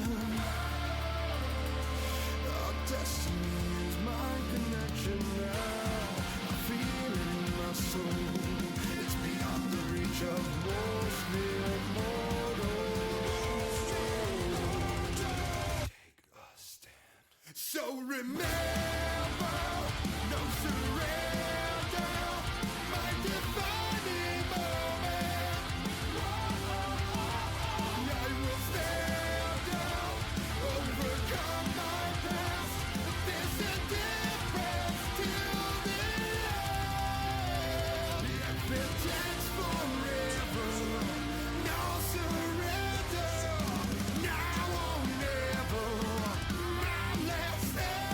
connection. Our destiny is my connection now. I feel it in my soul. It's beyond the reach of most mere mortals. Take a stand. So remember, no surrender, my defining moment. I will stand up, overcome my past, this indifference till the end. Evidence forever, no surrender, now or never, my last stand.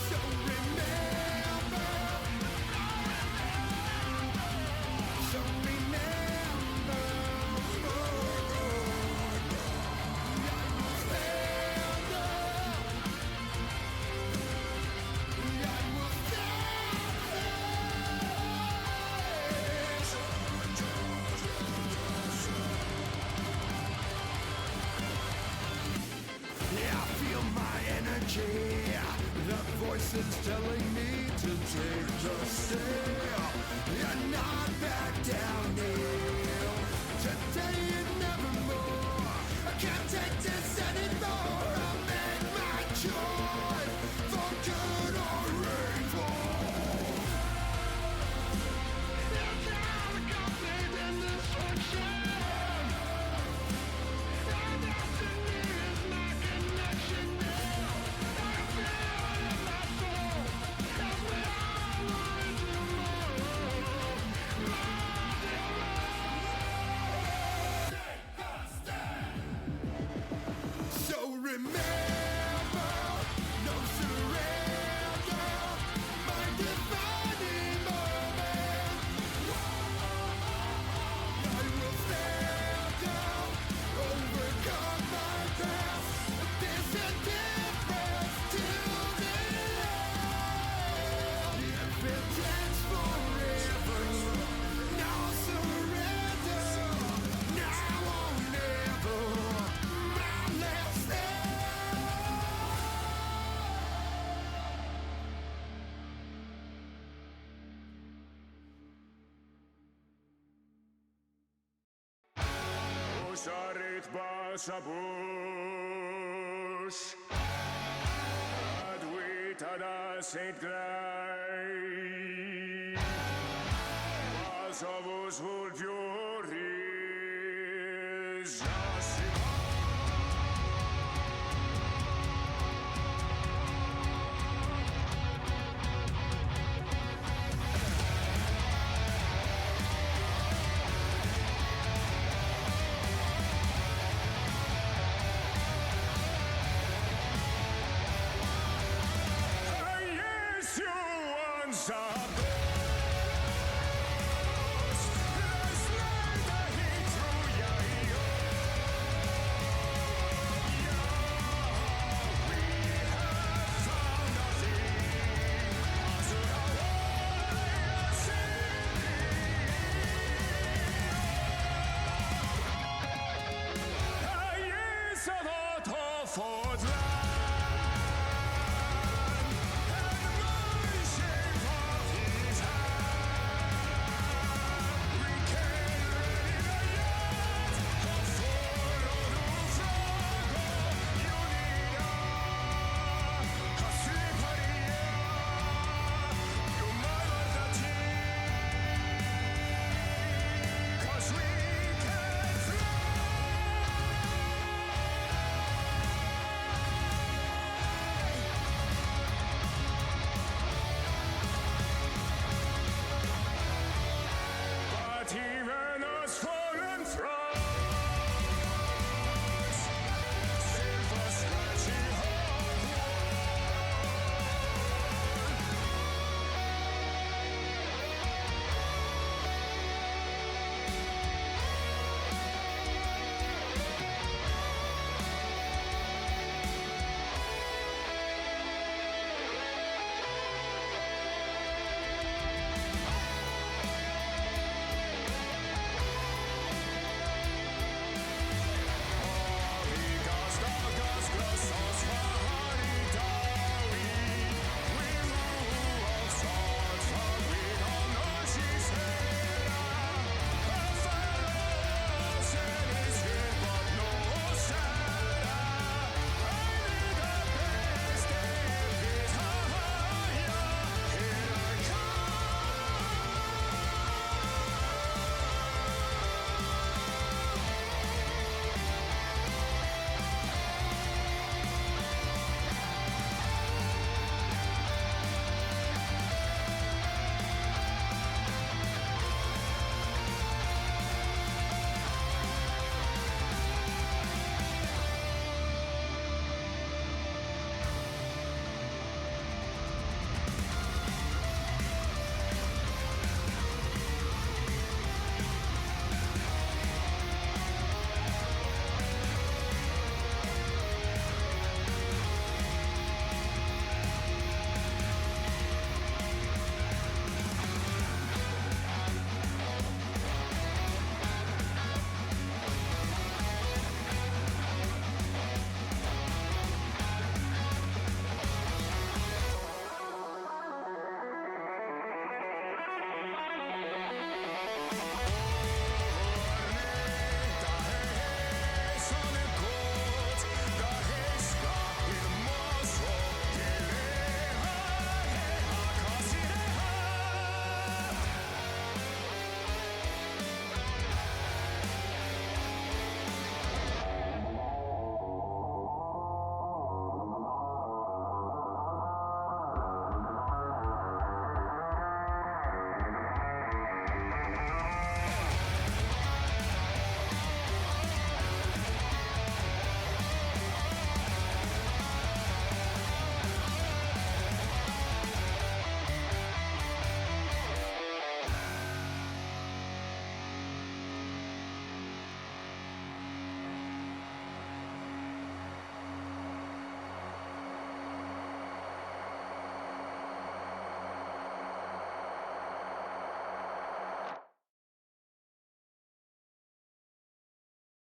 So remember, so remember, I will stand up, I will I feel my energy, that voice is telling me to take the step and not back down now. Today and nevermore, I can't take this anymore. I'll make my choice for good or evil. It's all complete in destruction. Our destiny is my connection now. I feel it in my soul, as we all want tomorrow. So remember, no surrender, my defining moment. I will stand up, overcome my past, this indifference till the end. Evidence forever, no surrender, now or never, my last stand. Usarit balsabush Advitada Saint Glay Balsabus vulturis Yes, you once are for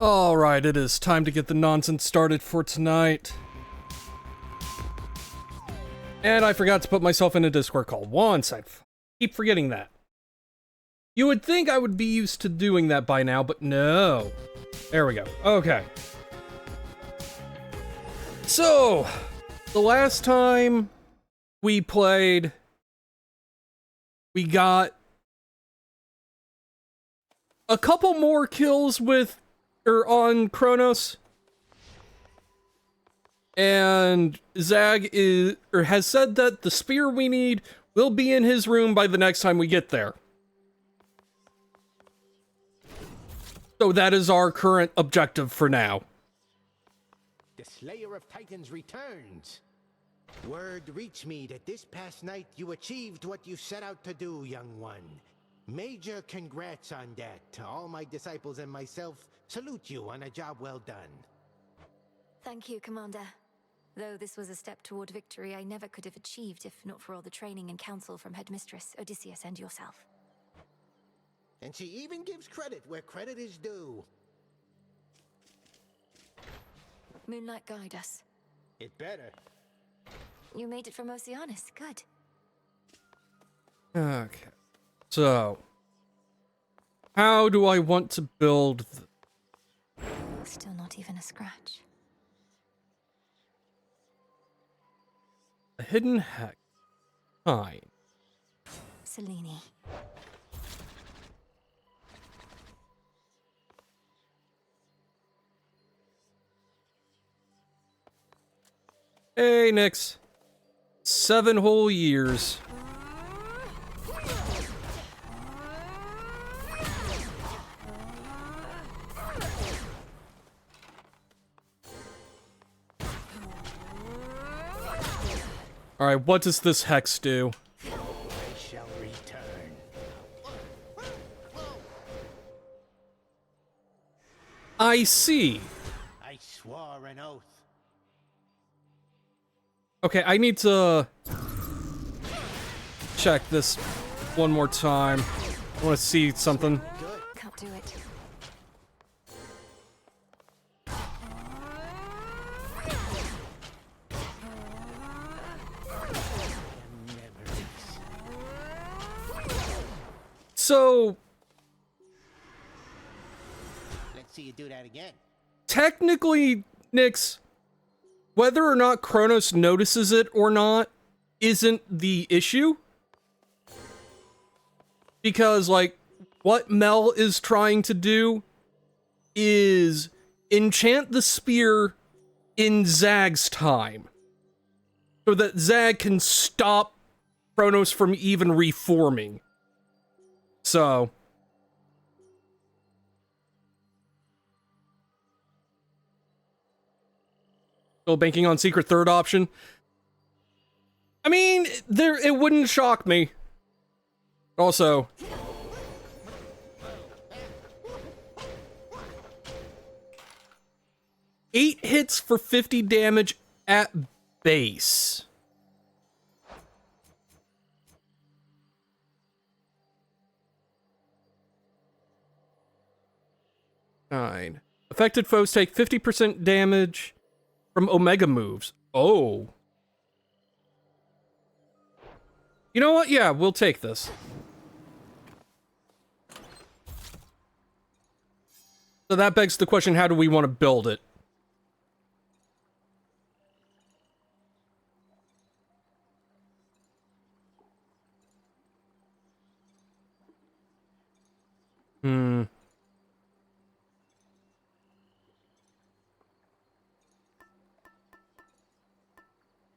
Alright, it is time to get the nonsense started for tonight. And I forgot to put myself in a Discord call. One sec. Keep forgetting that. You would think I would be used to doing that by now, but no. There we go. Okay. So, the last time we played, we got a couple more kills on Kronos. And Zag has said that the spear we need will be in his room by the next time we get there. So that is our current objective for now. The Slayer of Titans returns. Word reached me that this past night you achieved what you set out to do, young one. Major congrats on that. To all my disciples and myself, salute you on a job well done. Thank you, Commander. Though this was a step toward victory I never could have achieved if not for all the training and counsel from Headmistress, Odysseus, and yourself. And she even gives credit where credit is due. Moonlight, guide us. It better. You made it from Oceanus. Good. Okay. So, how do I want to build Still not even a scratch. a hidden hex? Fine. Selene. Hey, Nix. 7 whole years. Alright, what does this hex do? I shall return. I see. I swore an oath. Okay, I need to check this one more time. I want to see something. Good. Can't do it. So, Let's see you do that again. technically, Nyx, whether or not Kronos notices it or not isn't the issue. Because, like, what Mel is trying to do is enchant the spear in Zag's time. So that Zag can stop Kronos from even reforming. So... Still banking on secret third option. I mean, it wouldn't shock me. Also, eight hits for 50 damage at base. Nine. Affected foes take 50% damage from Omega moves. Oh. You know what? Yeah, we'll take this. So that begs the question, how do we want to build it?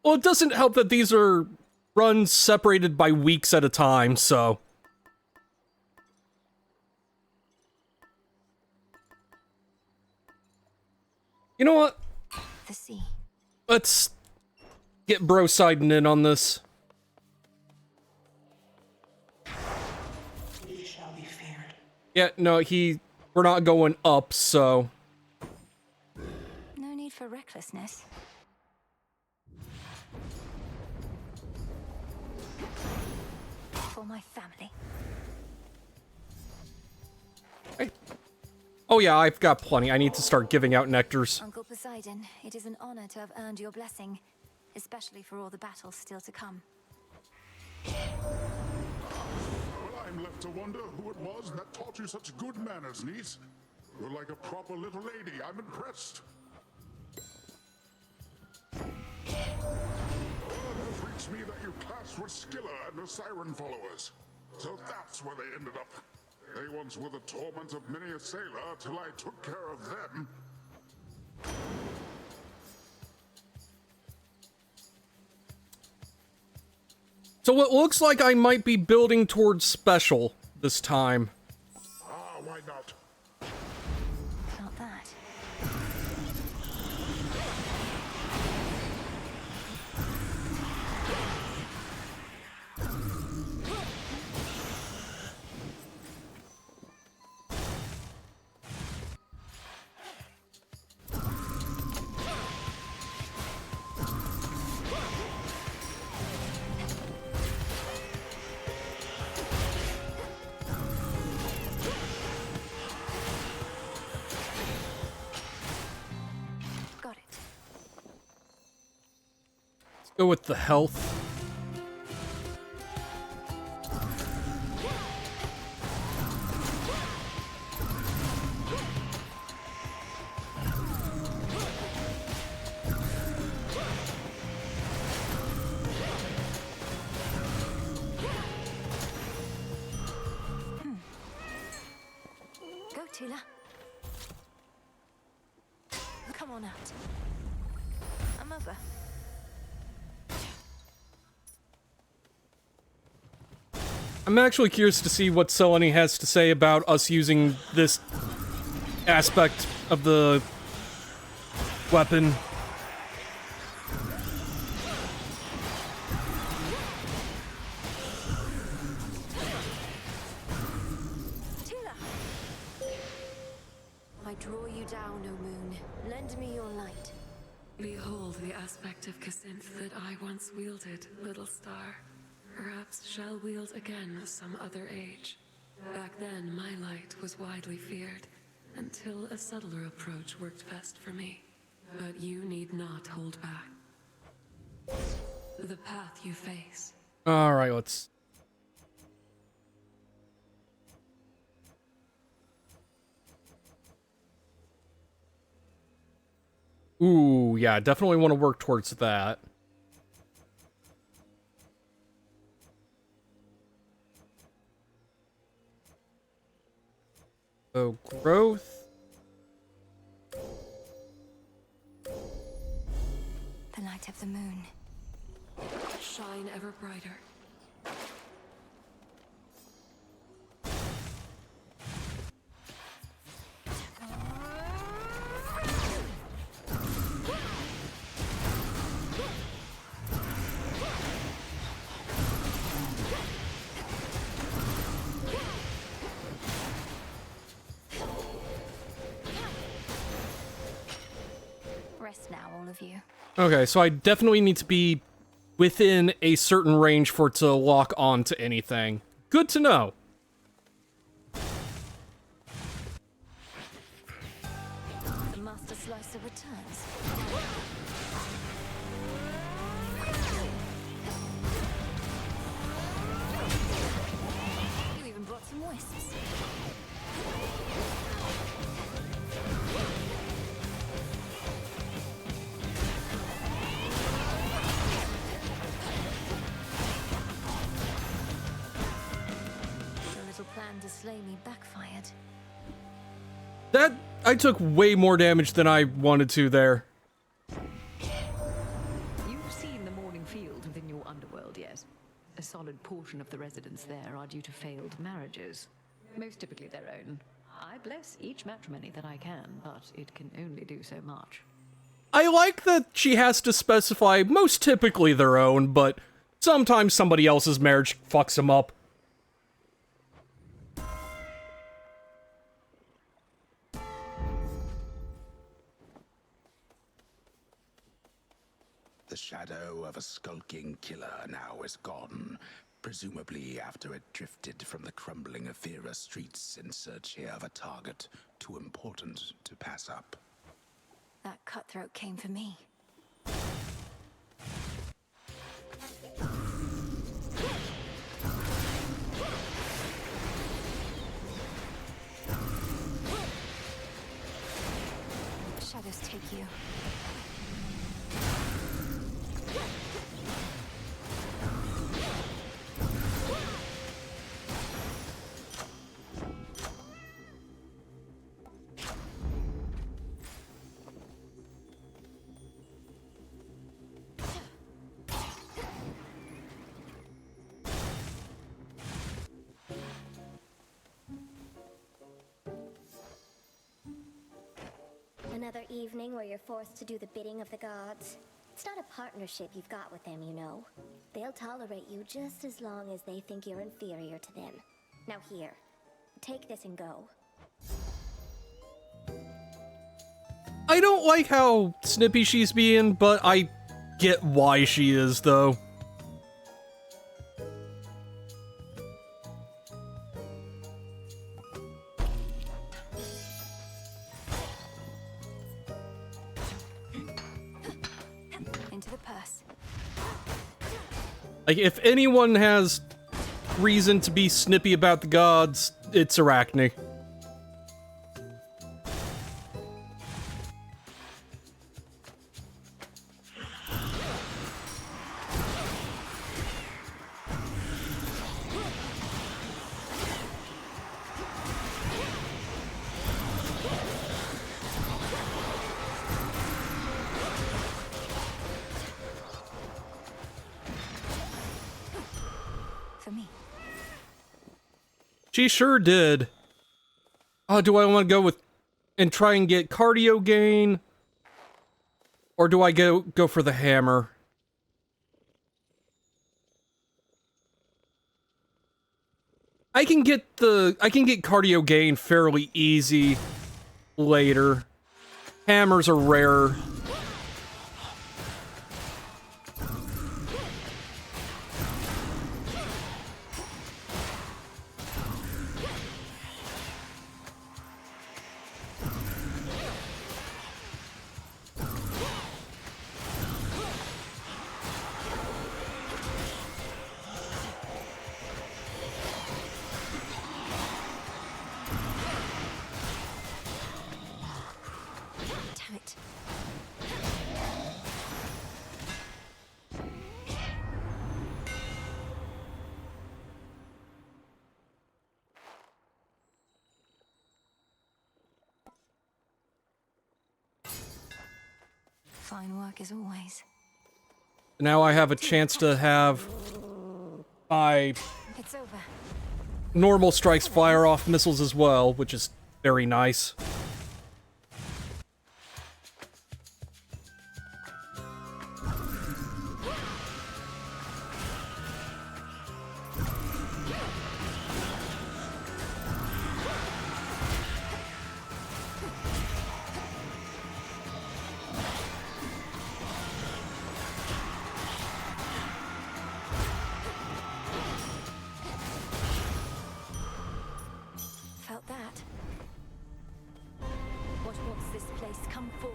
Well, it doesn't help that these are runs separated by weeks at a time, so... You know what? The sea. Let's get bro-siding in on this. You shall be feared. Yeah, no, we're not going up, so... No need for recklessness. For my family. Oh yeah, I've got plenty. I need to start giving out nectars. Uncle Poseidon, it is an honor to have earned your blessing, especially for all the battles still to come. Well, I'm left to wonder who it was that taught you such good manners, niece. You're like a proper little lady. I'm impressed. Word has reached me that you clashed with Skilla and the Siren followers. So that's where they ended up. They once were the torment of many a sailor till I took care of them. So it looks like I might be building towards special this time. Ah, why not? Not that. Got it. Go with the health. Go, Tila. Come on out. I'm over. I'm actually curious to see what Selene has to say about us using this aspect of the weapon. Tila! I draw you down, O moon. Lend me your light. Behold the aspect of Casinth that I once wielded, little star. Perhaps shall wield again some other age. Back then, my light was widely feared, until a subtler approach worked best for me. But you need not hold back. The path you face. Alright, let's... Ooh, yeah, definitely want to work towards that. So, growth. The light of the moon. Shine ever brighter. Rest now, all of you. Okay, so I definitely need to be within a certain range for it to lock on to anything. Good to know. The Master Slicer returns. You even brought some wisps. Your little plan to slay me backfired. That... I took way more damage than I wanted to there. You've seen the Morning Field within your underworld, yes? A solid portion of the residents there are due to failed marriages. Most typically their own. I bless each matrimony that I can, but it can only do so much. I like that she has to specify most typically their own, but sometimes somebody else's marriage fucks them up. The shadow of a skulking killer now is gone. Presumably after it drifted from the crumbling Aethera streets in search here of a target too important to pass up. That cutthroat came for me. Shadows take you. Another evening where you're forced to do the bidding of the gods. It's not a partnership you've got with them, you know. They'll tolerate you just as long as they think you're inferior to them. Now here, take this and go. I don't like how snippy she's being, but I get why she is, though. Into the purse. Like, if anyone has reason to be snippy about the gods, it's Arachne. For me. She sure did. Oh, do I want to go with and try and get cardio gain? Or do I go for the hammer? I can get cardio gain fairly easy later. Hammers are rarer. Damn it. Fine work as always. Now I have a chance to have my It's over. normal strikes fire off missiles as well, which is very nice. Felt that. What wants this place? Come forth.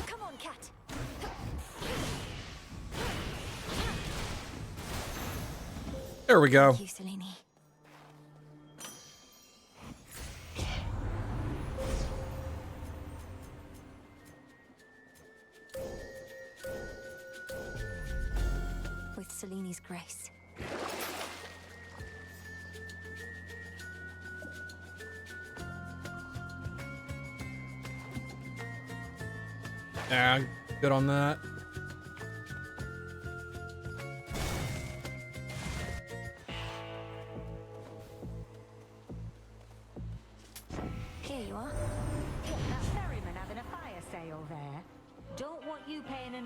Come on, cat. There we go. Thank you, Selene. With Selene's grace. Yeah, good on that.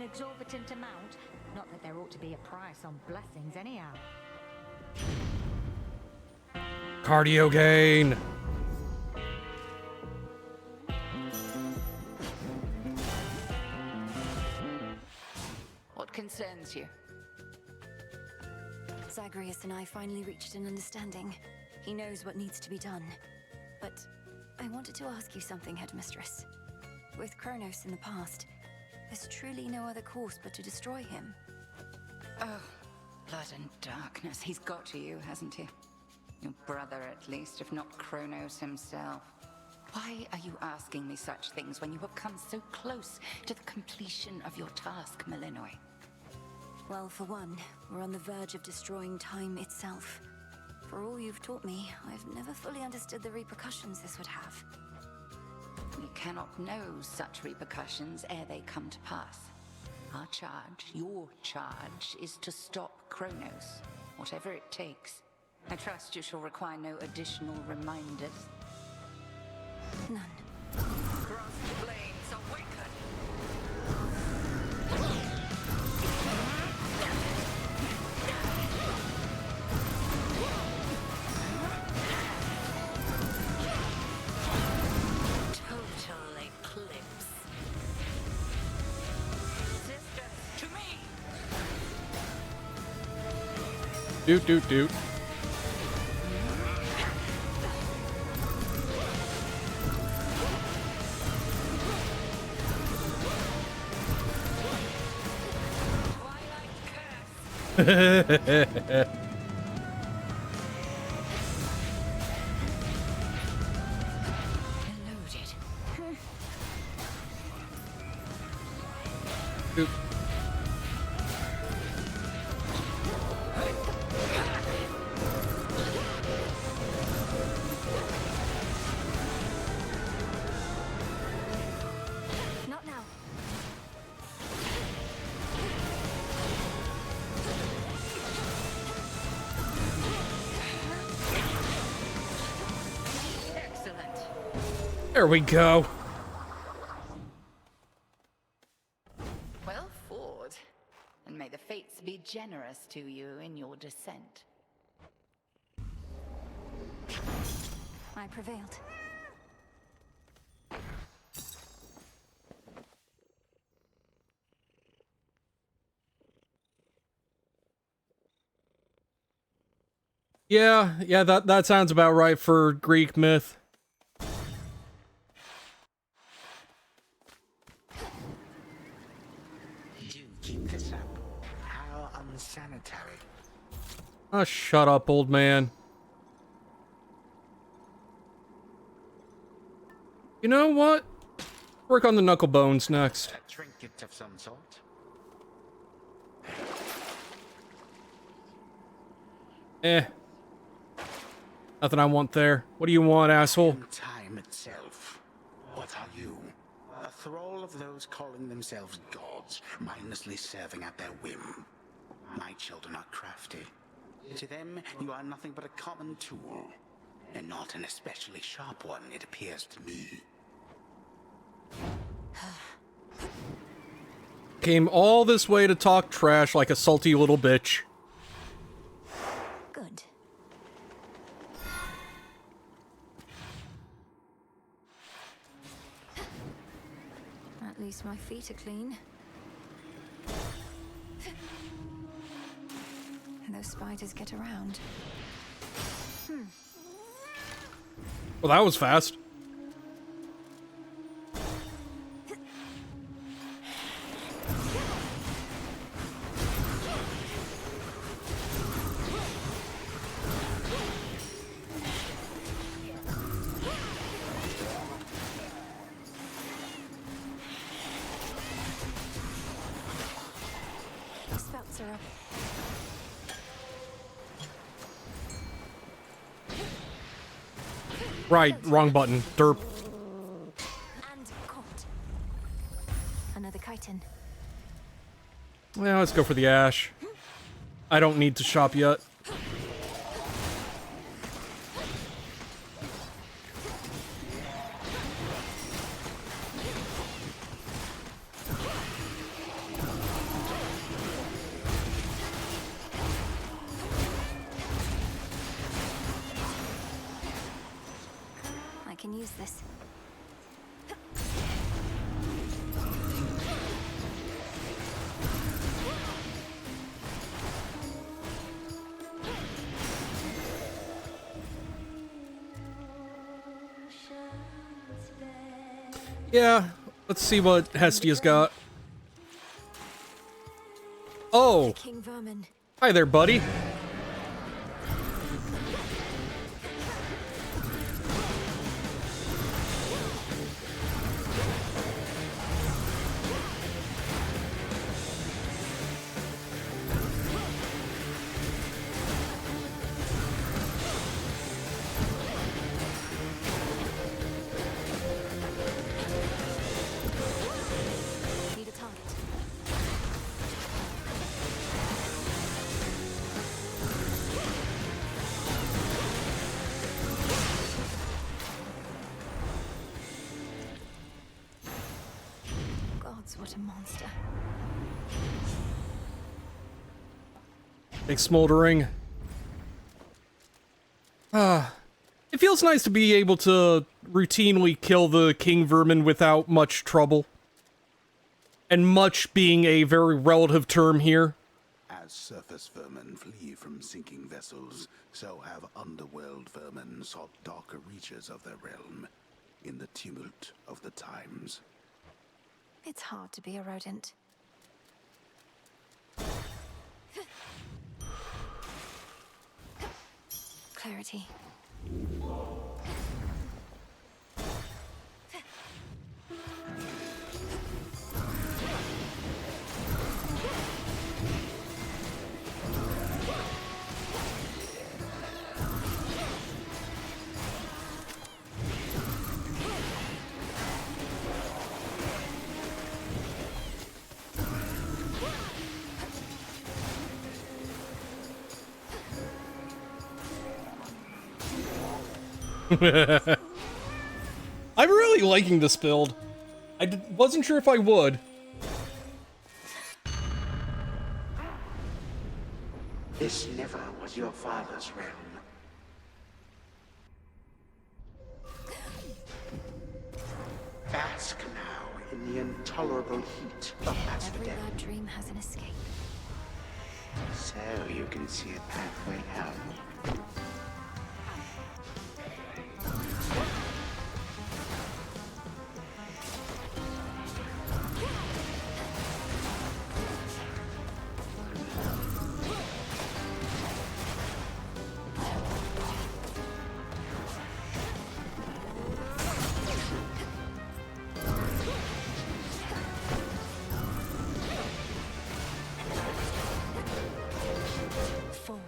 exorbitant amount. Not that there ought to be a price on blessings anyhow. Cardio gain. What concerns you? Zagreus and I finally reached an understanding. He knows what needs to be done. But I wanted to ask you something, Headmistress. With Kronos in the past, there's truly no other course but to destroy him. Oh, blood and darkness. He's got to you, hasn't he? Your brother, at least, if not Kronos himself. Why are you asking me such things when you have come so close to the completion of your task, Malinois? Well, for one, we're on the verge of destroying time itself. For all you've taught me, I've never fully understood the repercussions this would have. We cannot know such repercussions ere they come to pass. Our charge, your charge, is to stop Kronos, whatever it takes. I trust you shall require no additional reminders. None. Grasp the blades, awaken! Total eclipse. Sisters, to me! Doot, doot, doot. Oop. Not now. Excellent. There we go. Well fought. And may the fates be generous to you in your descent. I prevailed. Yeah, that sounds about right for Greek myth. Do keep this up. How unsanitary. Oh, shut up, old man. You know what? Work on the knuckle bones next. A trinket of some sort. Nothing I want there. What do you want, asshole? In time itself. What are you? A thrall of those calling themselves gods, mindlessly serving at their whim. My children are crafty. To them, you are nothing but a common tool. And not an especially sharp one, it appears to me. Came all this way to talk trash like a salty little bitch. Good. At least my feet are clean. And those spiders get around. Well, that was fast. Spouts are up. Right, wrong button. Derp. And caught. Another chitin. Well, let's go for the ash. I don't need to shop yet. Yeah, let's see what Hestia's got. Oh, King Vermin. hi there, buddy. Need a target. Gods, what a monster. Big smoldering. It feels nice to be able to routinely kill the king vermin without much trouble. And much being a very relative term here. As surface vermin flee from sinking vessels, so have underworld vermin sought darker reaches of their realm, in the tumult of the times. It's hard to be a rodent. Clarity. I'm really liking this build. I wasn't sure if I would. This never was your father's realm. Bask now in the intolerable heat of Every Asphodel, bad dream has an escape. so you can see a pathway out. Fall.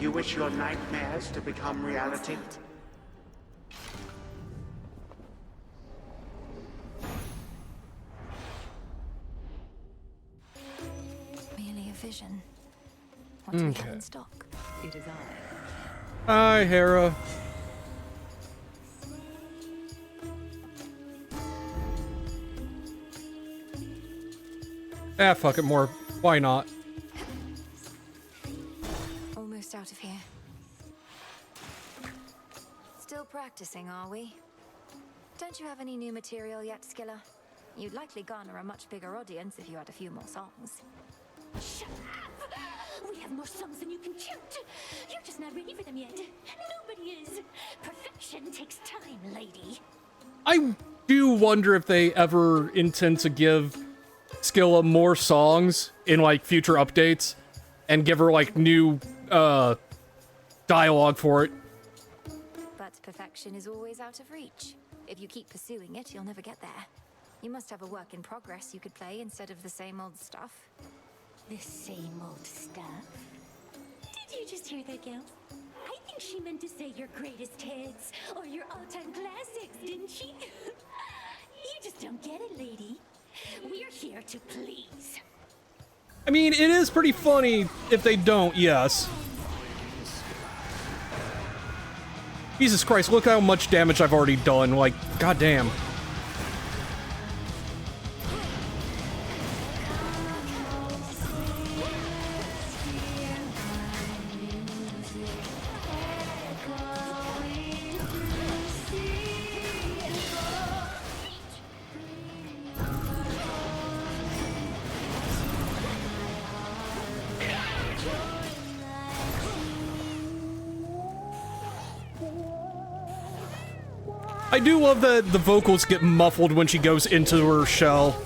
You wish your nightmares to become reality? Merely a vision. What do we have in stock? It is I. Hi, Hera. Ah, fuck it, more. Why not? Almost out of here. Still practicing, are we? Don't you have any new material yet, Skiller? You'd likely garner a much bigger audience if you had a few more songs. Shut up! We have more songs than you can count. You're just not ready for them yet. Nobody is. Perfection takes time, lady. I do wonder if they ever intend to give Skilla more songs in, like, future updates and give her, like, new, dialogue for it. But perfection is always out of reach. If you keep pursuing it, you'll never get there. You must have a work in progress you could play instead of the same old stuff. The same old stuff? Did you just hear that, gal? I think she meant to say your greatest hits or your all-time classics, didn't she? You just don't get it, lady. We're here to please. I mean, it is pretty funny if they don't, yes. Jesus Christ, look how much damage I've already done, like, goddamn. I do love that the vocals get muffled when she goes into her shell.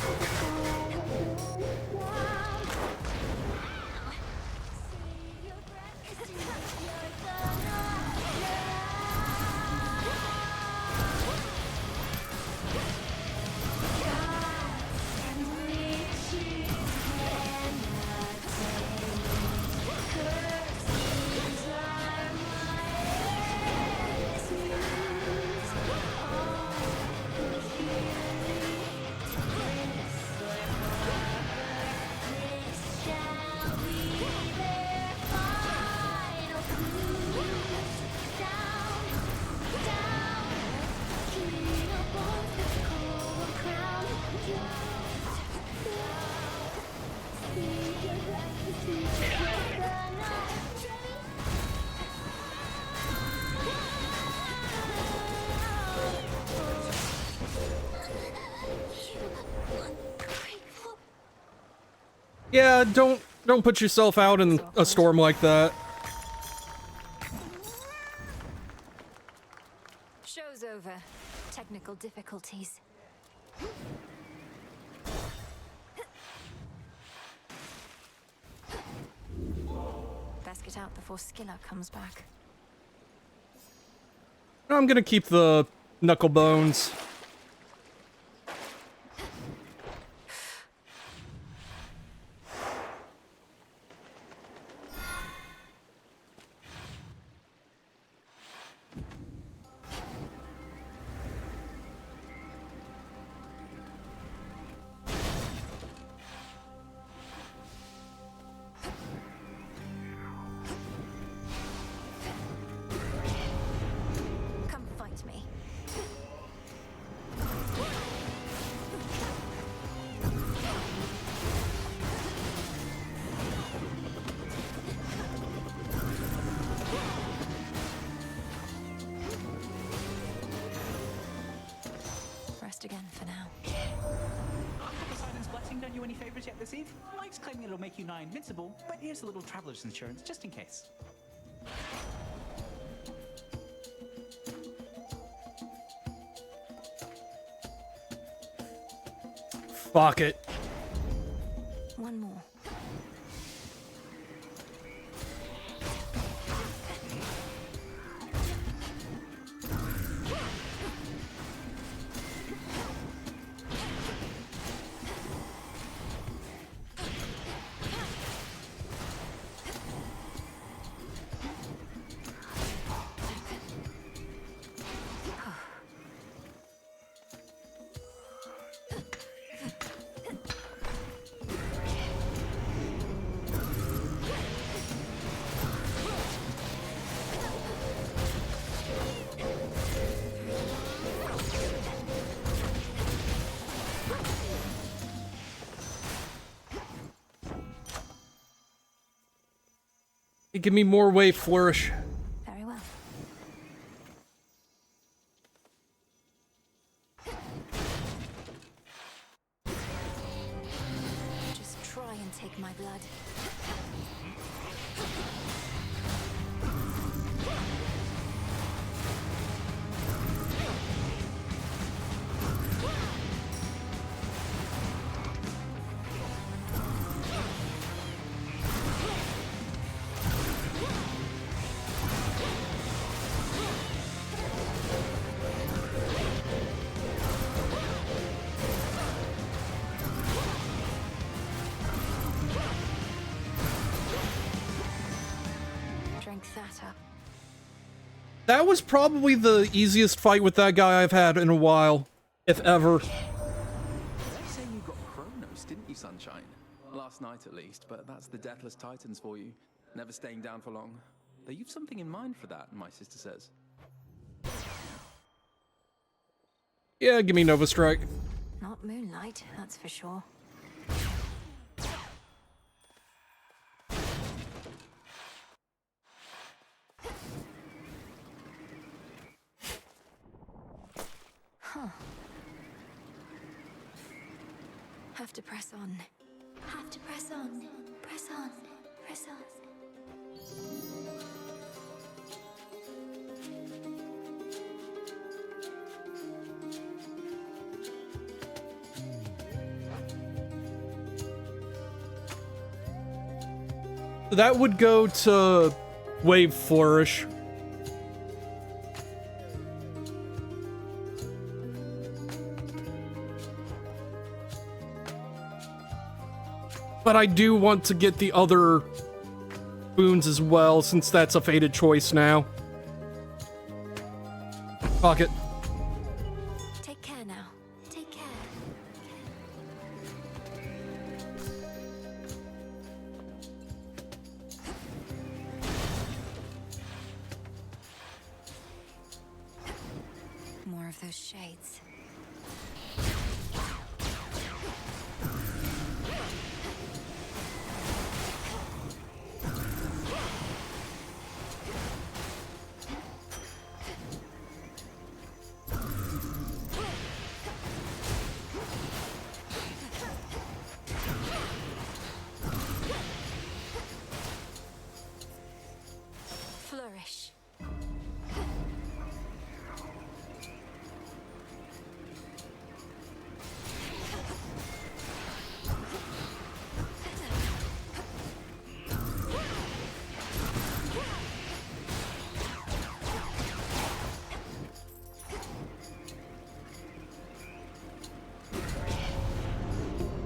Yeah, don't put yourself out in a storm like that. Show's over. Technical difficulties. Best get out before Skiller comes back. I'm gonna keep the knuckle bones. Come fight me. Rest again for now. Poseidon's blessing done you any favors yet this eve? Mike's claiming it'll make you nigh invincible, but here's a little traveler's insurance just in case. Fuck it. One more. Give me more wave flourish. Very well. Just try and take my blood. Drink that up. That was probably the easiest fight with that guy I've had in a while, if ever. They say you got Kronos, didn't you, Sunshine? Last night at least, but that's the Deathless Titans for you. Never staying down for long. Though you've something in mind for that, my sister says. Yeah, give me Nova Strike. Not moonlight, that's for sure. Huh. Have to press on. Have to press on. Press on. Press on. That would go to Wave Flourish. But I do want to get the other boons as well, since that's a fated choice now. Fuck it. Take care now. Take care. More of those shades. Flourish.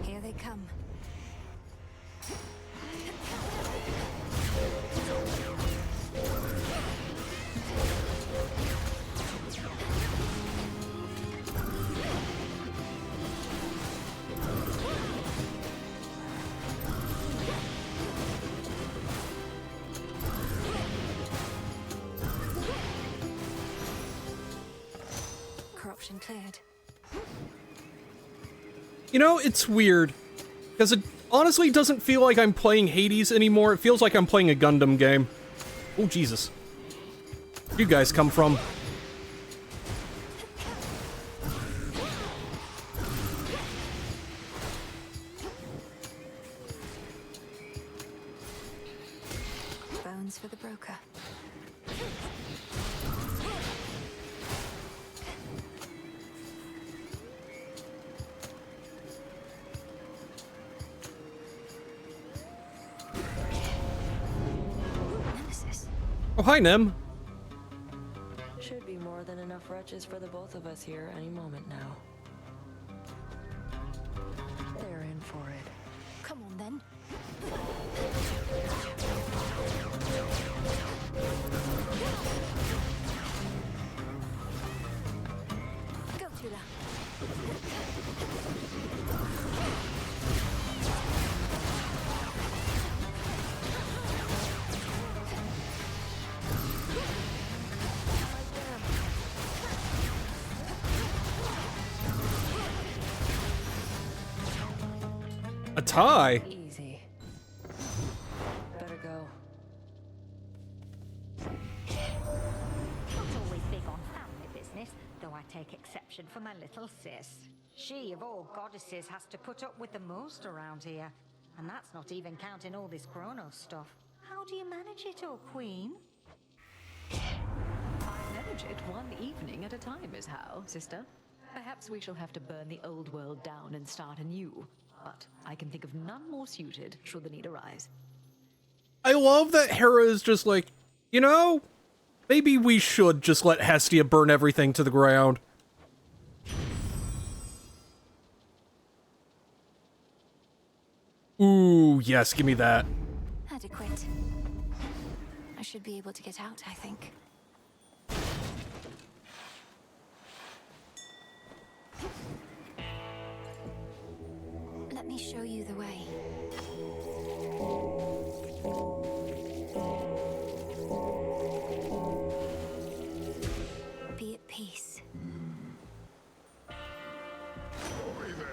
Here they come. Corruption cleared. You know, it's weird, because it honestly doesn't feel like I'm playing Hades anymore. It feels like I'm playing a Gundam game. Oh, Jesus. Where'd you guys come from? Bones for the broker. Nemesis. Oh, hi, Nem. Should be more than enough wretches for the both of us here any moment now. They're in for it. Come on then. Go, Tula. A tie? Easy. Better go. Not always big on family business, though I take exception for my little sis. She, of all goddesses, has to put up with the most around here. And that's not even counting all this Chronos stuff. How do you manage it, oh queen? I manage it one evening at a time is how, sister. Perhaps we shall have to burn the old world down and start anew. But I can think of none more suited should the need arise. I love that Hera is just like, you know, maybe we should just let Hestia burn everything to the ground. Ooh, yes, give me that. Adequate. I should be able to get out, I think. Let me show you the way. Be at peace. Hurry there.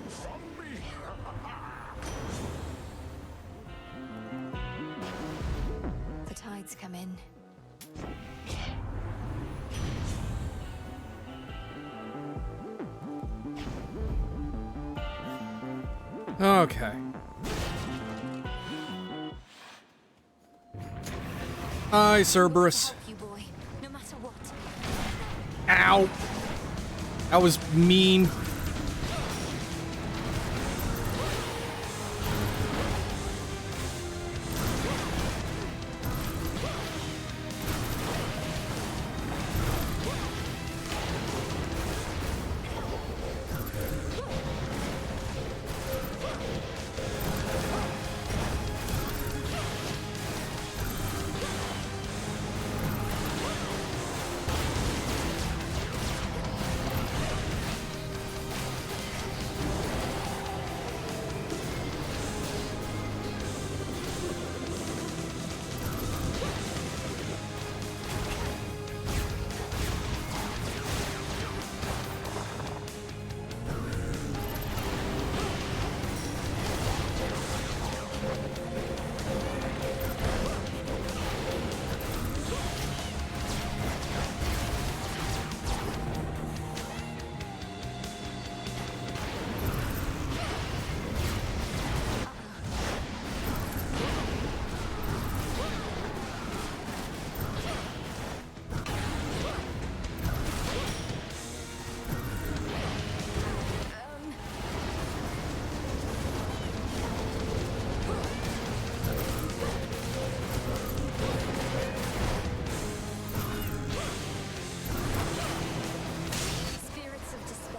You found me? The tides come in. Okay. Hi, Cerberus. You boy, no matter what. Ow. That was mean.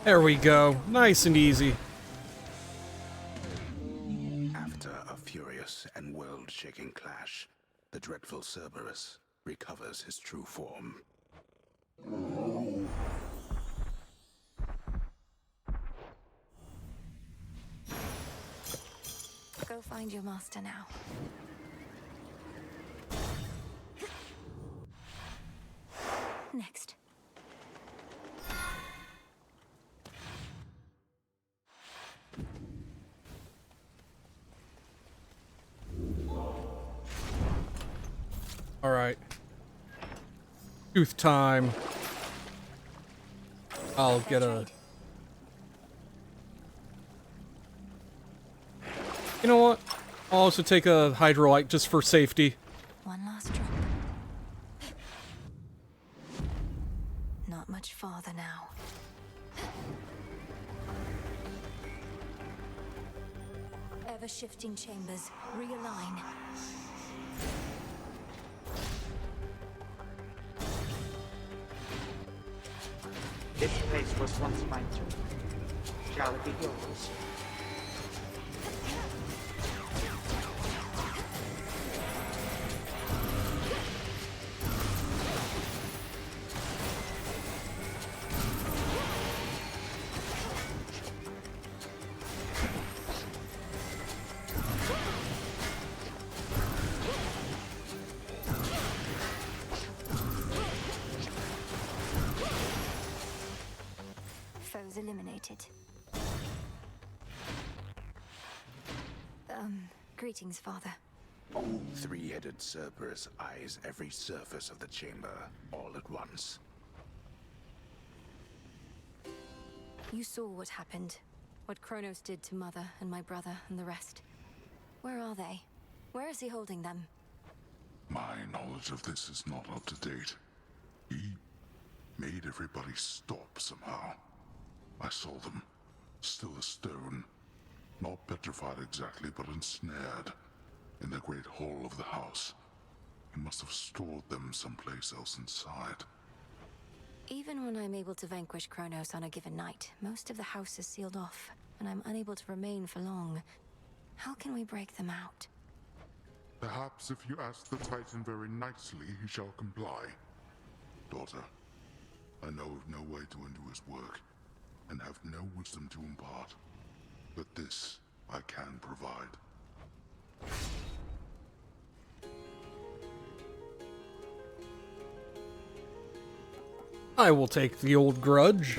There we go. Nice and easy. After a furious and world-shaking clash, the dreadful Cerberus recovers his true form. Go find your master now. Next. All right. Tooth time. I'll get a... You know what? I'll also take a hydrolyte just for safety. One last drop. Not much farther now. Ever-shifting chambers. Realign. This place was once mine too. Shall it be yours? Foes eliminated. Greetings, Father. Three-headed Cerberus eyes every surface of the chamber, all at once. You saw what happened. What Kronos did to Mother and my brother and the rest. Where are they? Where is he holding them? My knowledge of this is not up to date. He made everybody stop somehow. I saw them, still a stone. Not petrified exactly, but ensnared in the great hall of the house. He must have stored them someplace else inside. Even when I'm able to vanquish Kronos on a given night, most of the house is sealed off, and I'm unable to remain for long. How can we break them out? Perhaps if you ask the Titan very nicely, he shall comply. Daughter, I know of no way to undo his work, and have no wisdom to impart. But this I can provide. I will take the old grudge.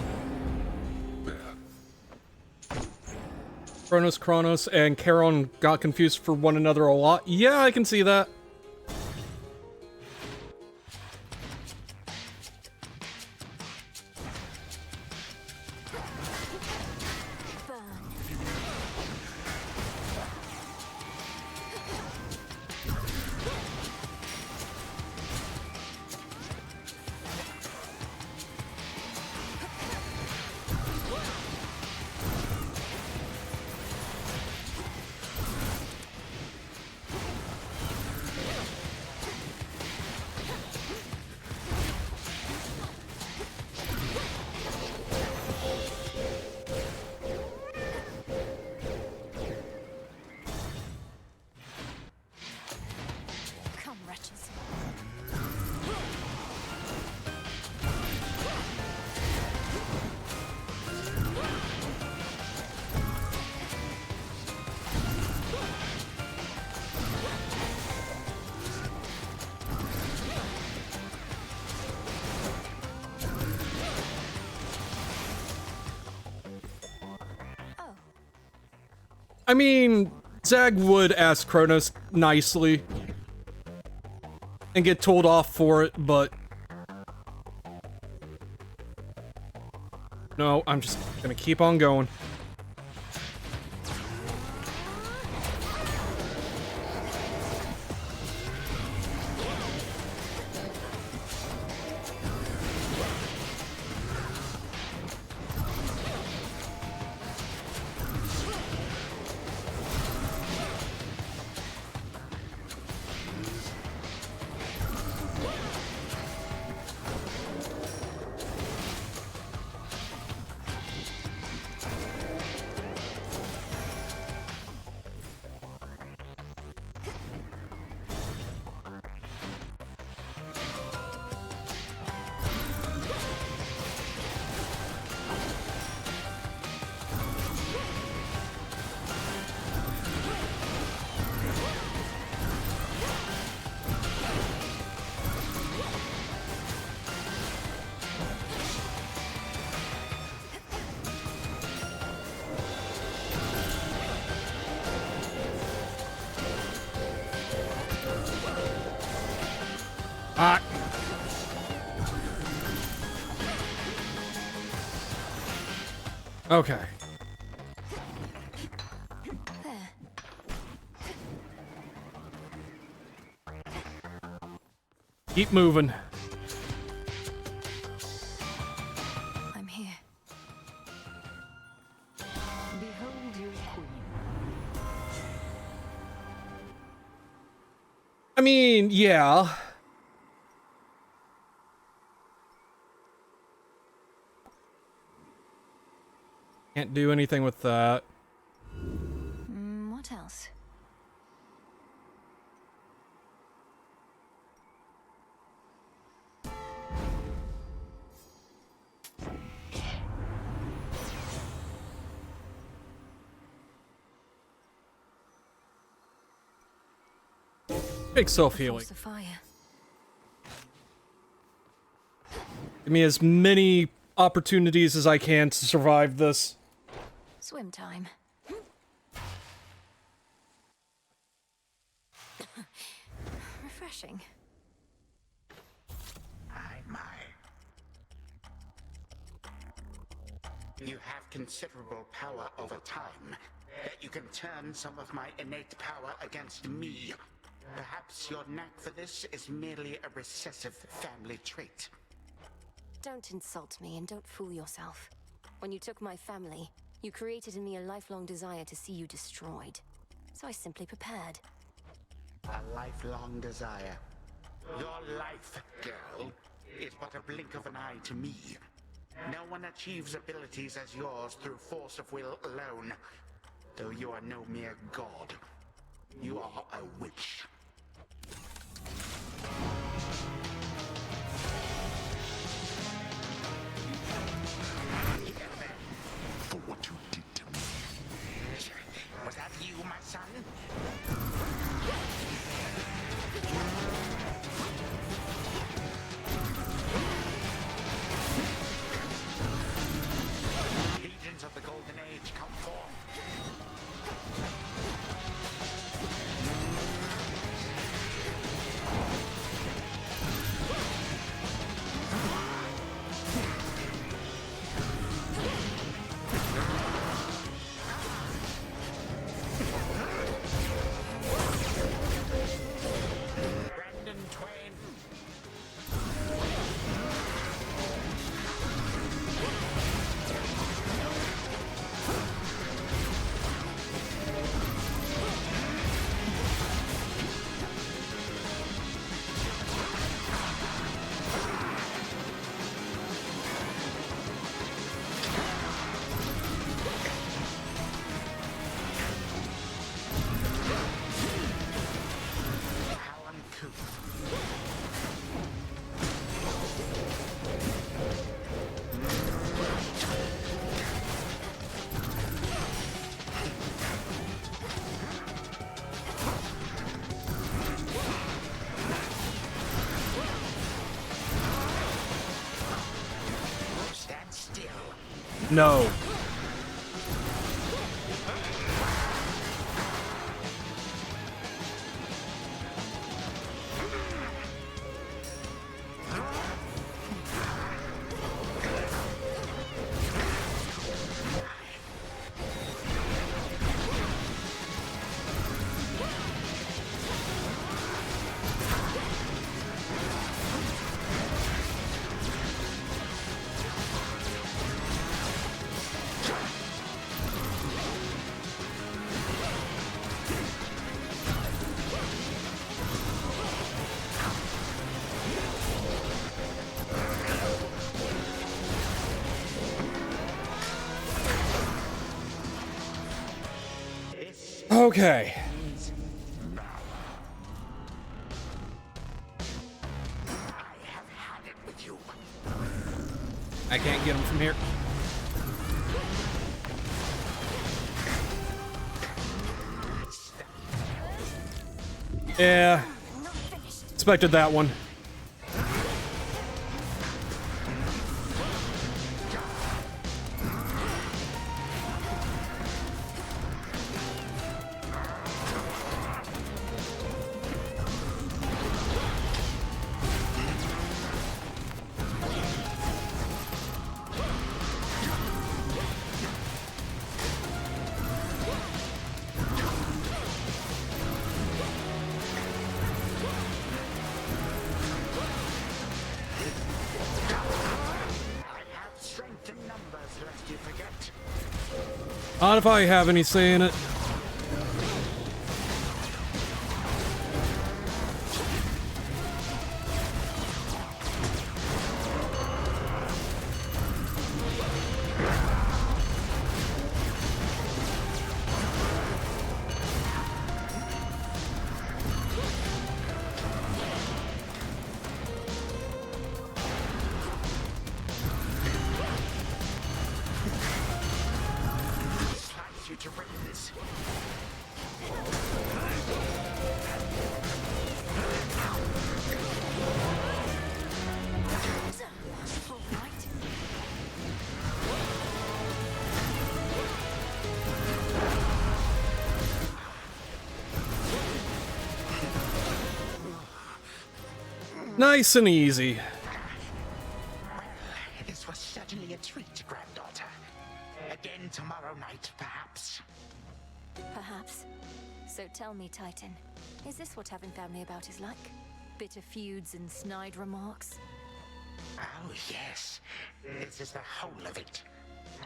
Kronos, and Charon got confused for one another a lot. Yeah, I can see that. I mean, Zag would ask Kronos nicely and get told off for it, but no, I'm just gonna keep on going. Okay. Keep moving. I'm here. Behold your queen. I mean, yeah. Can't do anything with that. What else? Big self-healing. Force of fire. Give me as many opportunities as I can to survive this. Swim time. Refreshing. You have considerable power over time. That you can turn some of my innate power against me. Perhaps your knack for this is merely a recessive family trait. Don't insult me and don't fool yourself. When you took my family, you created in me a lifelong desire to see you destroyed. So I simply prepared. A lifelong desire. Your life, girl, is but a blink of an eye to me. No one achieves abilities as yours through force of will alone. Though you are no mere god. You are a witch. For what you did to me. Was that you, my son? Legions of the Golden Age, come forth. No. Okay. I can't get him from here. Yeah. Expected that one. Not if I have any say in it. Nice and easy. This was certainly a treat, granddaughter. Again tomorrow night, perhaps. Perhaps. So tell me, Titan, is this what having family about is like? Bitter feuds and snide remarks? Oh, yes. This is the whole of it.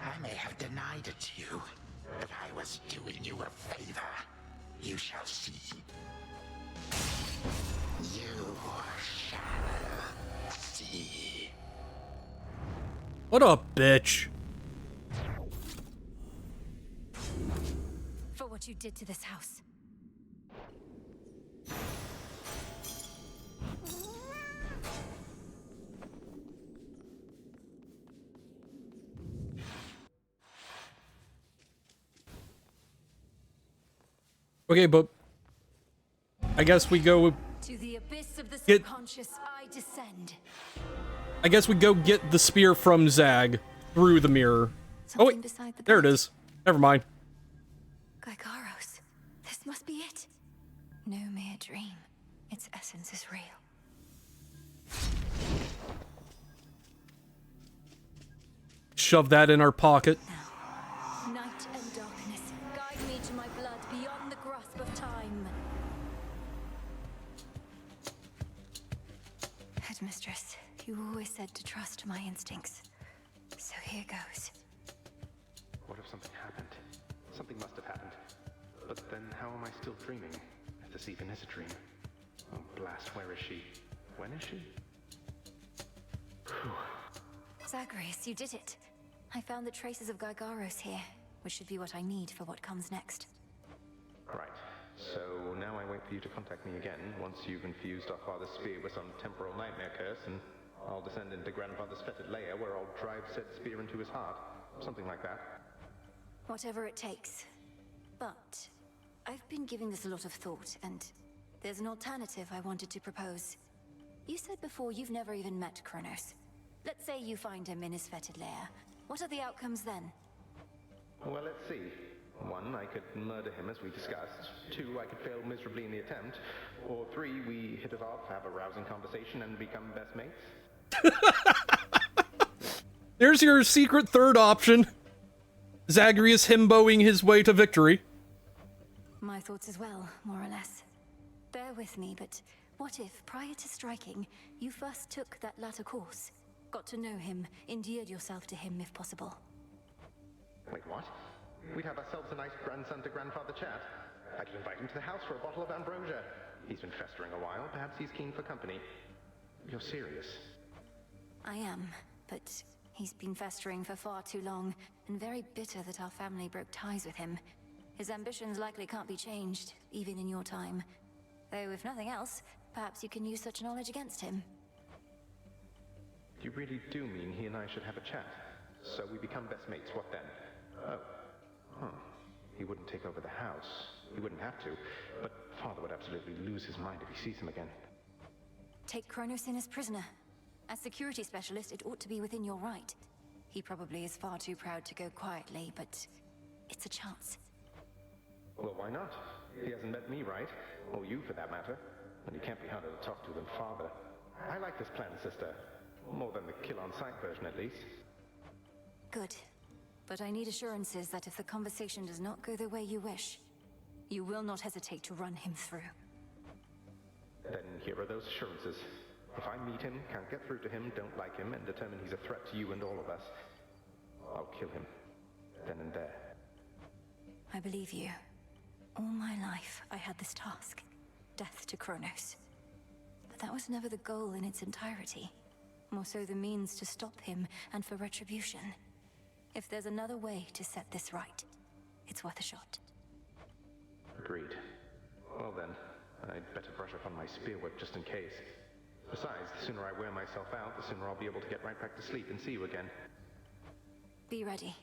I may have denied it to you, but I was doing you a favor. You shall see. You shall see. What a bitch. For what you did to this house. Okay, but I guess we go To the abyss of the get. subconscious, I descend. I guess we go get the spear from Zag through the mirror. Oh wait, there it is. Never mind. Gygaros, this must be it. No mere dream. Its essence is real. Shove that in our pocket. Night and darkness, guide me to my blood beyond the grasp of time. Headmistress, you always said to trust my instincts. So here goes. What if something happened? Something must have happened. But then how am I still dreaming? If this even is a dream. Oh, blast, where is she? When is she? Whew. Zagreus, you did it. I found the traces of Gygaros here, which should be what I need for what comes next. Right. So now I wait for you to contact me again once you've infused our father's spear with some temporal nightmare curse, and I'll descend into grandfather's fetid lair where I'll drive said spear into his heart. Something like that. Whatever it takes. But I've been giving this a lot of thought, and there's an alternative I wanted to propose. You said before you've never even met Kronos. Let's say you find him in his fetid lair. What are the outcomes then? Well, let's see. 1, I could murder him as we discussed. 2, I could fail miserably in the attempt. Or 3, we hit it off, have a rousing conversation, and become best mates. There's your secret third option. Zagreus himboing his way to victory. My thoughts as well, more or less. Bear with me, but what if, prior to striking, you first took that latter course? Got to know him, endeared yourself to him if possible. Wait, what? We'd have ourselves a nice grandson to grandfather chat. I could invite him to the house for a bottle of ambrosia. He's been festering a while. Perhaps he's keen for company. You're serious? I am, but he's been festering for far too long, and very bitter that our family broke ties with him. His ambitions likely can't be changed, even in your time. Though, if nothing else, perhaps you can use such knowledge against him. You really do mean he and I should have a chat? So we become best mates, what then? Oh. Huh. He wouldn't take over the house. He wouldn't have to. But Father would absolutely lose his mind if he sees him again. Take Kronos in as prisoner. As security specialist, it ought to be within your right. He probably is far too proud to go quietly, but it's a chance. Well, why not? He hasn't met me, right? Or you, for that matter. And he can't be harder to talk to than Father. I like this plan, sister. More than the kill-on-sight version, at least. Good. But I need assurances that if the conversation does not go the way you wish, you will not hesitate to run him through. Then here are those assurances. If I meet him, can't get through to him, don't like him, and determine he's a threat to you and all of us, I'll kill him. Then and there. I believe you. All my life, I had this task. Death to Kronos. But that was never the goal in its entirety. More so the means to stop him and for retribution. If there's another way to set this right, it's worth a shot. Agreed. Well then, I'd better brush up on my spear work just in case. Besides, the sooner I wear myself out, the sooner I'll be able to get right back to sleep and see you again. Be ready.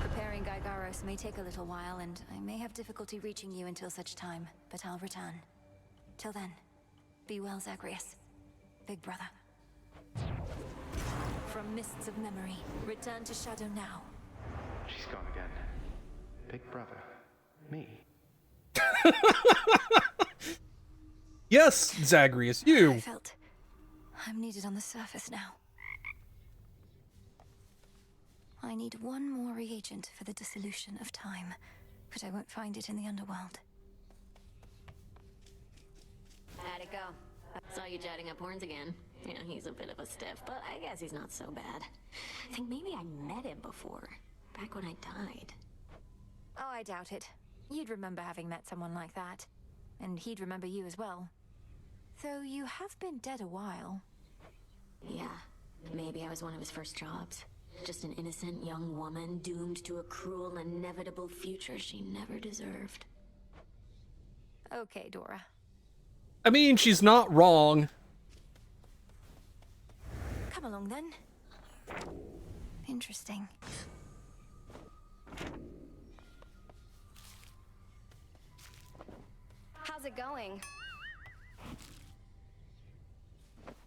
Preparing Gygaros may take a little while, and I may have difficulty reaching you until such time, but I'll return. Till then, be well, Zagreus. Big brother. From mists of memory, return to Shadow now. She's gone again. Big brother. Me. Yes, Zagreus, you! I felt I'm needed on the surface now. I need one more reagent for the dissolution of time, but I won't find it in the underworld. How'd it go? I saw you jetting up horns again. Yeah, he's a bit of a stiff, but I guess he's not so bad. I think maybe I met him before, back when I died. Oh, I doubt it. You'd remember having met someone like that. And he'd remember you as well. Though you have been dead a while. Yeah, maybe I was one of his first jobs. Just an innocent young woman doomed to a cruel, inevitable future she never deserved. Okay, Dora. I mean, she's not wrong. Come along then. Interesting. How's it going?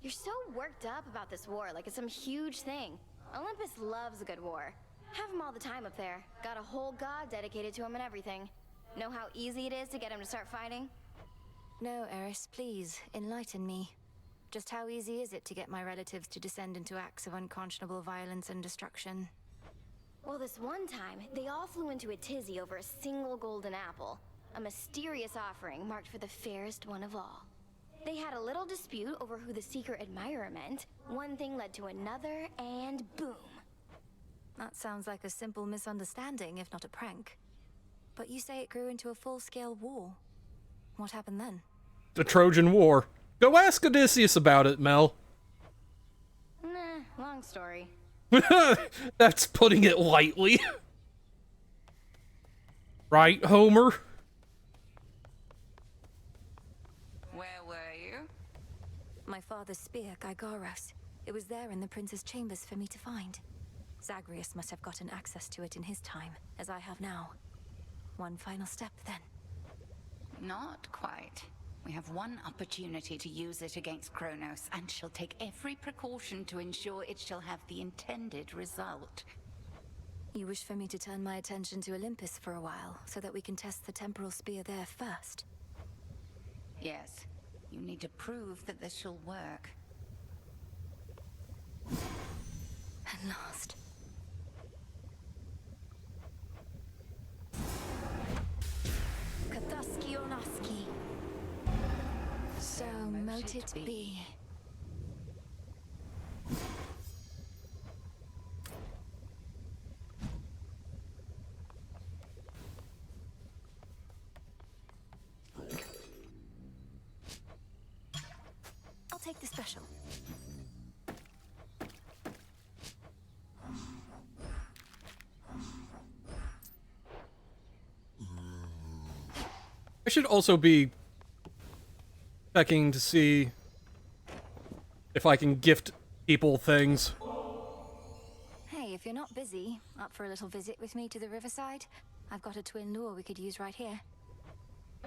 You're so worked up about this war, like it's some huge thing. Olympus loves a good war. Have him all the time up there. Got a whole god dedicated to him and everything. Know how easy it is to get him to start fighting? No, Eris, please, enlighten me. Just how easy is it to get my relatives to descend into acts of unconscionable violence and destruction? Well, this one time, they all flew into a tizzy over a single golden apple. A mysterious offering marked for the fairest one of all. They had a little dispute over who the secret admirer meant. One thing led to another, and boom. That sounds like a simple misunderstanding, if not a prank. But you say it grew into a full-scale war. What happened then? The Trojan War. Go ask Odysseus about it, Mel. Nah, long story. That's putting it lightly. Right, Homer? Where were you? My father's spear, Gygaros. It was there in the prince's chambers for me to find. Zagreus must have gotten access to it in his time, as I have now. One final step, then. Not quite. We have one opportunity to use it against Kronos, and she'll take every precaution to ensure it shall have the intended result. You wish for me to turn my attention to Olympus for a while, so that we can test the temporal spear there first? Yes. You need to prove that this shall work. At last. Kathaski Onaski. So mote it be. I'll take the special. I should also be checking to see if I can gift people things. Hey, if you're not busy, up for a little visit with me to the riverside? I've got a twin lure we could use right here.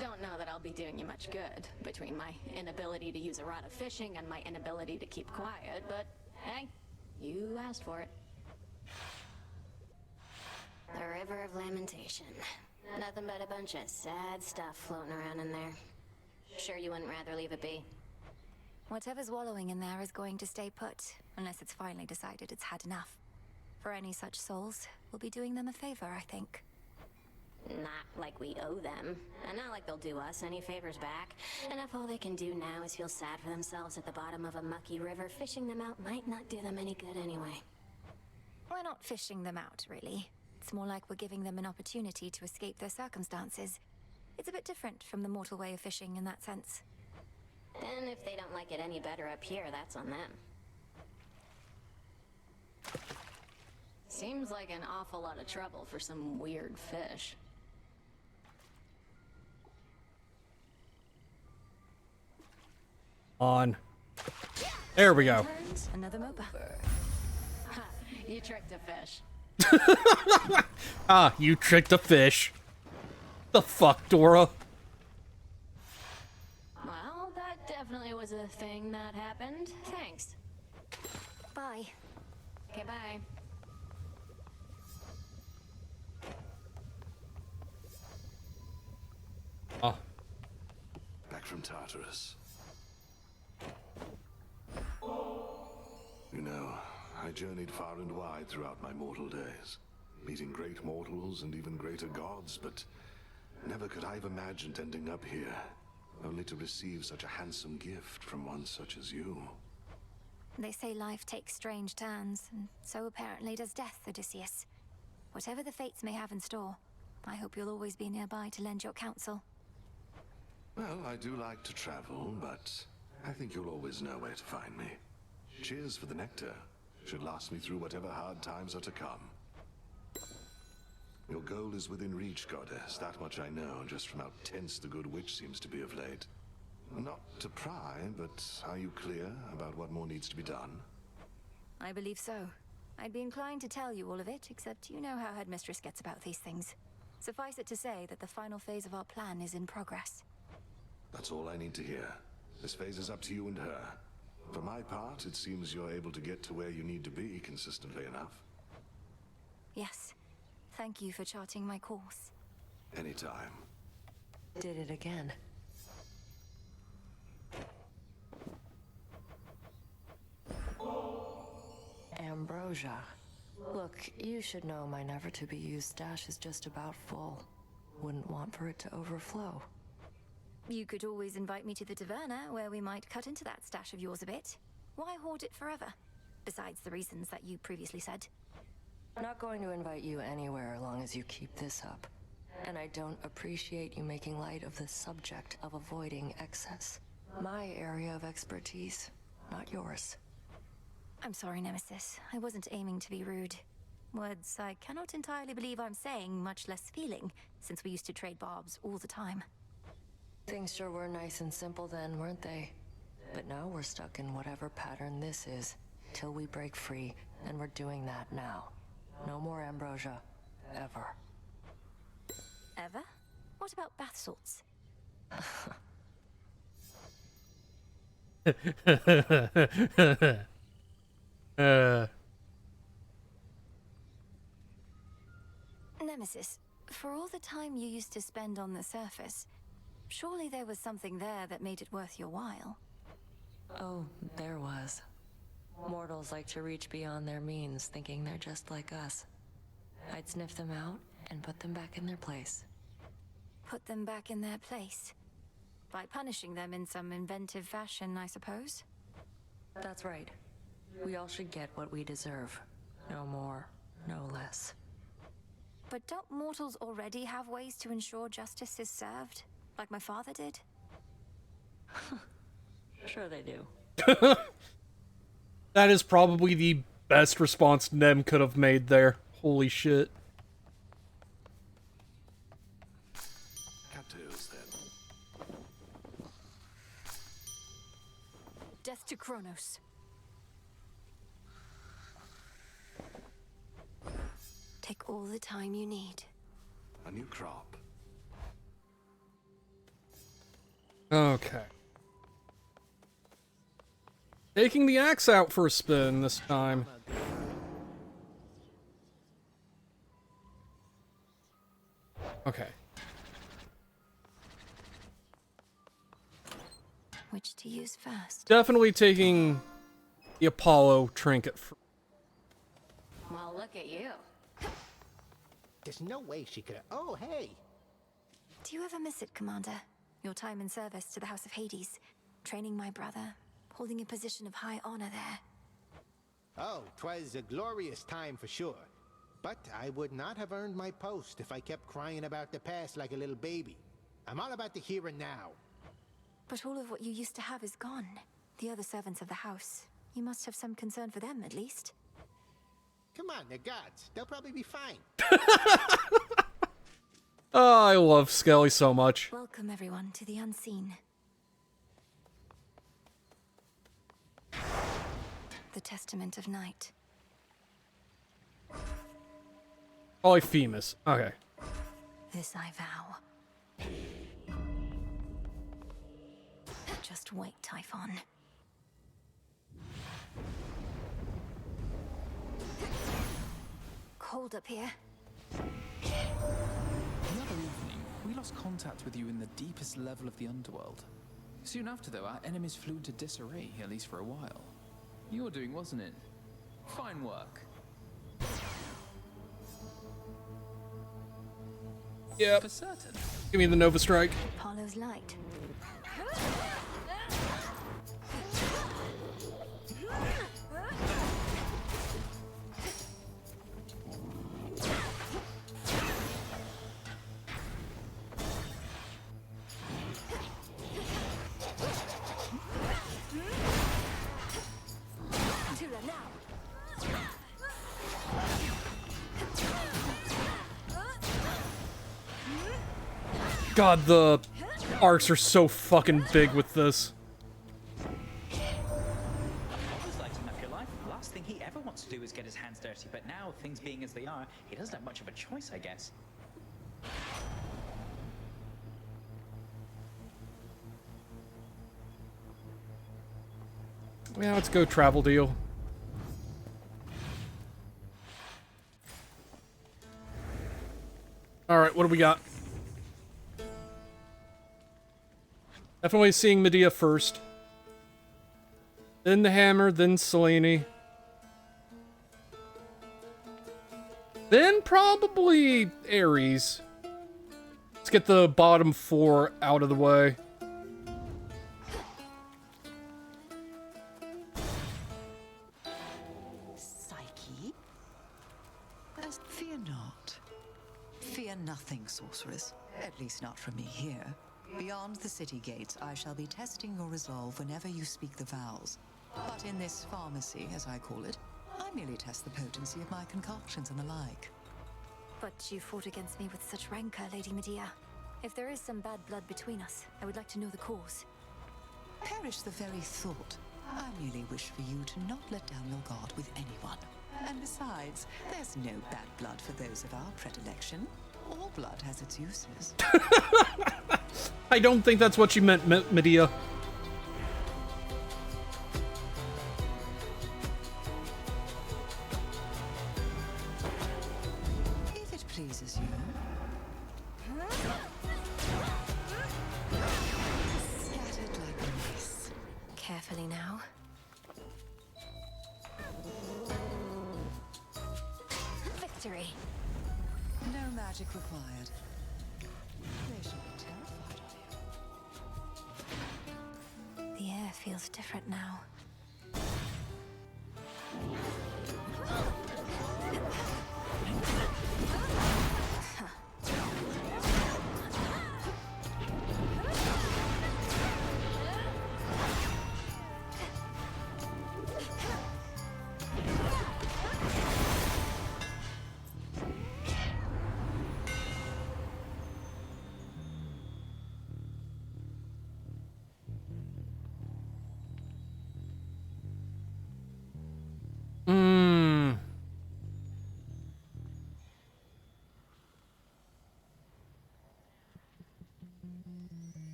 Don't know that I'll be doing you much good, between my inability to use a rod of fishing and my inability to keep quiet, but hey, you asked for it. The River of Lamentation. Nothing but a bunch of sad stuff floating around in there. Sure you wouldn't rather leave it be? Whatever's wallowing in there is going to stay put, unless it's finally decided it's had enough. For any such souls, we'll be doing them a favor, I think. Not like we owe them, and not like they'll do us any favors back. And if all they can do now is feel sad for themselves at the bottom of a mucky river, fishing them out might not do them any good anyway. We're not fishing them out, really. It's more like we're giving them an opportunity to escape their circumstances. It's a bit different from the mortal way of fishing in that sense. Then if they don't like it any better up here, that's on them. Seems like an awful lot of trouble for some weird fish. On. There we go. Another MOBA. Ha, you tricked a fish. Ah, you tricked a fish. The fuck, Dora? Well, that definitely was a thing that happened. Thanks. Bye. Okay, bye. Oh. Back from Tartarus. You know, I journeyed far and wide throughout my mortal days, meeting great mortals and even greater gods, but never could I have imagined ending up here, only to receive such a handsome gift from one such as you. They say life takes strange turns, and so apparently does death, Odysseus. Whatever the fates may have in store, I hope you'll always be nearby to lend your counsel. Well, I do like to travel, but I think you'll always know where to find me. Cheers for the nectar. Should last me through whatever hard times are to come. Your goal is within reach, goddess. That much I know, just from how tense the good witch seems to be of late. Not to pry, but are you clear about what more needs to be done? I believe so. I'd be inclined to tell you all of it, except you know how Headmistress gets about these things. Suffice it to say that the final phase of our plan is in progress. That's all I need to hear. This phase is up to you and her. For my part, it seems you're able to get to where you need to be consistently enough. Yes. Thank you for charting my course. Anytime. Did it again. Ambrosia. Look, you should know my never-to-be-used stash is just about full. Wouldn't want for it to overflow. You could always invite me to the taverna, where we might cut into that stash of yours a bit. Why hoard it forever? Besides the reasons that you previously said. Not going to invite you anywhere as long as you keep this up. And I don't appreciate you making light of the subject of avoiding excess. My area of expertise, not yours. I'm sorry, Nemesis. I wasn't aiming to be rude. Words I cannot entirely believe I'm saying, much less feeling, since we used to trade barbs all the time. Things sure were nice and simple then, weren't they? But now we're stuck in whatever pattern this is, till we break free, and we're doing that now. No more ambrosia. Ever. Ever? What about bath salts? Nemesis, for all the time you used to spend on the surface, surely there was something there that made it worth your while. Oh, there was. Mortals like to reach beyond their means, thinking they're just like us. I'd sniff them out and put them back in their place. Put them back in their place? By punishing them in some inventive fashion, I suppose? That's right. We all should get what we deserve. No more, no less. But don't mortals already have ways to ensure justice is served? Like my father did? Sure they do. That is probably the best response Nem could have made there. Holy shit. Cattails, then. Death to Kronos. Take all the time you need. A new crop. Okay. Taking the axe out for a spin this time. Okay. Which to use first? Definitely taking the Apollo trinket first. Well, look at you. There's no way she could have. Oh, hey! Do you ever miss it, Commander? Your time in service to the House of Hades, training my brother, holding a position of high honor there. Oh, 'twas a glorious time for sure. But I would not have earned my post if I kept crying about the past like a little baby. I'm all about the here and now. But all of what you used to have is gone. The other servants of the house. You must have some concern for them, at least. Come on, they're gods. They'll probably be fine. Oh, I love Skelly so much. Welcome, everyone, to the unseen. The Testament of Night. Polyphemus. Okay. This I vow. Just wait, Typhon. Cold up here. The other evening, we lost contact with you in the deepest level of the underworld. Soon after, though, our enemies flew into disarray, at least for a while. Your doing, wasn't it? Fine work. Yeah. For certain. Give me the Nova Strike. Apollo's light. God, the arcs are so fucking big with this. Apollo's lighting up your life. The last thing he ever wants to do is get his hands dirty, but now, things being as they are, he doesn't have much of a choice, I guess. Yeah, let's go travel deal. Alright, what do we got? Definitely seeing Medea first. Then the hammer, then Selene. Then probably Ares. Let's get the bottom four out of the way. Psyche? Fear not. Fear nothing, sorceress. At least not from me here. Beyond the city gates, I shall be testing your resolve whenever you speak the vows. But in this pharmacy, as I call it, I merely test the potency of my concoctions and the like. But you fought against me with such rancor, Lady Medea. If there is some bad blood between us, I would like to know the cause. Perish the very thought. I merely wish for you to not let down your guard with anyone. And besides, there's no bad blood for those of our predilection. All blood has its uses. I don't think that's what you meant, Medea. If it pleases you. Scattered like mice. Carefully now. Victory. No magic required. They should be terrified of you. The air feels different now.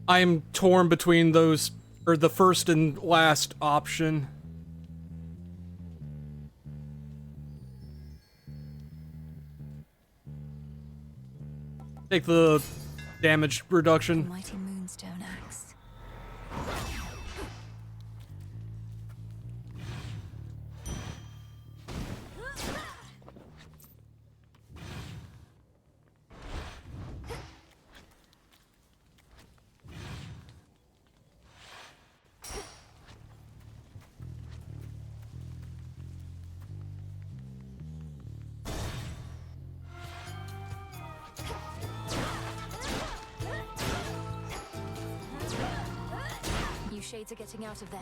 I am torn between those, or the first and last option. Take the damage reduction. The mighty Moonstone Axe. You shades are getting out of there.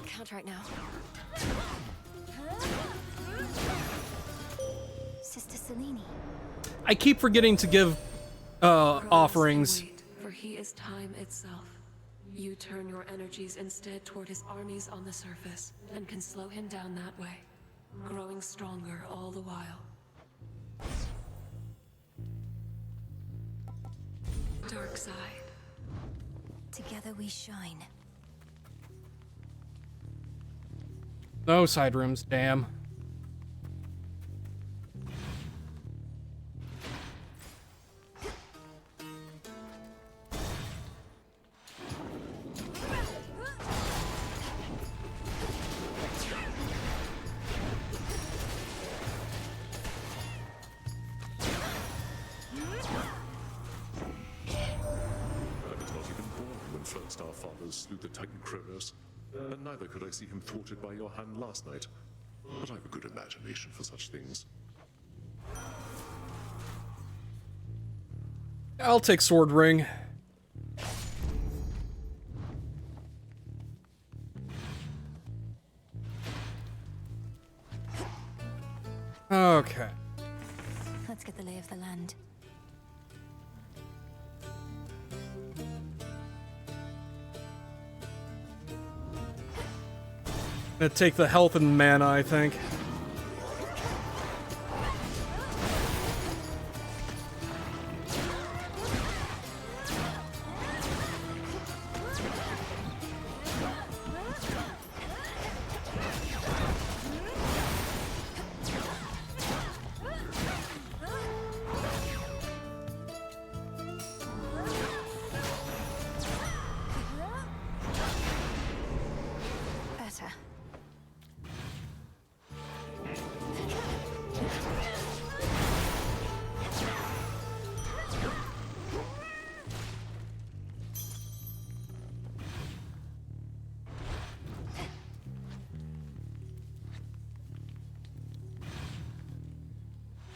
Can't right now. Sister Selene. I keep forgetting to give offerings. Wait, for he is time itself. You turn your energies instead toward his armies on the surface, and can slow him down that way, growing stronger all the while. Dark side. Together we shine. No side rooms, damn. First our fathers slew the Titan Kronos, and neither could I see him thwarted by your hand last night. But I've a good imagination for such things. I'll take Sword Ring. Okay. Let's get the lay of the land. Gonna take the health and mana, I think. Better.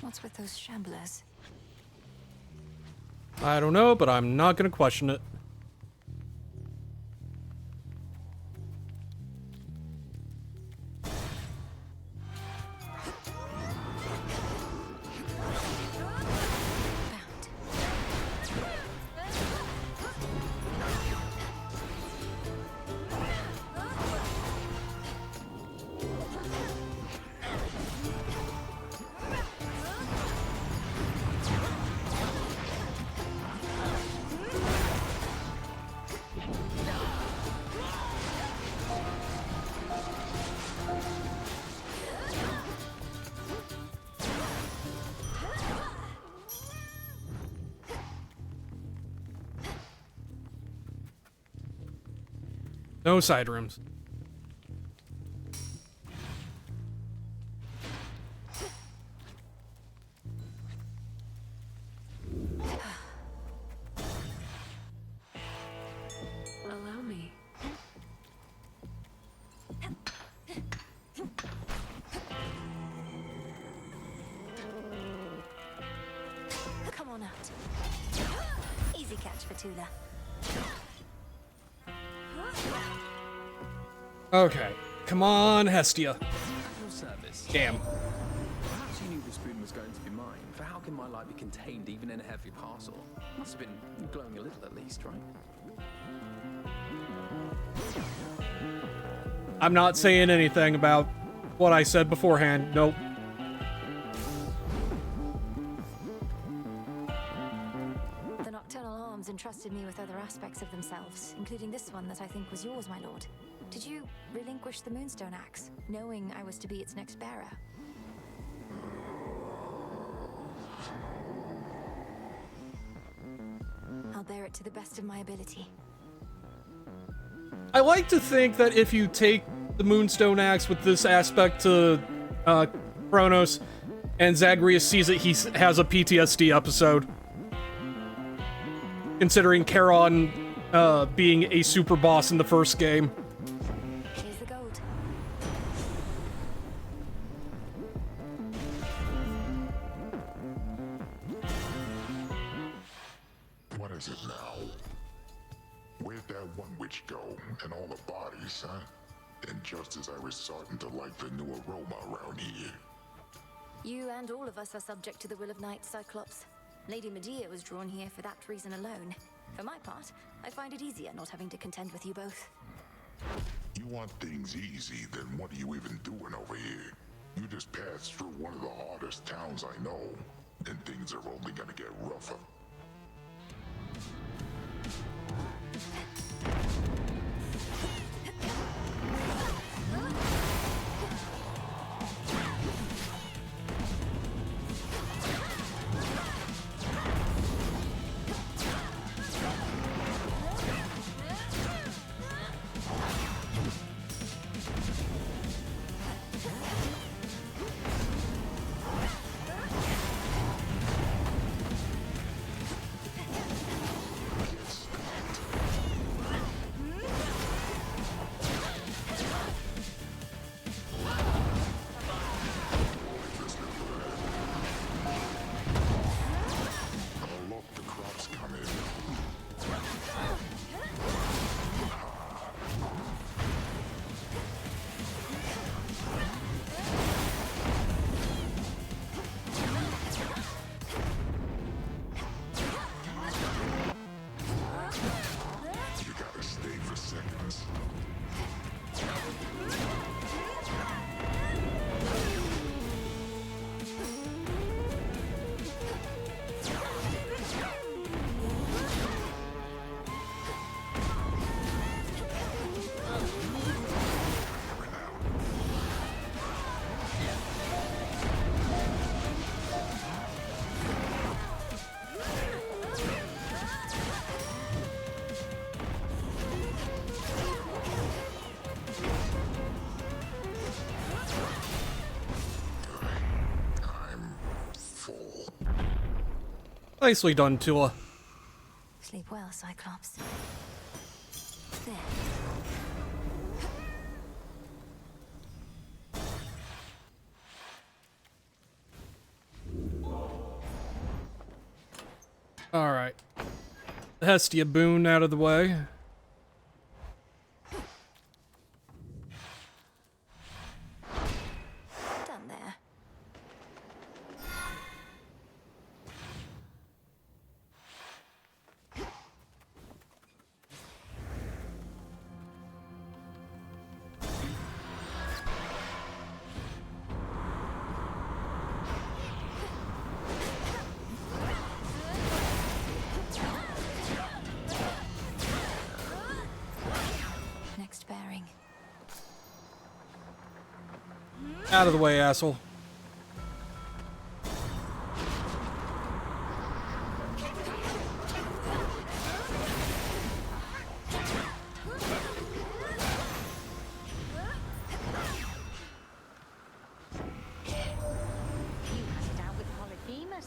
What's with those shamblers? I don't know, but I'm not gonna question it. No side rooms. Allow me. Come on out. Easy catch for Tula. Okay. come on, Hestia. At your service. Damn. Perhaps you knew the spoon was going to be mine, for how can my light be contained even in a heavy parcel? Must have been glowing a little at least, right? I'm not saying anything about what I said beforehand. Nope. The nocturnal arms entrusted me with other aspects of themselves, including this one that I think was yours, my lord. Did you relinquish the Moonstone Axe, knowing I was to be its next bearer? I'll bear it to the best of my ability. I like to think that if you take the Moonstone Axe with this aspect to Kronos, and Zagreus sees it, he has a PTSD episode. Considering Charon being a super boss in the first game. Here's the gold. What is it now? Where'd that one witch go? And all the bodies, huh? And just as I was starting to like the new aroma around here. You and all of us are subject to the will of night, Cyclops. Lady Medea was drawn here for that reason alone. For my part, I find it easier not having to contend with you both. You want things easy, then what are you even doing over here? You just passed through one of the hardest towns I know, and things are only gonna get rougher. Nicely done, Tula. Sleep well, Cyclops. There. Alright. Hestia boon out of the way. Done there. Next bearing. Out of the way, asshole.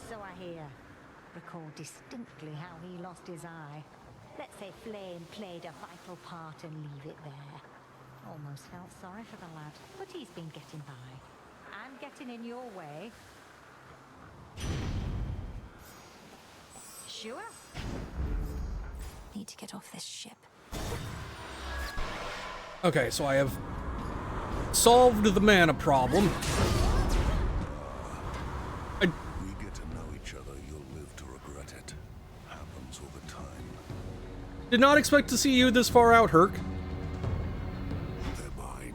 So I hear. Recall distinctly how he lost his eye. Let's say Flame played a vital part and leave it there. Almost felt sorry for the lad, but he's been getting by. And getting in your way. Sure? Need to get off this ship. Okay, so I have solved the mana problem. We get to know each other, you'll live to regret it. Happens all the time. Did not expect to see you this far out, Herc. They're mine.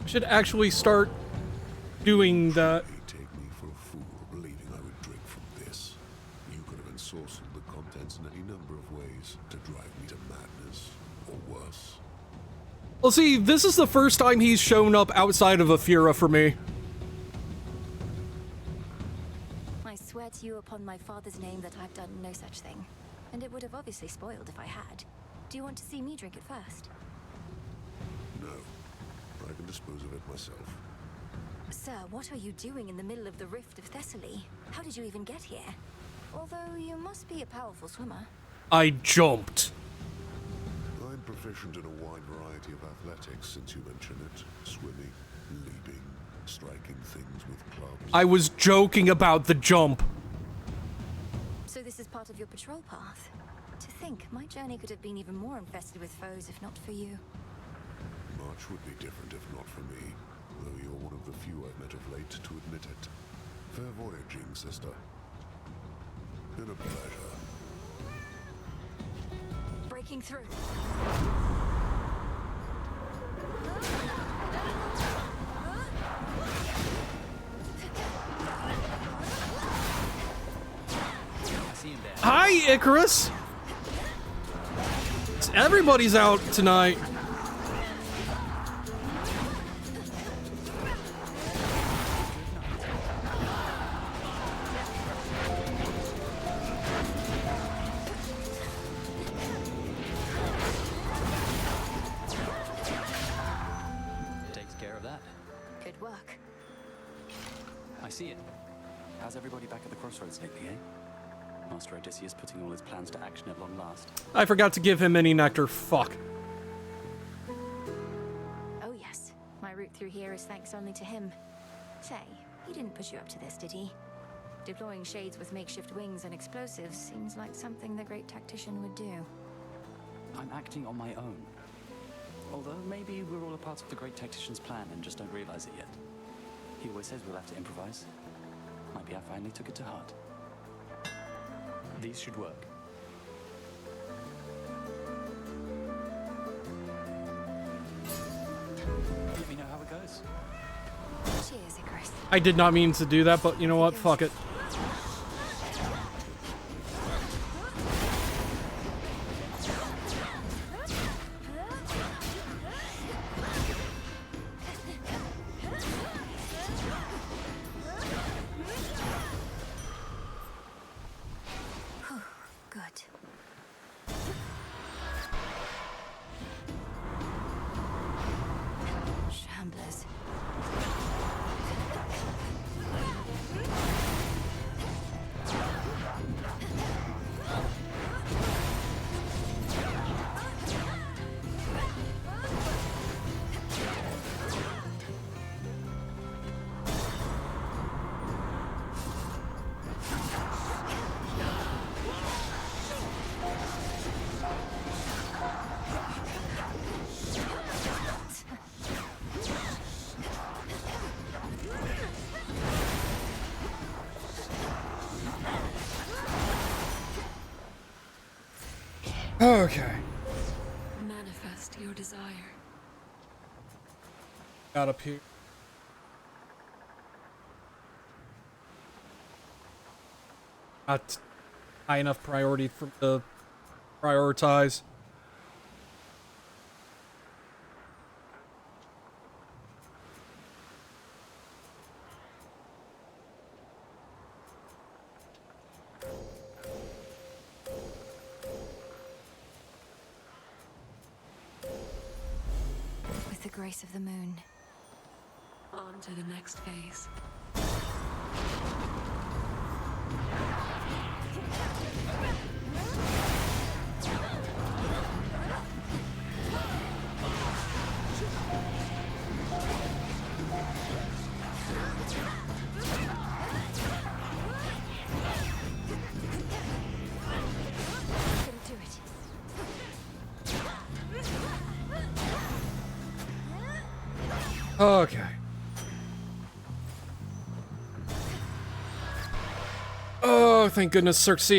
Should actually start doing that. Take me for a fool believing I would drink from this. You could have ensorcelled the contents in any number of ways to drive me to madness, or worse. Well, see, this is the first time he's shown up outside of Afira for me. I swear to you upon my father's name that I've done no such thing. And it would have obviously spoiled if I had. Do you want to see me drink it first? No. I can dispose of it myself. Sir, what are you doing in the middle of the Rift of Thessaly? How did you even get here? Although you must be a powerful swimmer. I jumped. I'm proficient in a wide variety of athletics since you mention it. Swimming, leaping, striking things with clubs. I was joking about the jump. So this is part of your patrol path. To think, my journey could have been even more infested with foes if not for you. Much would be different if not for me, though you're one of the few I've met of late to admit it. Fair voyaging, sister. Been a pleasure. Breaking through. Hi, Icarus! Everybody's out tonight. Takes care of that. Good work. I see it. How's everybody back at the crossroads lately, eh? Master Odysseus putting all his plans to action at long last. I forgot to give him any nectar. Fuck. Oh yes, my route through here is thanks only to him. Say, he didn't push you up to this, did he? Deploying shades with makeshift wings and explosives seems like something the great tactician would do. I'm acting on my own. Although maybe we're all a part of the great tactician's plan and just don't realize it yet. He always says we'll have to improvise. Might be I finally took it to heart. These should work. Let me know how it goes. Cheers, Icarus. I did not mean to do that, but you know what? Fuck it. Good. Shamblers. Okay. Manifest your desire. Got up here. Not high enough priority for the prioritize. With the grace of the moon, On to the next phase. Okay. Oh, thank goodness, Circe.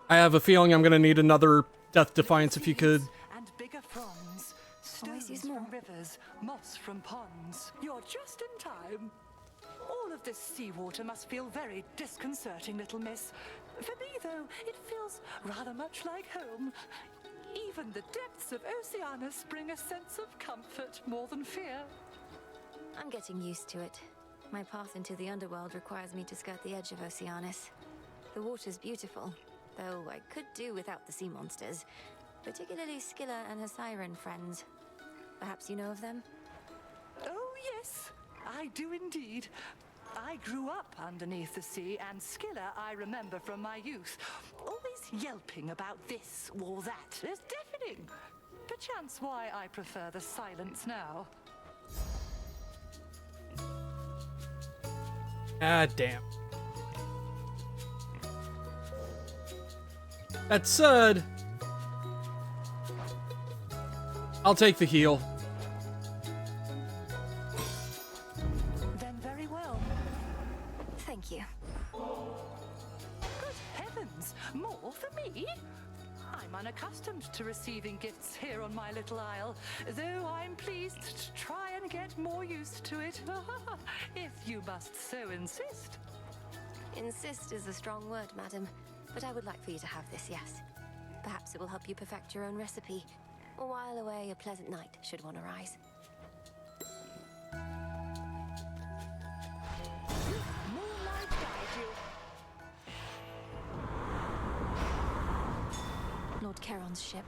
I have a feeling I'm gonna need another Death Defiance if you could. And bigger fronds, stones from rivers, moss from ponds. You're just in time. All of this seawater must feel very disconcerting, little miss. For me, though, it feels rather much like home. Even the depths of Oceanus bring a sense of comfort more than fear. I'm getting used to it. My path into the underworld requires me to skirt the edge of Oceanus. The water's beautiful, though I could do without the sea monsters, particularly Scylla and her siren friends. Perhaps you know of them? Oh, yes, I do indeed. I grew up underneath the sea, and Scylla I remember from my youth. Always yelping about this or that. It's deafening. Perchance why I prefer the silence now. Ah, damn. That said, I'll take the heal. Then very well. Thank you. Good heavens, more for me? I'm unaccustomed to receiving gifts here on my little isle, though I'm pleased to try and get more used to it, if you must so insist. Insist is a strong word, madam, but I would like for you to have this, yes. Perhaps it will help you perfect your own recipe, or while away a pleasant night should one arise. Moonlight guide you. Lord Charon's ship.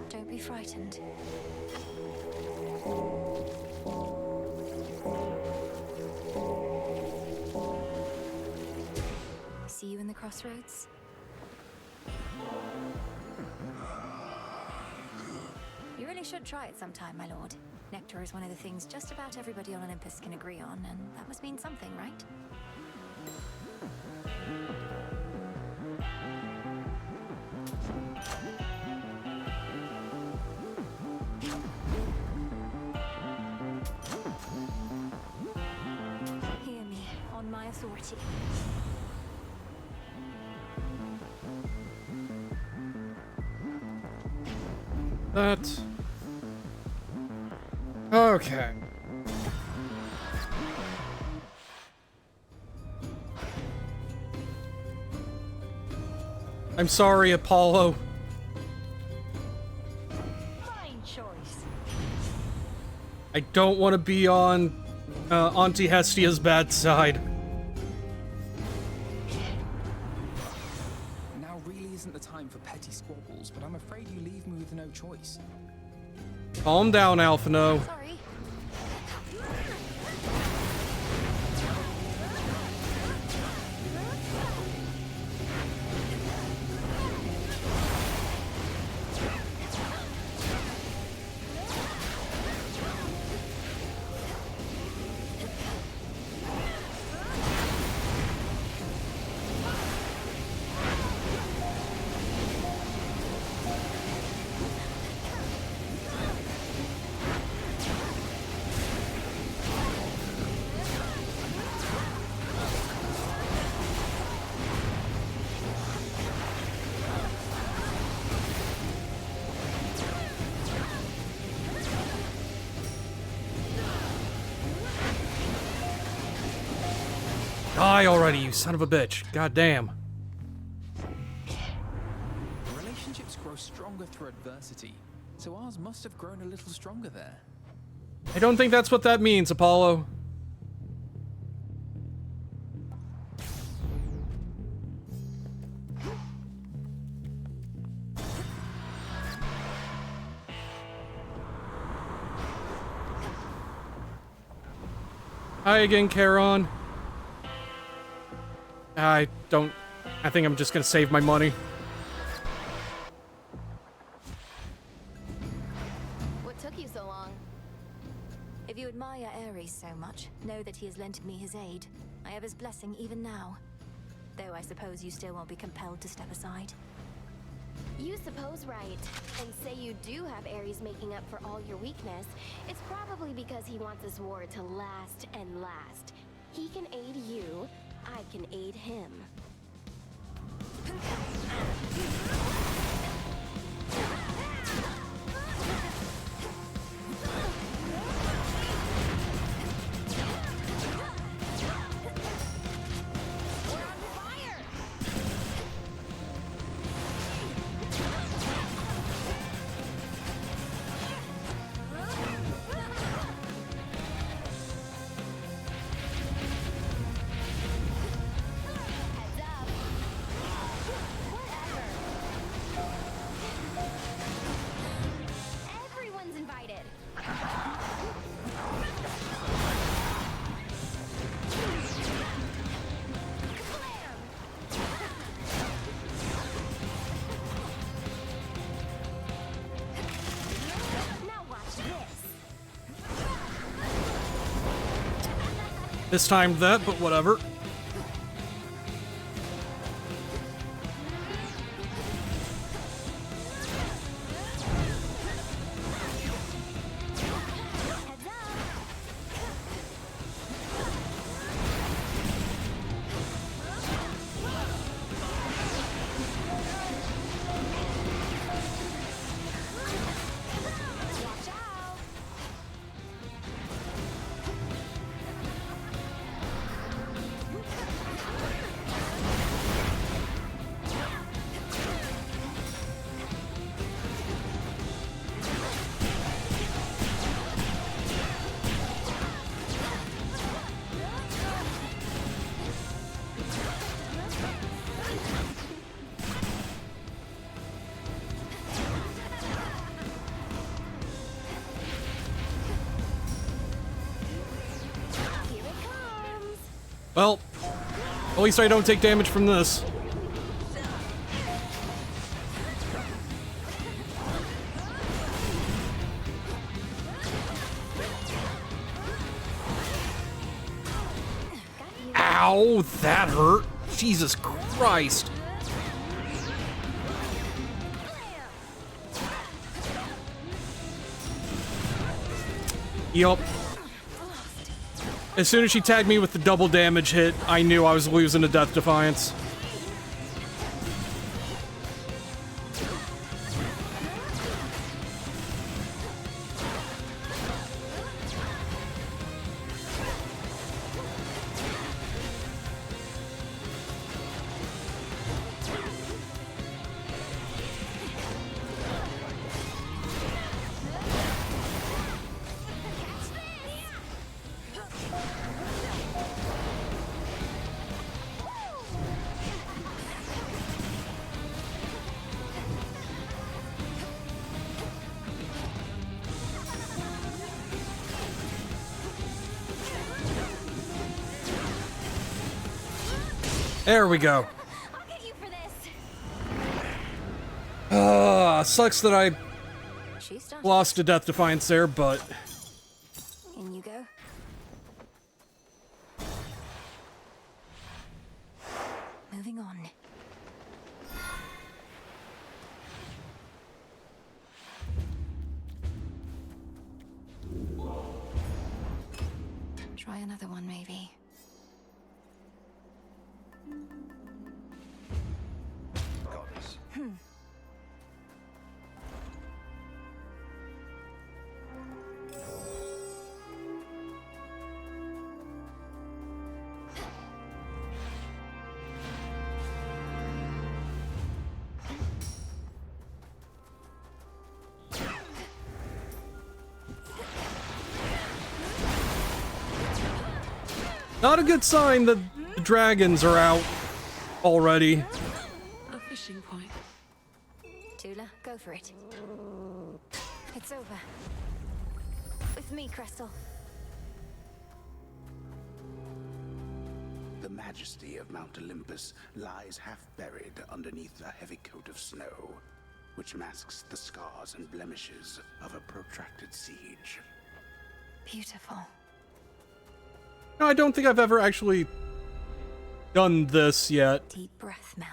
Don't be frightened. See you in the crossroads? You really should try it sometime, my lord. Nectar is one of the things just about everybody on Olympus can agree on, and that must mean something, right? Hear me, on my authority. That. Okay. I'm sorry, Apollo. Fine choice. I don't want to be on Auntie Hestia's bad side. Now really isn't the time for petty squabbles, but I'm afraid you leave me with no choice. Calm down, Alphino. Sorry. Die already, you son of a bitch. God damn. Relationships grow stronger through adversity, so ours must have grown a little stronger there. I don't think that's what that means, Apollo. Hi again, Charon. I think I'm just gonna save my money. What took you so long? If you admire Ares so much, know that he has lent me his aid. I have his blessing even now. Though I suppose you still won't be compelled to step aside. You suppose right, and say you do have Ares making up for all your weakness, it's probably because he wants this war to last and last. He can aid you, I can aid him. Everyone's invited. Now watch this. Mistimed that, but whatever. Well, at least I don't take damage from this. Ow, that hurt. Jesus Christ. Yup. As soon as she tagged me with the double damage hit, I knew I was losing to Death Defiance. There we go. Sucks that I lost to Death Defiance there, but... In you go. Moving on. Try another one, maybe. Goddess. Not a good sign that the dragons are out already. A fishing point. Tula, go for it. It's over. With me, Crystal. majesty of Mount Olympus lies half buried underneath a heavy coat of snow, which masks the scars and blemishes of a protracted siege. Beautiful. No, I don't think I've ever actually done this yet. Deep breath, Mel.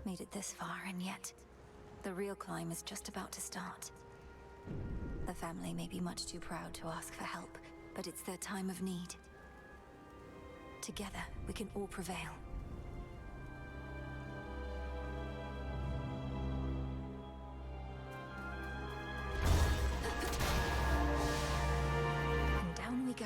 Made it this far, and yet the real climb is just about to start. The family may be much too proud to ask for help, but it's their time of need. Together, we can all prevail. And down we go.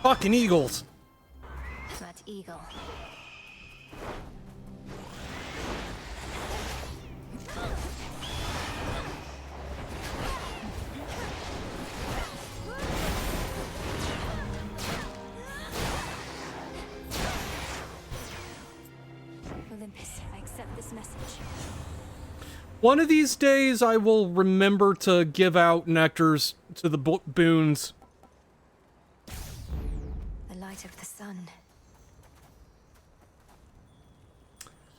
Fucking eagles. That eagle. Olympus, I accept this message. One of these days, I will remember to give out nectars to the boons. The light of the sun.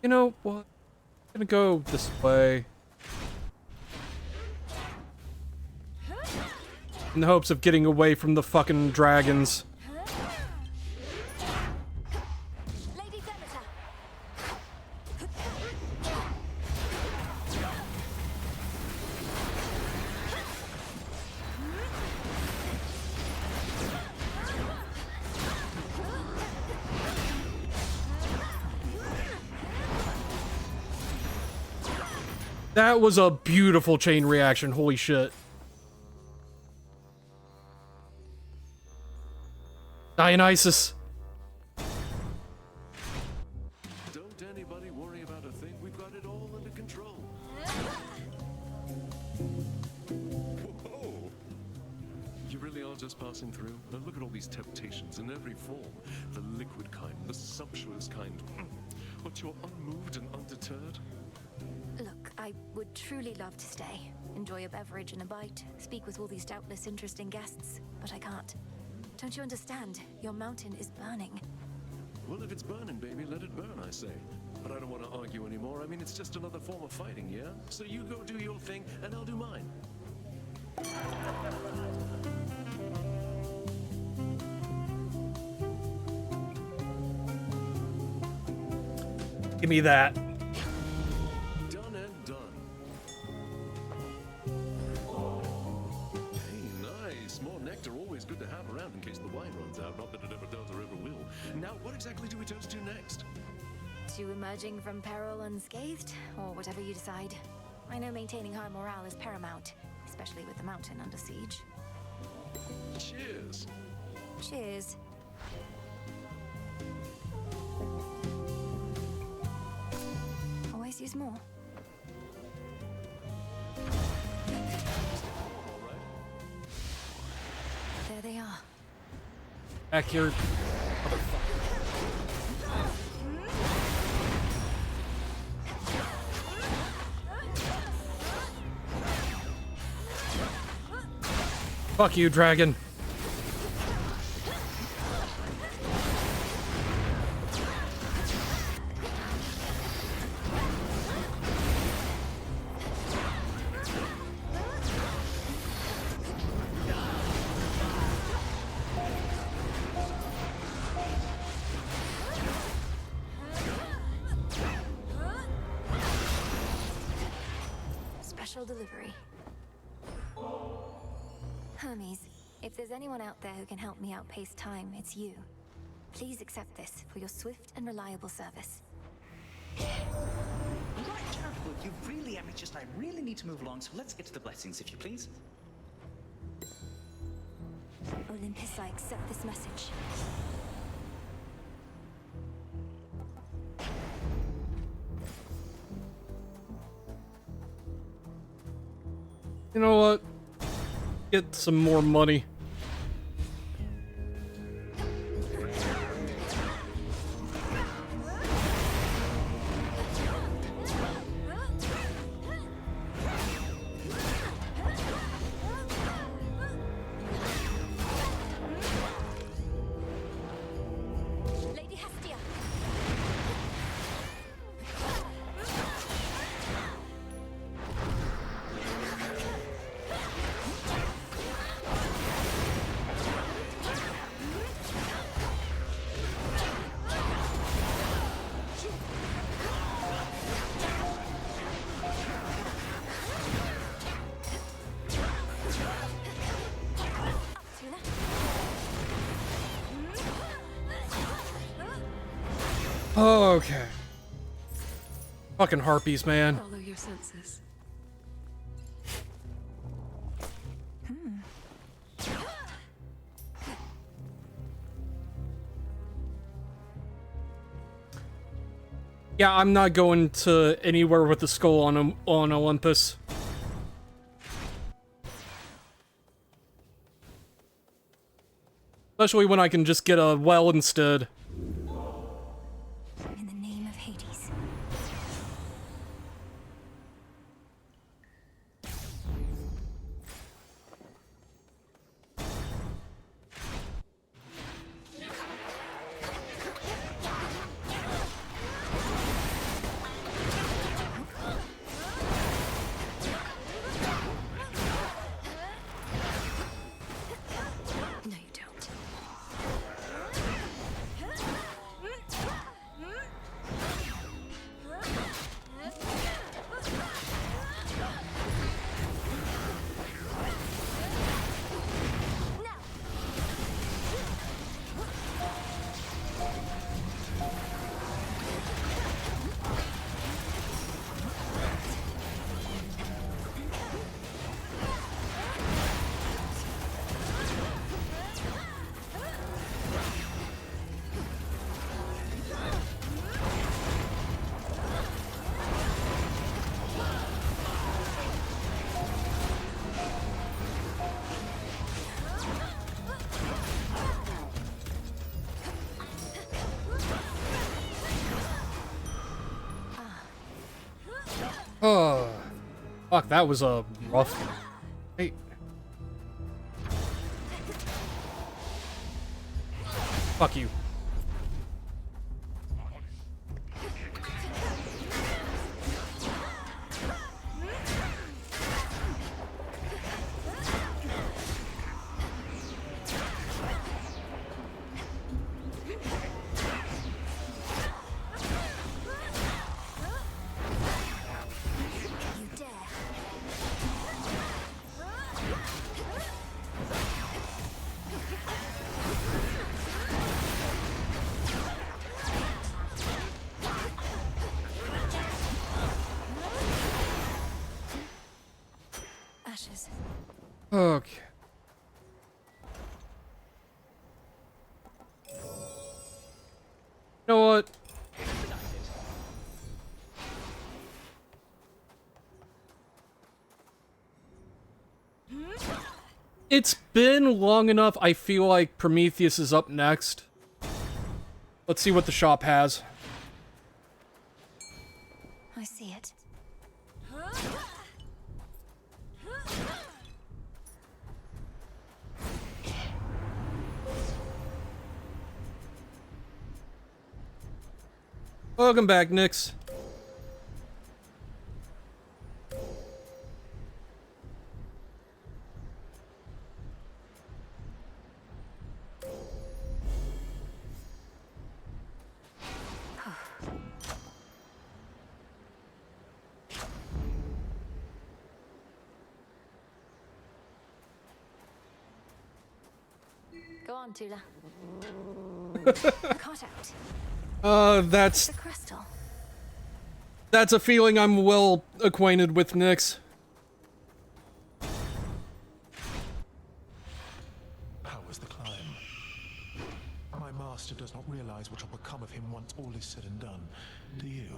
You know what? I'm gonna go this way. In the hopes of getting away from the fucking dragons. That was a beautiful chain reaction, holy shit. Dionysus. Don't anybody worry about a thing. We've got it all under control. Whoa! You really are just passing through? Now look at all these temptations in every form. The liquid kind, the sumptuous kind. But you're unmoved and undeterred? Look, I would truly love to stay, enjoy a beverage and a bite, speak with all these doubtless interesting guests, but I can't. Don't you understand? Your mountain is burning. Well, if it's burning, baby, let it burn, I say. But I don't want to argue anymore. I mean, it's just another form of fighting, yeah? So you go do your thing, and I'll do mine. Give me that. Done and done. Hey, nice. More nectar, always good to have around in case the wine runs out. Not that it ever does or ever will. Now, what exactly do we toast to next? To emerging from peril unscathed, or whatever you decide. I know maintaining high morale is paramount, especially with the mountain under siege. Cheers. Cheers. Always use more. There they are. Back here. Fuck you, dragon. Special delivery. Hermes, if there's anyone out there who can help me outpace time, it's you. Please accept this for your swift and reliable service. Right, charitable. You really am. It's just I really need to move along, so let's get to the blessings, if you please. Olympus, I accept this message. You know what? Get some more money. Lady Hestia. Okay. Fucking harpies, man. Follow your senses. Yeah, I'm not going to anywhere with the skull on Olympus. Especially when I can just get a well instead. In the name of Hades. No, you don't. Oh, fuck, that was a rough. Hey. Fuck you. Ashes. Okay. You know what? It's been long enough, I feel like Prometheus is up next. Let's see what the shop has. I see it. Welcome back, Nyx. Go on, Tula. Caught out. That's The crystal. that's a feeling I'm well acquainted with, Nyx. How was the climb? My master does not realize what will become of him once all is said and done. Do you?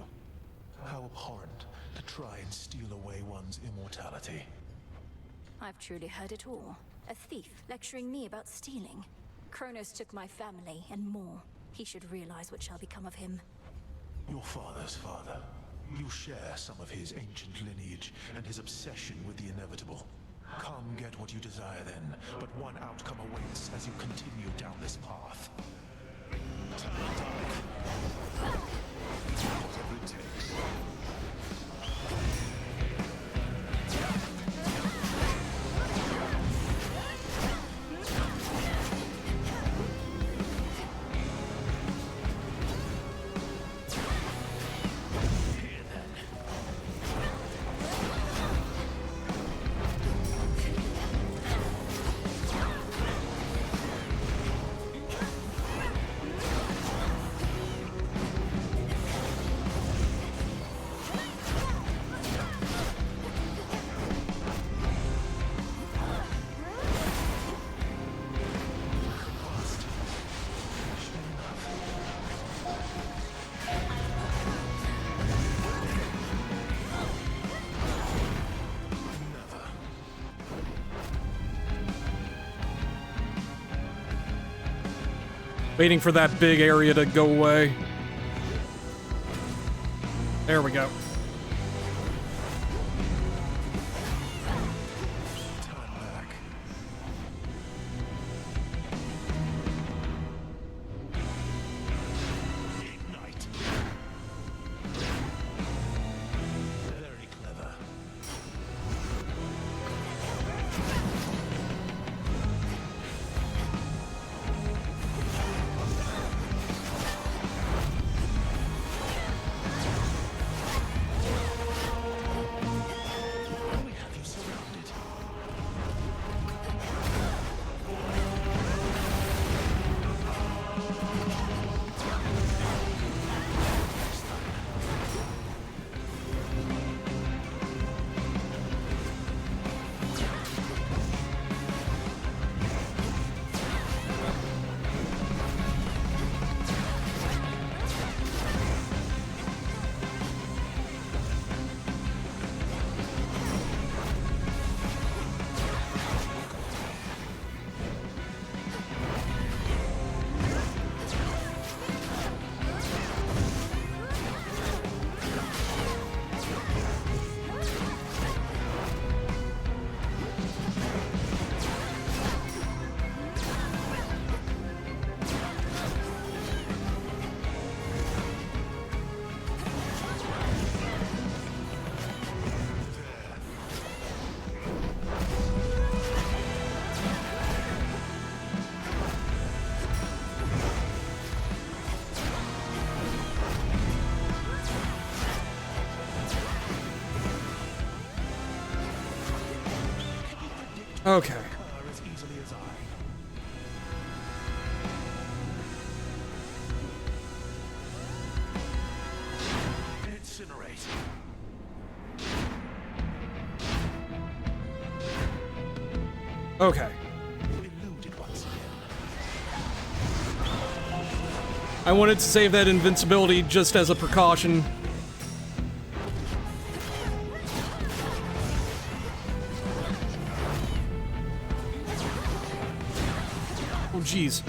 How abhorrent to try and steal away one's immortality. I've truly heard it all. A thief lecturing me about stealing. Kronos took my family and more. He should realize what shall become of him. Your father's father. You share some of his ancient lineage and his obsession with the inevitable. Come get what you desire then, but one outcome awaits as you continue down this path. Whatever it takes. Waiting for that big area to go away. There we go. Okay. As easily as I. Incinerate. Okay. Eluded once again. I wanted to save that invincibility just as a precaution. Oh, jeez.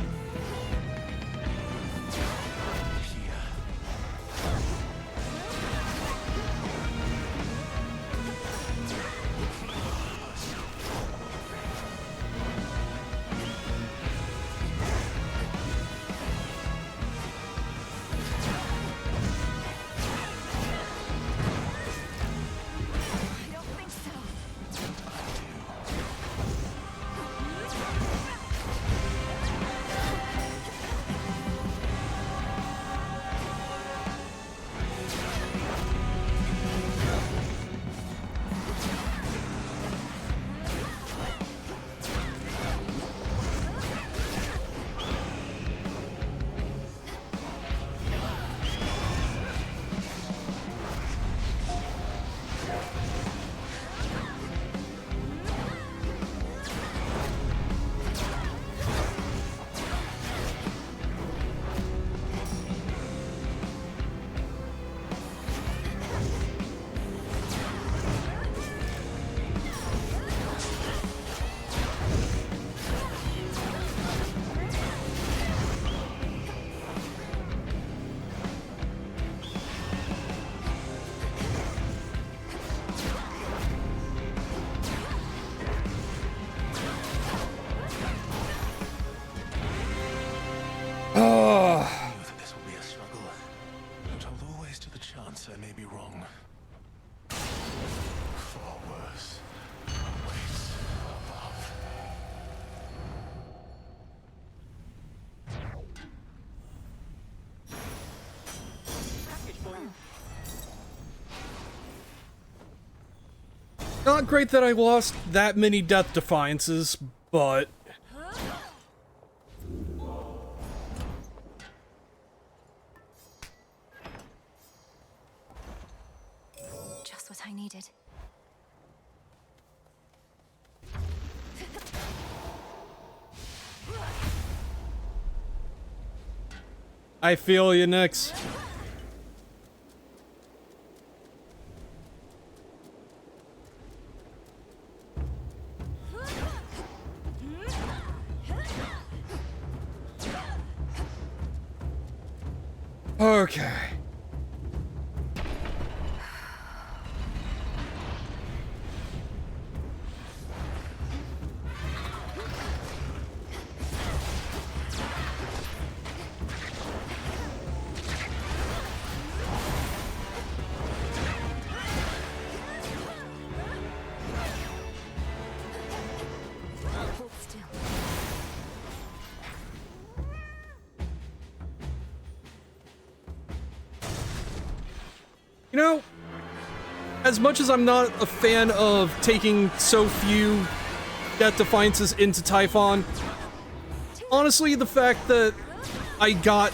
Not great that I lost that many death defiances, but... Just what I needed. I feel you, Nyx. Okay. Hold still. You know, as much as I'm not a fan of taking so few death defiances into Typhon, honestly, the fact that I got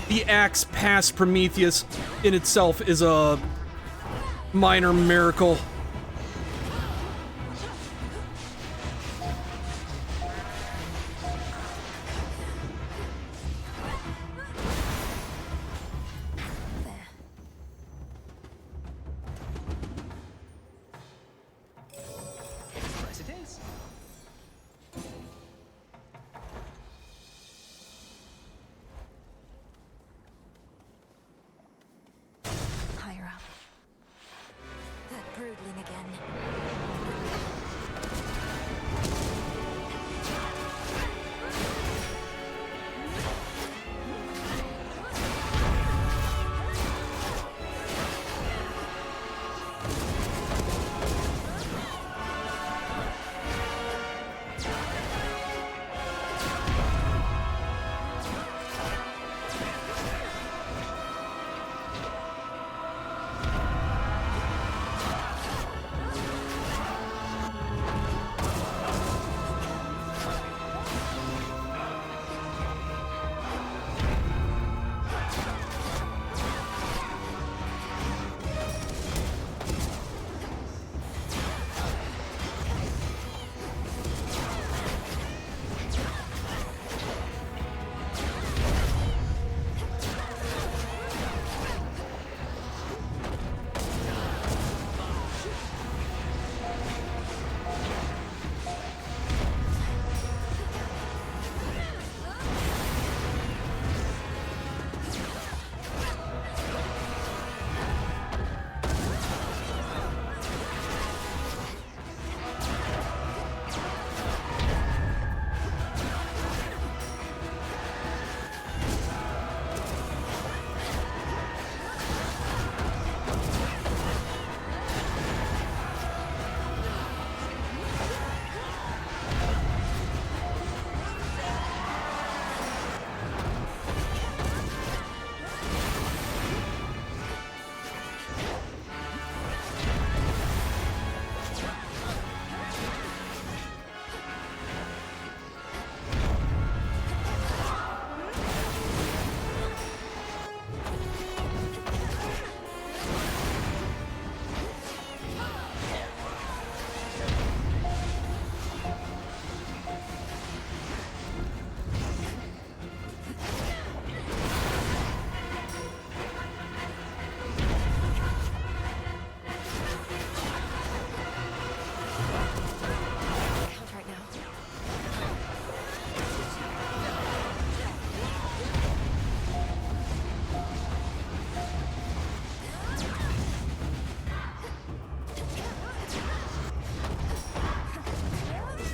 the axe past Prometheus in itself is a minor miracle. Surprise it is. Higher up. That broodling again.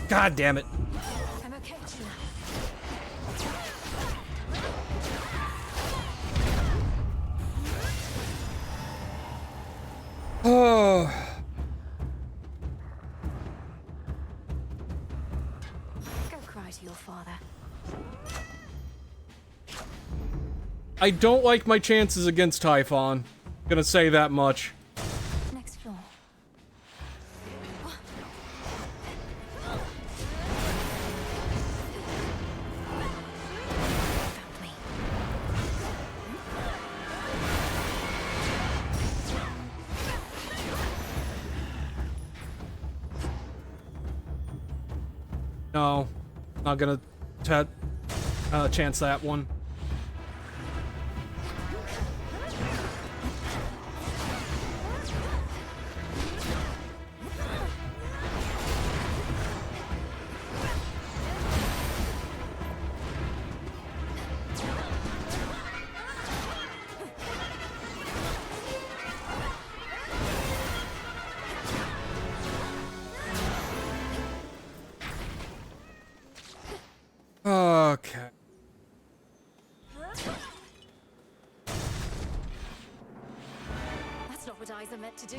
God damn it. I'm okay, Tina. Oh. Go cry to your father. I don't like my chances against Typhon. Gonna say that much. Next floor. No, not gonna chance that one. Okay. That's not what eyes are meant to do.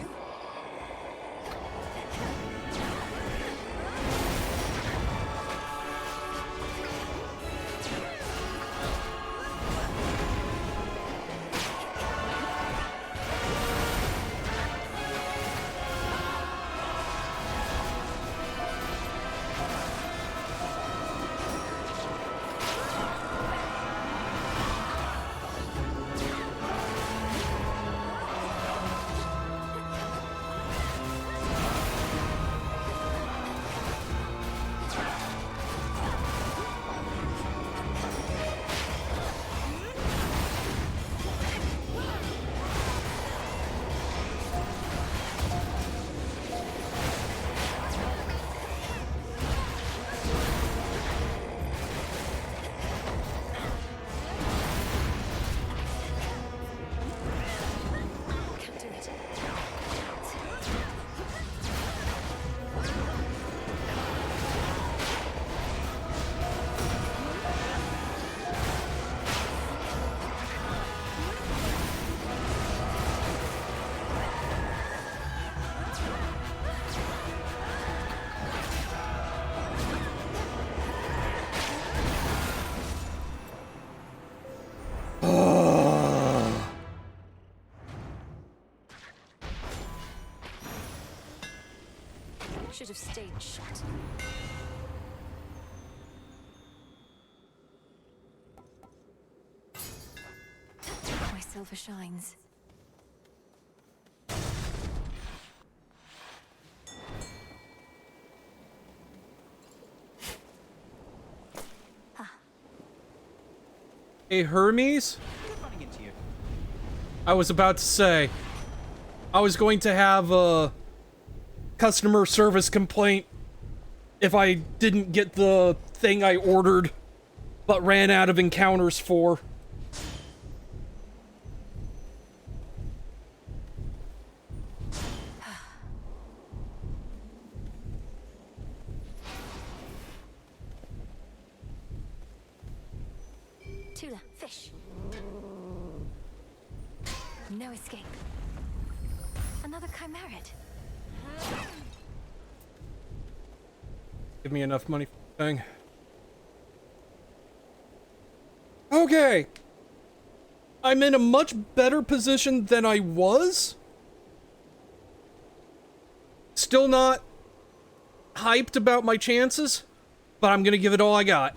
Should have stayed shut. My silver shines. Hey, Hermes? Good running into you. I was about to say, I was going to have a customer service complaint if I didn't get the thing I ordered, but ran out of encounters for. Tula, fish. No escape. Another chimerid. Give me enough money for the thing. Okay. I'm in a much better position than I was. Still not hyped about my chances, but I'm gonna give it all I got.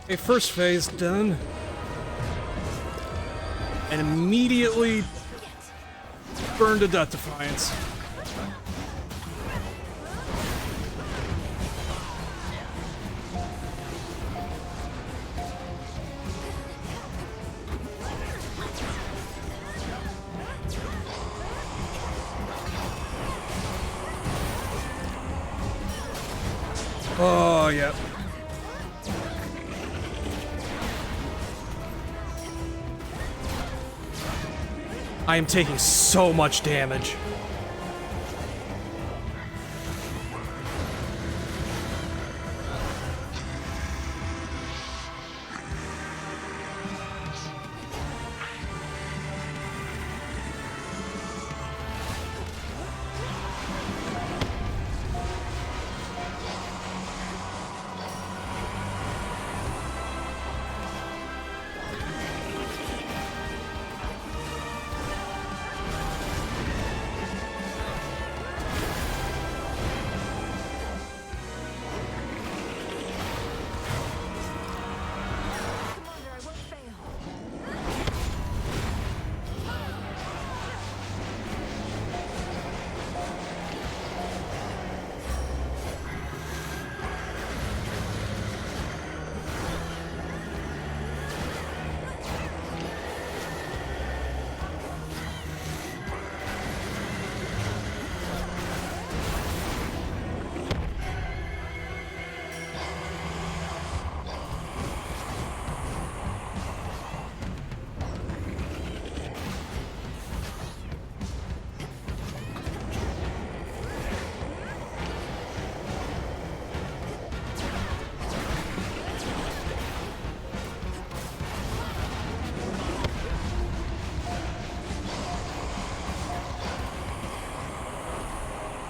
Okay, first phase done. And immediately burn to Death Defiance. Oh, yeah. I am taking so much damage.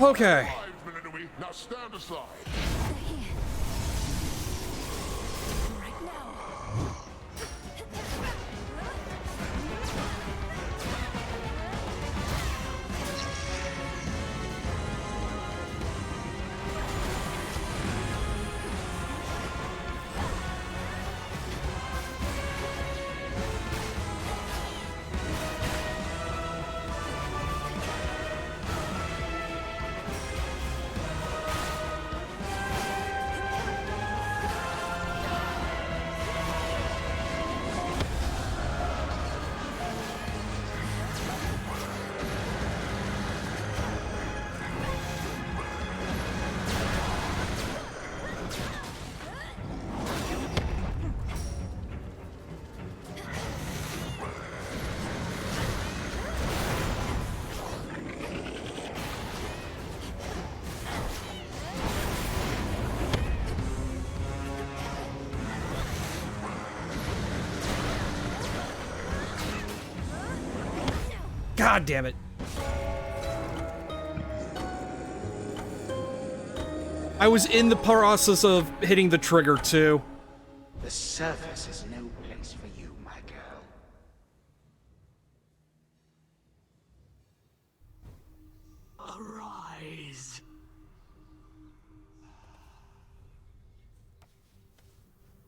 Okay. Now stand aside. God damn it. I was in the process of hitting the trigger too. The surface is no place for you, my girl. Arise.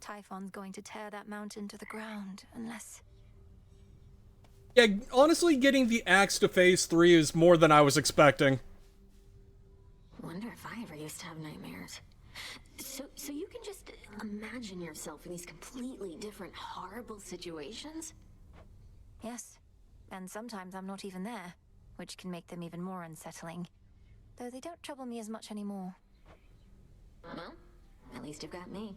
Typhon's going to tear that mountain to the ground, unless... Yeah, honestly, getting the axe to phase 3 is more than I was expecting. Wonder if I ever used to have nightmares. So you can just imagine yourself in these completely different, horrible situations? Yes. And sometimes I'm not even there, which can make them even more unsettling. Though they don't trouble me as much anymore. Well, at least you've got me.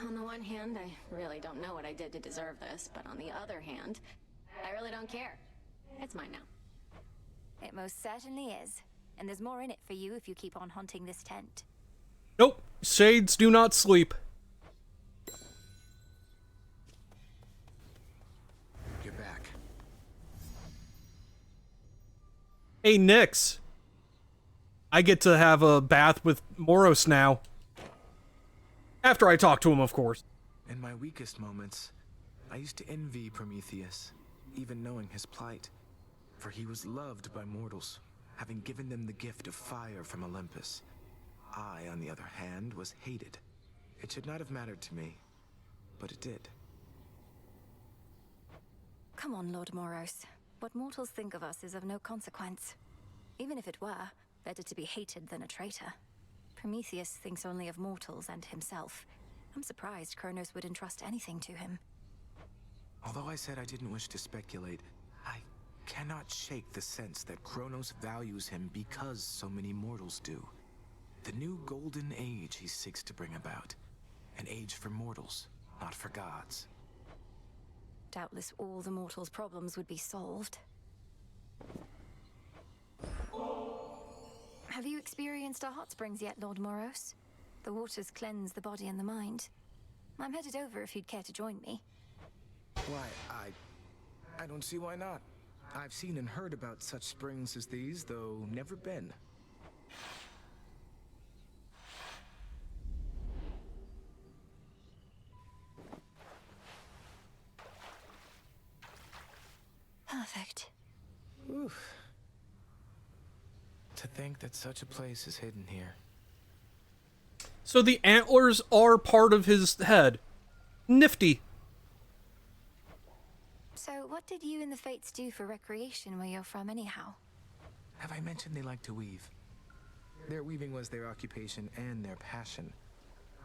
On the one hand, I really don't know what I did to deserve this, but on the other hand, I really don't care. It's mine now. It most certainly is. And there's more in it for you if you keep on haunting this tent. Nope. Shades do not sleep. You're back. Hey, Nyx. I get to have a bath with Moros now. After I talk to him, of course. In my weakest moments, I used to envy Prometheus, even knowing his plight. For he was loved by mortals, having given them the gift of fire from Olympus. I, on the other hand, was hated. It should not have mattered to me, but it did. Come on, Lord Moros. What mortals think of us is of no consequence. Even if it were, better to be hated than a traitor. Prometheus thinks only of mortals and himself. I'm surprised Kronos would entrust anything to him. Although I said I didn't wish to speculate, I cannot shake the sense that Kronos values him because so many mortals do. The new golden age he seeks to bring about. An age for mortals, not for gods. Doubtless all the mortals' problems would be solved. Have you experienced our hot springs yet, Lord Moros? The waters cleanse the body and the mind. I'm headed over if you'd care to join me. Why, I don't see why not. I've seen and heard about such springs as these, though never been. Perfect. Oof. To think that such a place is hidden here. So the antlers are part of his head. Nifty. So what did you and the Fates do for recreation where you're from anyhow? Have I mentioned they like to weave? Their weaving was their occupation and their passion.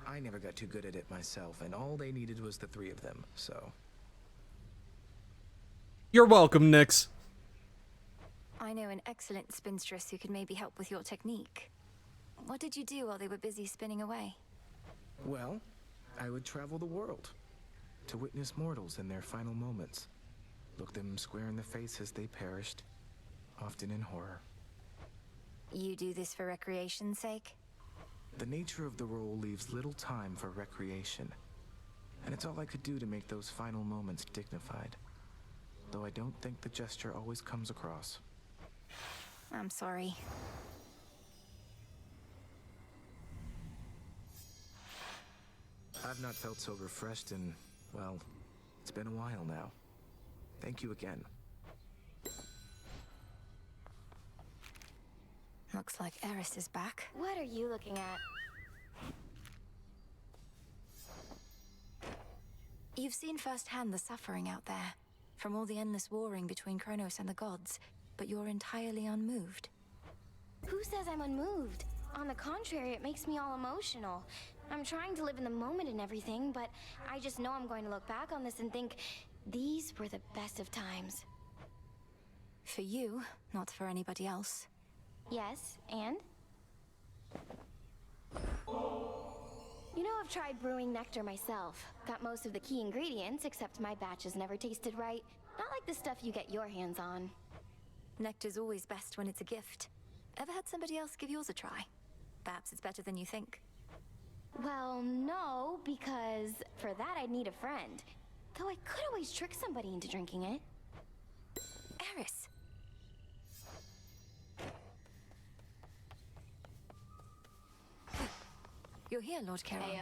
I never got too good at it myself, and all they needed was the three of them, so... You're welcome, Nyx. I know an excellent spinstress who could maybe help with your technique. What did you do while they were busy spinning away? Well, I would travel the world to witness mortals in their final moments. Look them square in the face as they perished, often in horror. You do this for recreation's sake? The nature of the role leaves little time for recreation, and it's all I could do to make those final moments dignified. Though I don't think the gesture always comes across. I'm sorry. I've not felt so refreshed in, well, it's been a while now. Thank you again. Looks like Eris is back. What are you looking at? You've seen firsthand the suffering out there, from all the endless warring between Kronos and the gods, but you're entirely unmoved. Who says I'm unmoved? On the contrary, it makes me all emotional. I'm trying to live in the moment and everything, but I just know I'm going to look back on this and think, these were the best of times. For you, not for anybody else. Yes, and? You know, I've tried brewing nectar myself. Got most of the key ingredients, except my batches never tasted right. Not like the stuff you get your hands on. Nectar's always best when it's a gift. Ever had somebody else give yours a try? Perhaps it's better than you think. Well, no, because for that I'd need a friend. Though I could always trick somebody into drinking it. Eris! You're here, Lord Charon. Hey,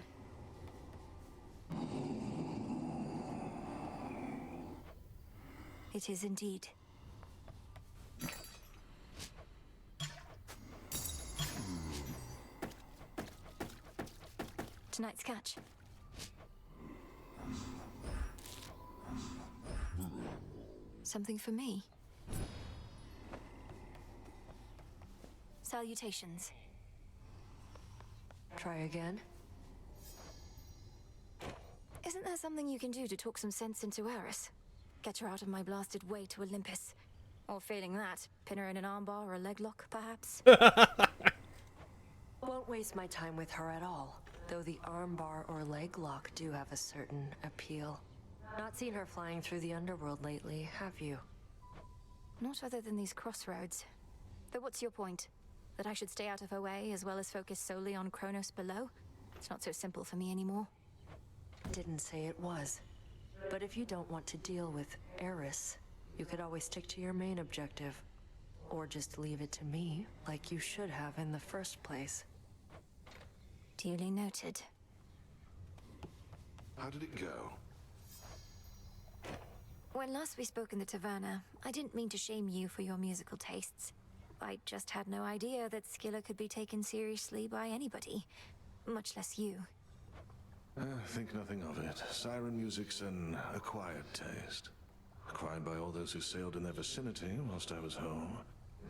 It is indeed. Tonight's catch. Something for me? Salutations. Try again. Isn't there something you can do to talk some sense into Eris? Get her out of my blasted way to Olympus. Or failing that, pin her in an armbar or a leg lock, perhaps? Won't waste my time with her at all, though the armbar or leg lock do have a certain appeal. Not seen her flying through the underworld lately, have you? Not other than these crossroads. Though what's your point? That I should stay out of her way as well as focus solely on Kronos below? It's not so simple for me anymore. Didn't say it was. But if you don't want to deal with Eris, you could always stick to your main objective. Or just leave it to me, like you should have in the first place. Duly noted. How did it go? When last we spoke in the taverna, I didn't mean to shame you for your musical tastes. I just had no idea that Skilla could be taken seriously by anybody, much less you. Think nothing of it. Siren music's an acquired taste. Acquired by all those who sailed in their vicinity whilst I was home.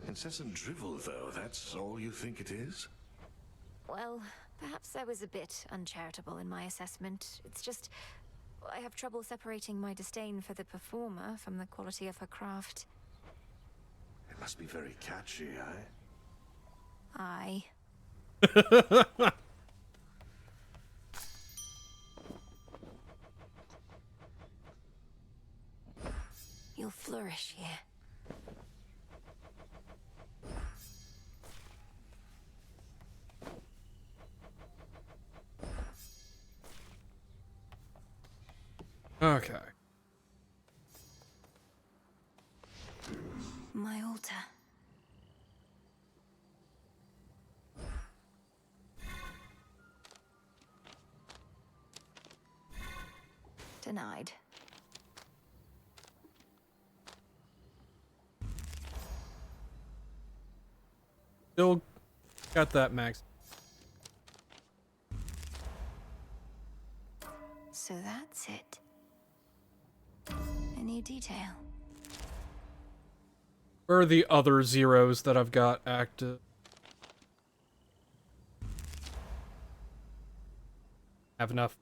Incessant drivel, though, that's all you think it is? Well, perhaps I was a bit uncharitable in my assessment. It's just, I have trouble separating my disdain for the performer from the quality of her craft. It must be very catchy, Aye. You'll flourish here. Okay. My altar. Denied. Still got that max. So that's it. Any detail? Where are the other zeros that I've got active? Have enough.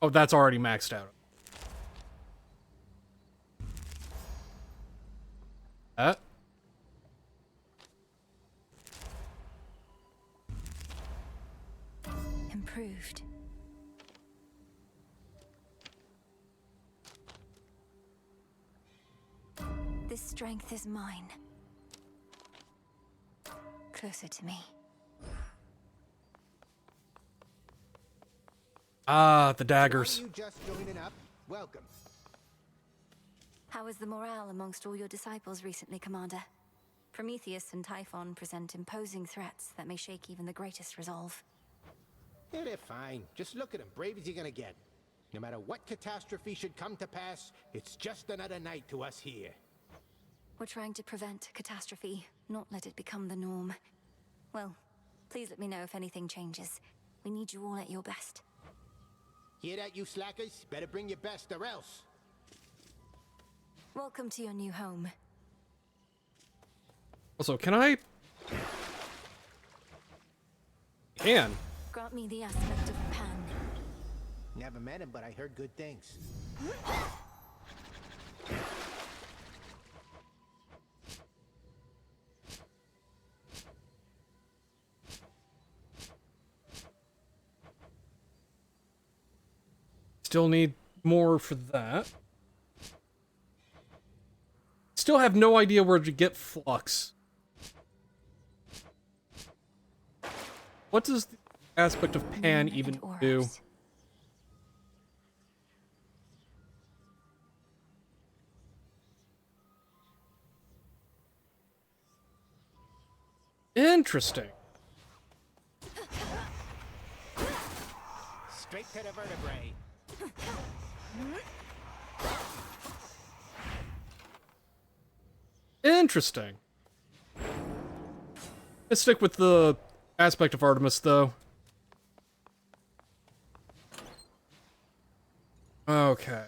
Oh, that's already maxed out. That? Improved. This strength is mine. Closer to me. Ah, the daggers. You just joining up? Welcome. How is the morale amongst all your disciples recently, Commander? Prometheus and Typhon present imposing threats that may shake even the greatest resolve. Yeah, they're fine. Just look at them, brave as you're gonna get. No matter what catastrophe should come to pass, it's just another night to us here. We're trying to prevent catastrophe, not let it become the norm. Well, please let me know if anything changes. We need you all at your best. Hear that, you slackers? Better bring your best or else. Welcome to your new home. Also, can I... Can. Grant me the aspect of Pan. Never met him, but I heard good things. Still need more for that. Still have no idea where to get flux. What does the aspect of Pan even do? Interesting. Straight to the vertebrae. Interesting. Let's stick with the aspect of Artemis, though. Okay.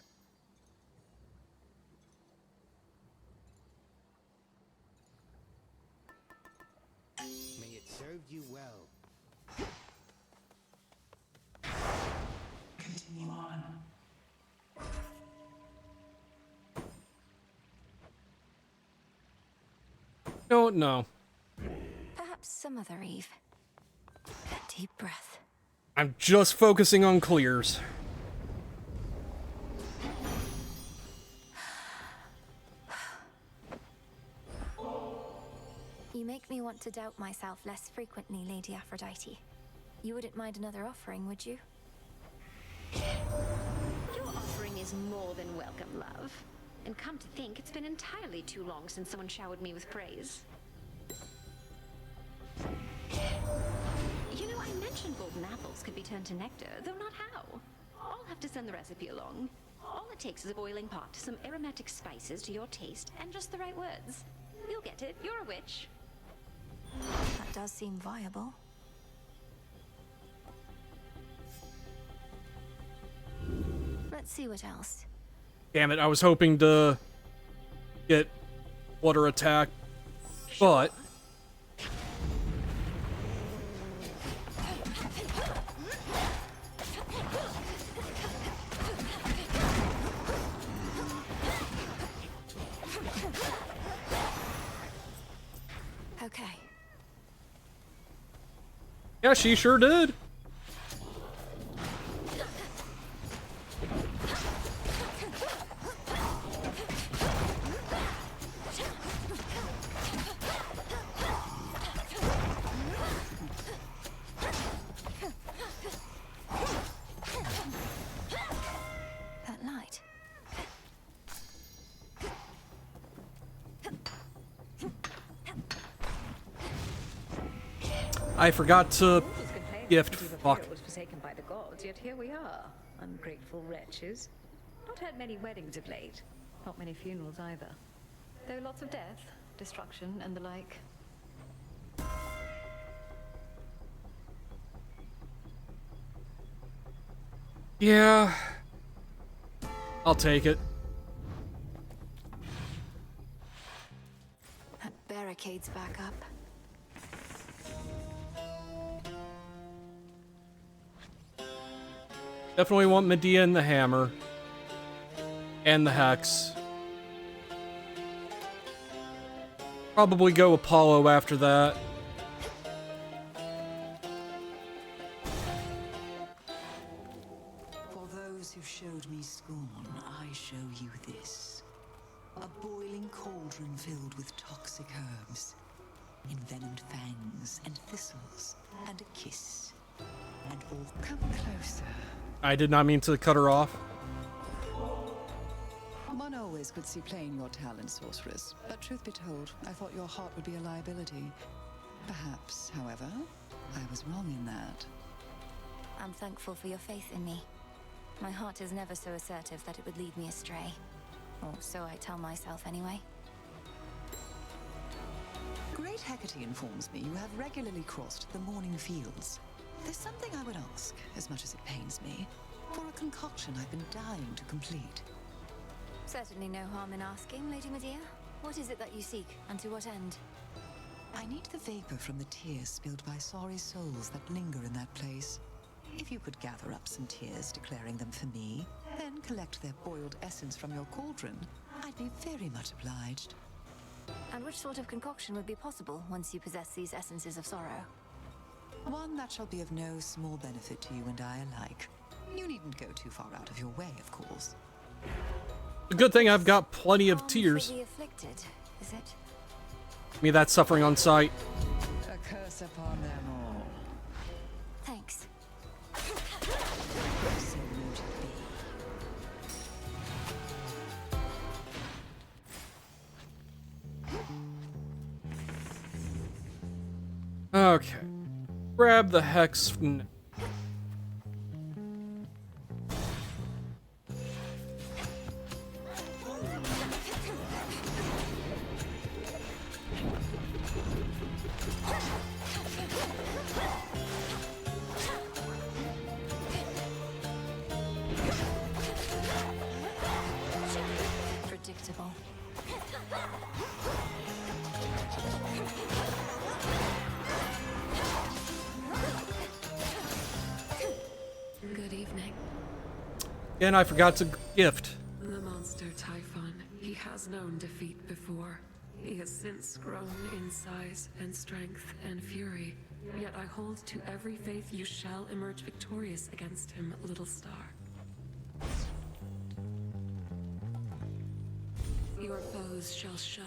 May it serve you well. Continue on. No. Perhaps some other eve. A deep breath. I'm just focusing on clears. You make me want to doubt myself less frequently, Lady Aphrodite. You wouldn't mind another offering, would you? Your offering is more than welcome, love. And come to think, it's been entirely too long since someone showered me with praise. You know, I turn to nectar, though not how. I'll have to send the recipe along. All it takes is a boiling pot, some aromatic spices to your taste, and just the right words. You'll get it. You're a witch. That does seem viable. Let's see what else. Damn it, I was hoping to get water attack, but... Okay. Yeah, she sure did. That light. I forgot to gift. Fuck. was forsaken by the gods, yet here we are, ungrateful wretches. Not had many weddings of late, not many funerals either. Though lots of death, destruction, and the like. Yeah. I'll take it. That barricade's back up. Definitely want Medea and the hammer. And the hex. Probably go Apollo after that. For those who showed me scorn, I show you this. A boiling cauldron filled with toxic herbs, envenomed fangs and thistles, and a kiss. And all come closer. I did not mean to cut her off. One always could see plain your talent, sorceress. But truth be told, I thought your heart would be a liability. Perhaps, however, I was wrong in that. I'm thankful for your faith in me. My heart is never so assertive that it would lead me astray. Or so I tell myself anyway. Great Hecate informs me you have regularly crossed the morning fields. There's something I would ask, as much as it pains me, for a concoction I've been dying to complete. Certainly no harm in asking, Lady Medea. What is it that you seek, and to what end? I need the vapor from the tears spilled by sorry souls that linger in that place. If you could gather up some tears declaring them for me, then collect their boiled essence from your cauldron, I'd be very much obliged. And which sort of concoction would be possible once you possess these essences of sorrow? One that shall be of no small benefit to you and I alike. You needn't go too far out of your way, of course. The good thing I've got plenty of tears. For the afflicted, is it? Give me that suffering on sight. A curse upon them all. Thanks. So mote it be. Okay. Grab the hex. Predictable. Good evening. And I forgot to gift. The monster Typhon. He has known defeat before. He has since grown in size and strength and fury. Yet I hold to every faith you shall emerge victorious against him, little star. Your foes shall shudder.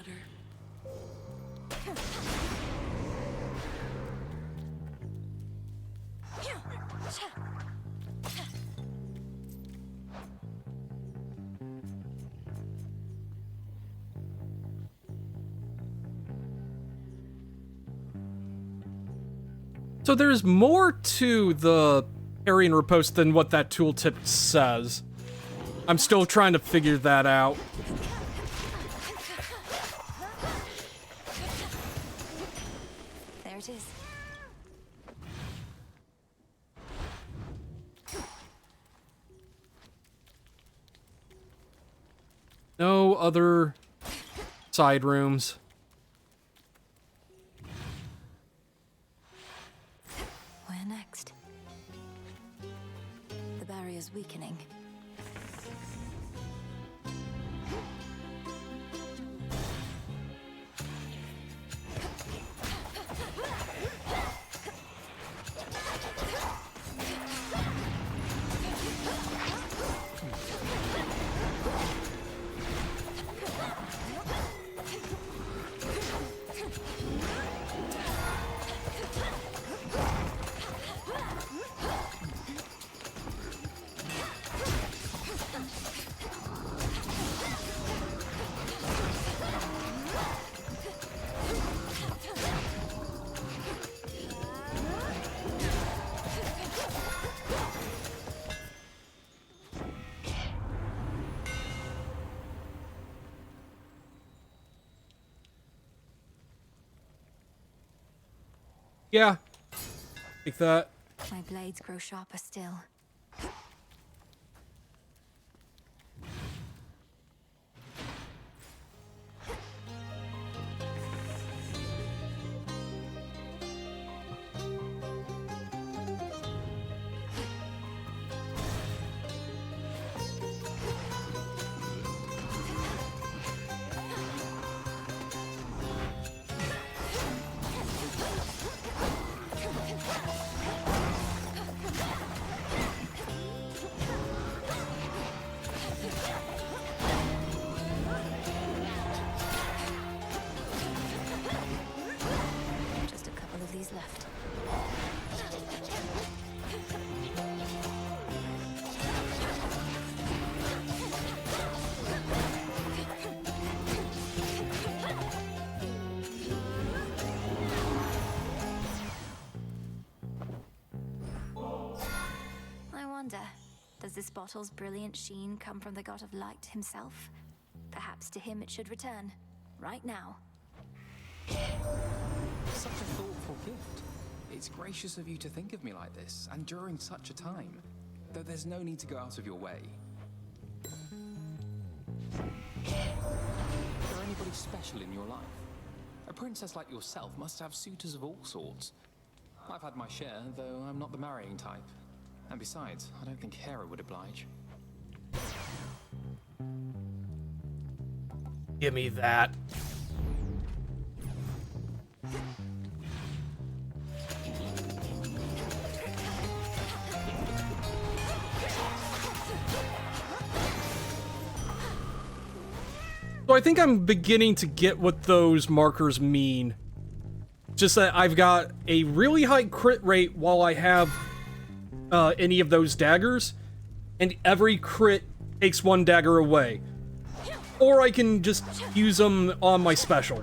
So there's more to the parry and riposte than what that tooltip says. I'm still trying to figure that out. There it is. No other side rooms. Where next? The barrier's weakening. Yeah. Take that. My blades grow sharper still. Just a couple of these left. I wonder, does this bottle's brilliant sheen come from the god of light himself? Perhaps to him it should return, right now. Such a thoughtful gift. It's gracious of you to think of me like this, and during such a time. Though there's no need to go out of your way. Is there anybody special in your life? A princess like yourself must have suitors of all sorts. I've had my share, though I'm not the marrying type. And besides, I don't think Hera would oblige. Give me that. So I think I'm beginning to get what those markers mean. Just that I've got a really high crit rate while I have any of those daggers, and every crit takes one dagger away. Or I can just use them on my special.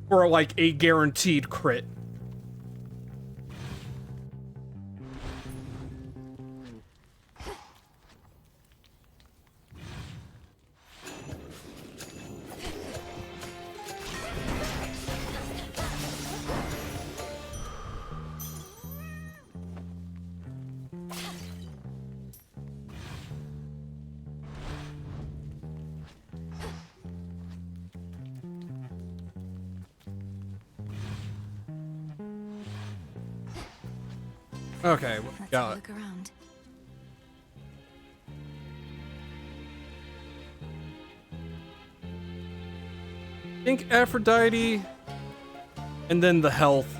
For like a guaranteed crit. Okay, got it. Look around. I think Aphrodite, and then the health.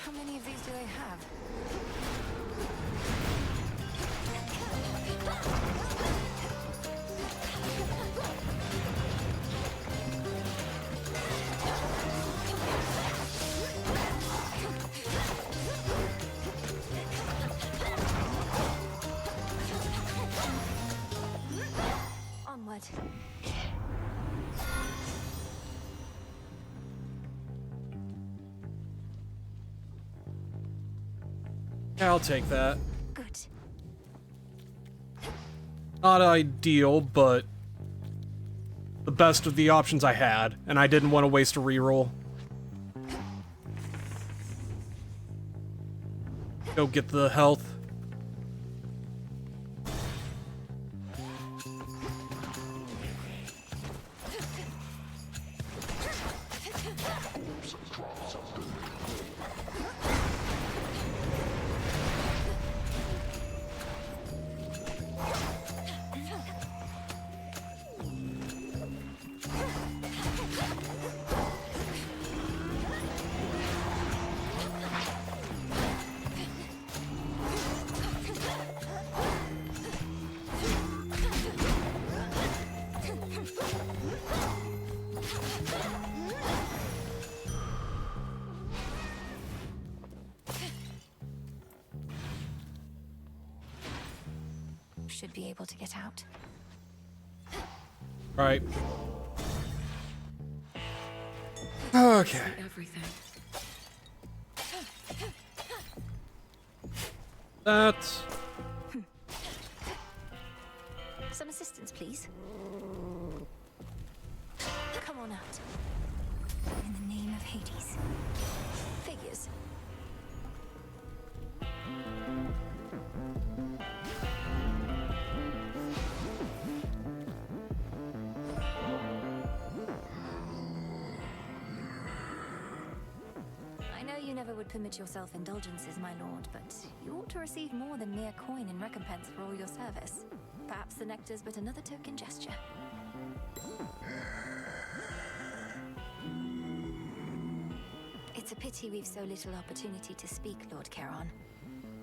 How many of these do they have? Yeah, I'll take that. Good. Not ideal, but the best of the options I had, and I didn't want to waste a reroll. Go get the health. Should be able to get out. Right. Okay. Everything. That's... Some assistance, please. Come on out. In the name of Hades. Figures. I know you never would permit yourself indulgences, my lord, but you ought to receive more than mere coin in recompense for all your service. Perhaps the nectar's but another token gesture. It's a pity we've so little opportunity to speak, Lord Charon.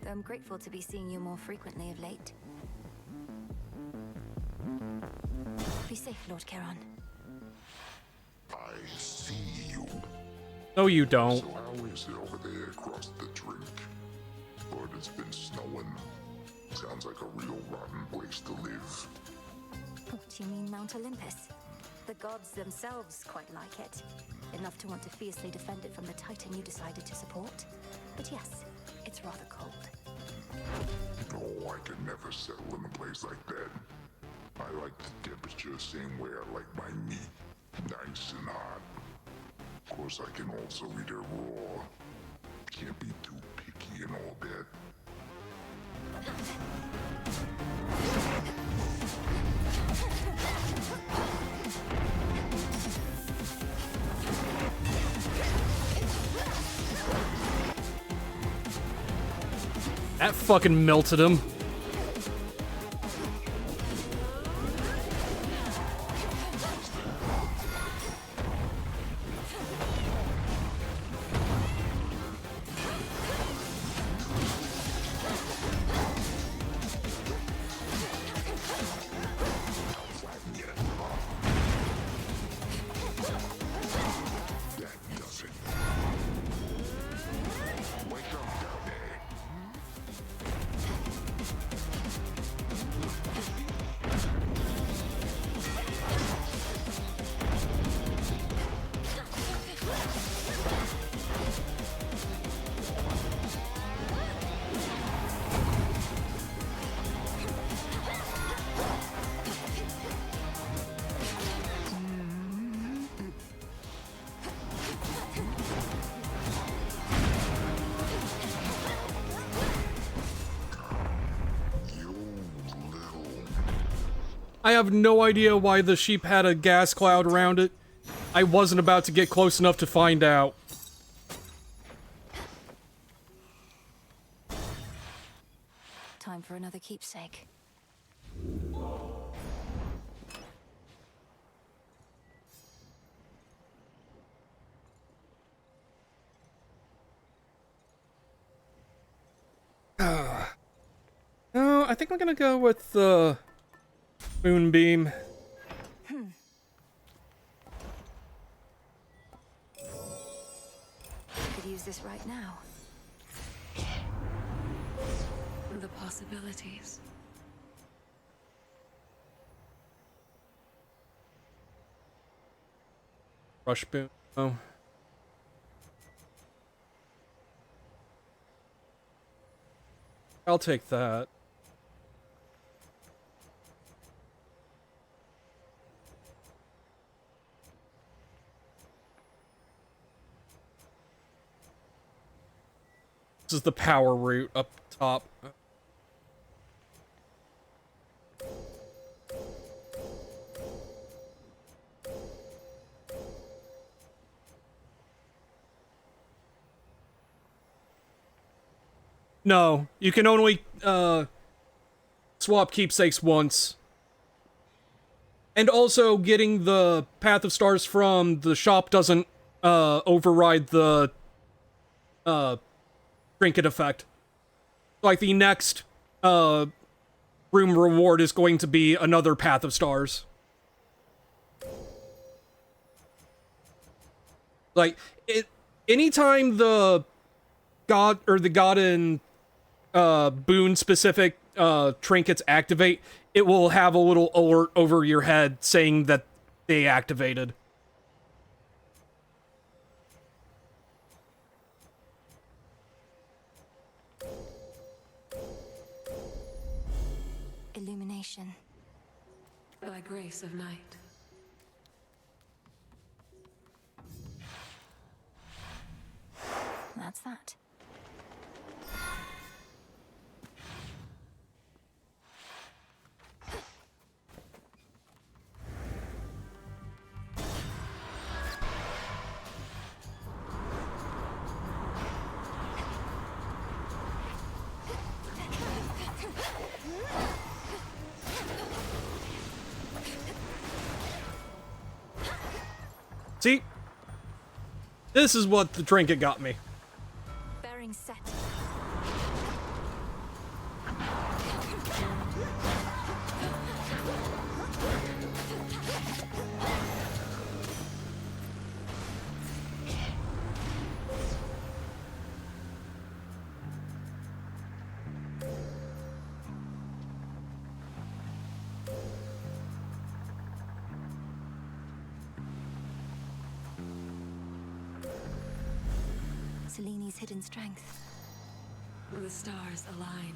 Though I'm grateful to be seeing you more frequently of late. Be safe, Lord Charon. I see you. No, you don't. So how is it over there across the drink? But it's been snowing. Sounds like a real rotten place to live. What do you mean, Mount Olympus? The gods themselves quite like it. Enough to want to fiercely defend it from the titan you decided to support. But yes, it's rather cold. Oh, I could never settle in a place like that. I like the temperature same way I like my meat. Nice and hot. Of course, I can also eat it raw. Can't be too picky and all that. That fucking melted him. I have no idea why the sheep had a gas cloud around it. I wasn't about to get close enough to find out. Time for another keepsake. No, I think I'm gonna go with the moonbeam. Could use this right now. The possibilities. Rush boom. Oh. I'll take that. This is the power route up top. No, you can only swap keepsakes once. And also, getting the Path of Stars from the shop doesn't override the trinket effect. Like, the next room reward is going to be another Path of Stars. Like, anytime the god and boon specific trinkets activate, it will have a little alert over your head saying that they activated. Illumination. By grace of night. That's that. See? This is what the trinket got me. Bearing set. Seleni's hidden strength. The stars align.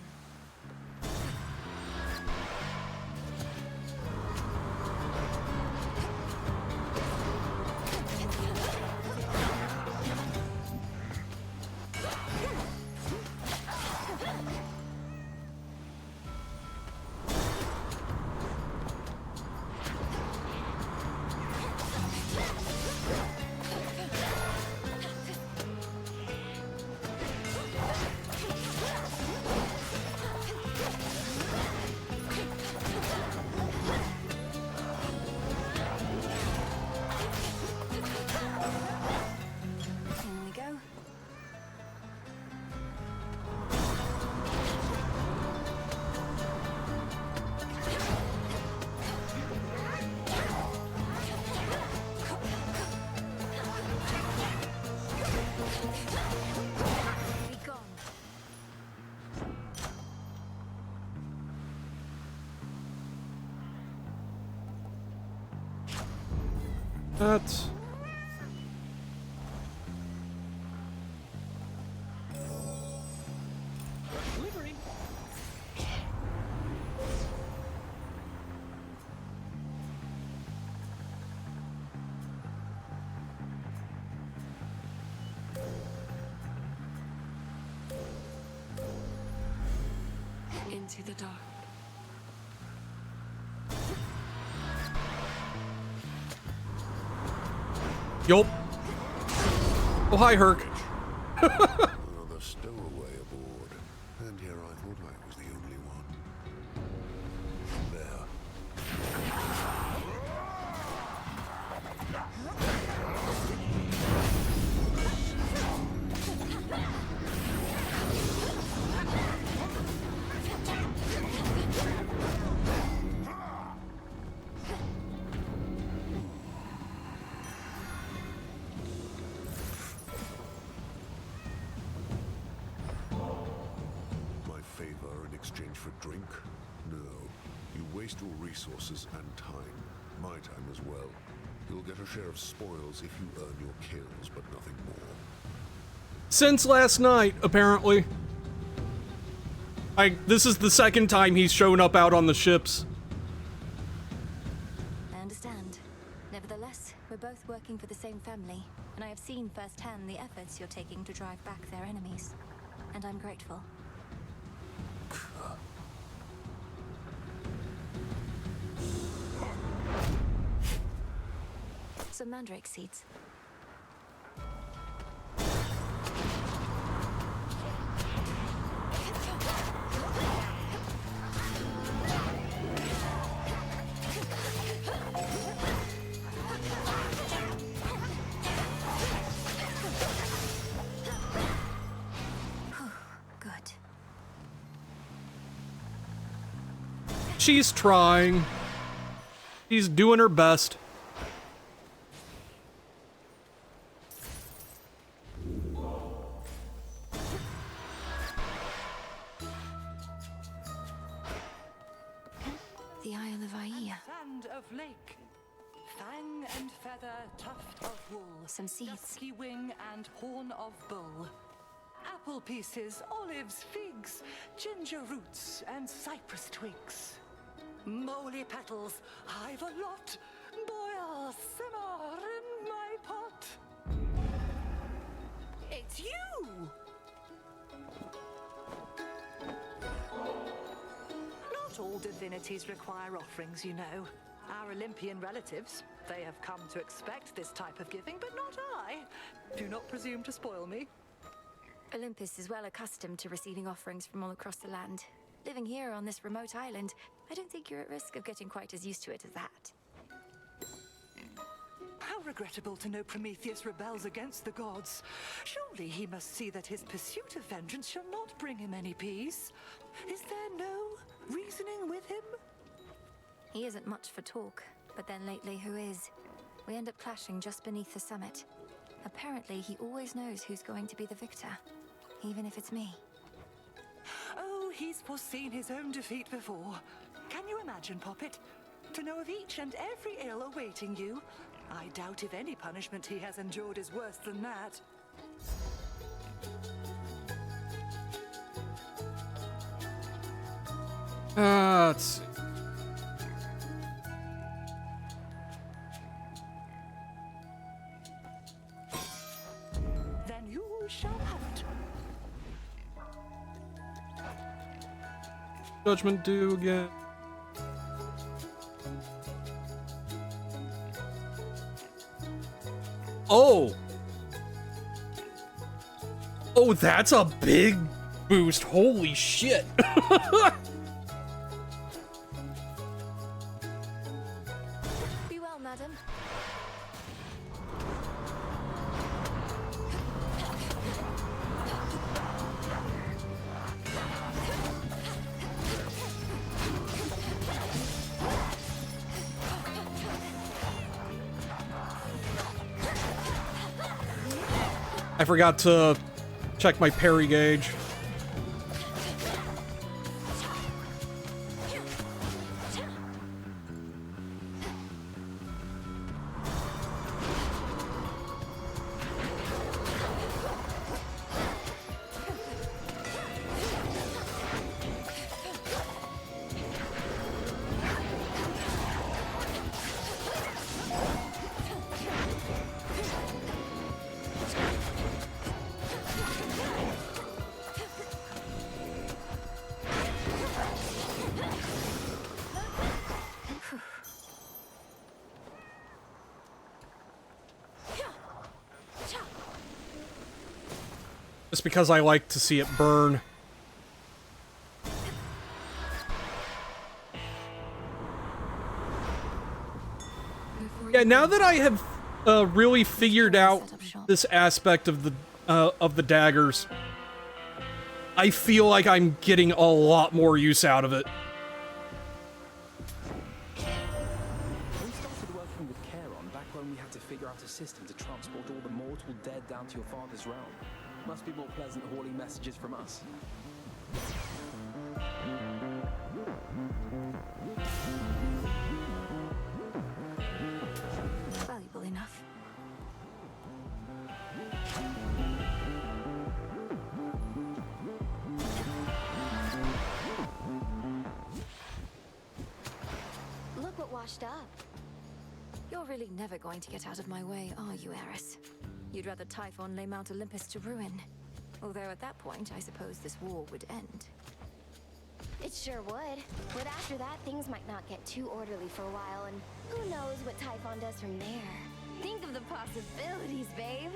That's... Into the dark. Yup. Oh, hi, Herc. Another stowaway aboard. And here I thought I was the only one. There. Exchange for drink? No. You waste your resources and time. My time as well. You'll get a share of spoils if you earn your kills, but nothing more. Since last night, apparently. This is the second time he's shown up out on the ships. I understand. Nevertheless, we're both working for the same family, and I have seen firsthand the efforts you're taking to drive back their enemies. And I'm grateful. Some mandrake seeds. Good. She's trying. She's doing her best. The Isle of Aia. Sand of lake. Fang and feather, tuft of wool. Some seeds. Dusky wing and horn of bull. Apple pieces, olives, figs, ginger roots and cypress twigs. Moly petals, I've a lot. Boil, simmer in my pot. It's you! Not all divinities require offerings, you know. Our Olympian relatives, they have come to expect this type of giving, but not I. Do not presume to spoil me. Olympus is well accustomed to receiving offerings from all across the land. Living here on this remote island, I don't think you're at risk of getting quite as used to it as that. How regrettable to know Prometheus rebels against the gods. Surely he must see that his pursuit of vengeance shall not bring him any peace. Is there no reasoning with him? He isn't much for talk, but then lately who is? We end up clashing just beneath the summit. Apparently he always knows who's going to be the victor, even if it's me. Oh, he's foreseen his own defeat before. Can you imagine, Poppet? To know of each and every ill awaiting you? I doubt if any punishment he has endured is worse than that. Let's see. Then you shall have it. Judgment due again. Oh! Oh, that's a big boost. Holy shit. Be well, madam. I forgot to check my parry gauge. Just because I like to see it burn. Yeah, now that I have really figured out this aspect of the daggers, I feel like I'm getting a lot more use out of it. We started working with Charon back when we had to figure out a system to transport all the mortal dead down to your father's realm. Must be more pleasant hauling messages from us. Valuable enough. washed up. You're really never going to get out of my way, are you, Eris? You'd rather Typhon lay Mount Olympus to ruin. Although at that point, I suppose this war would end. It sure would. But after that, things might not get too orderly for a while, and who knows what Typhon does from there. Think of the possibilities, babe.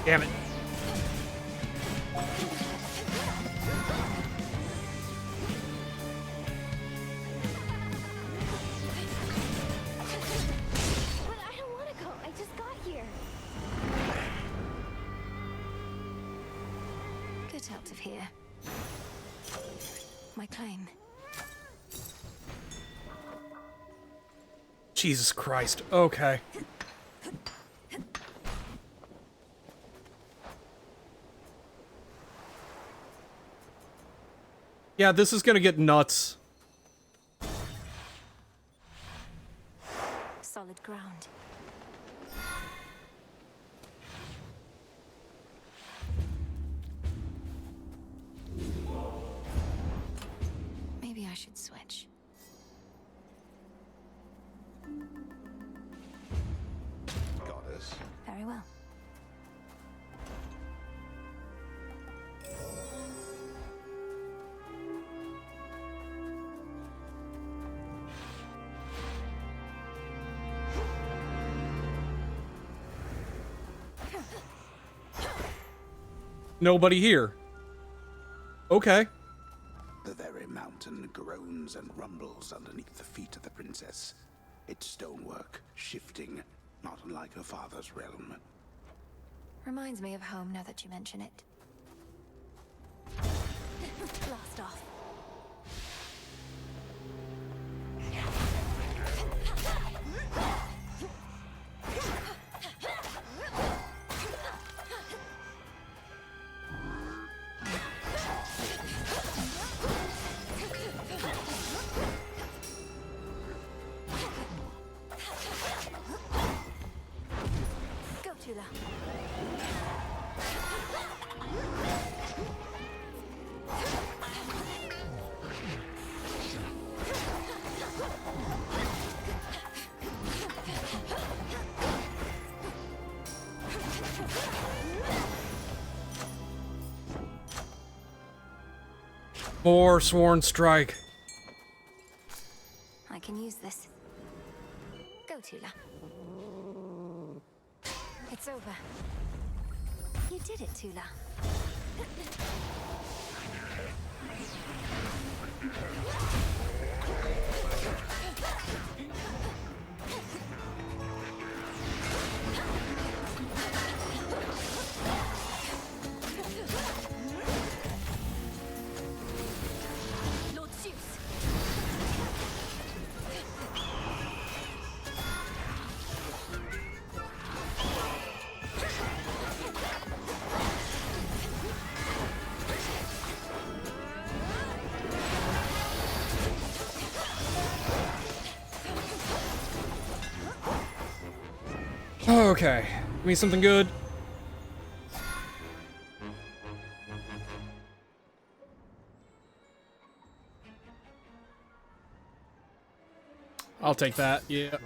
Damn it. But I don't want to go. I just got here. Get out of here. My claim. Jesus Christ. Okay. Yeah, this is gonna get nuts. Solid ground. Maybe I should switch. Goddess. Very well. Nobody here. Okay. The very mountain groans and rumbles underneath the feet of the princess. Its stonework shifting, not unlike her father's realm. Reminds me of home now that you mention it. Blast off. Go, Tula. More Sworn Strike. I can use this. Go, Tula. It's over. You did it, Tula. Lord Zeus. Okay, give me something good. I'll take that, yeah.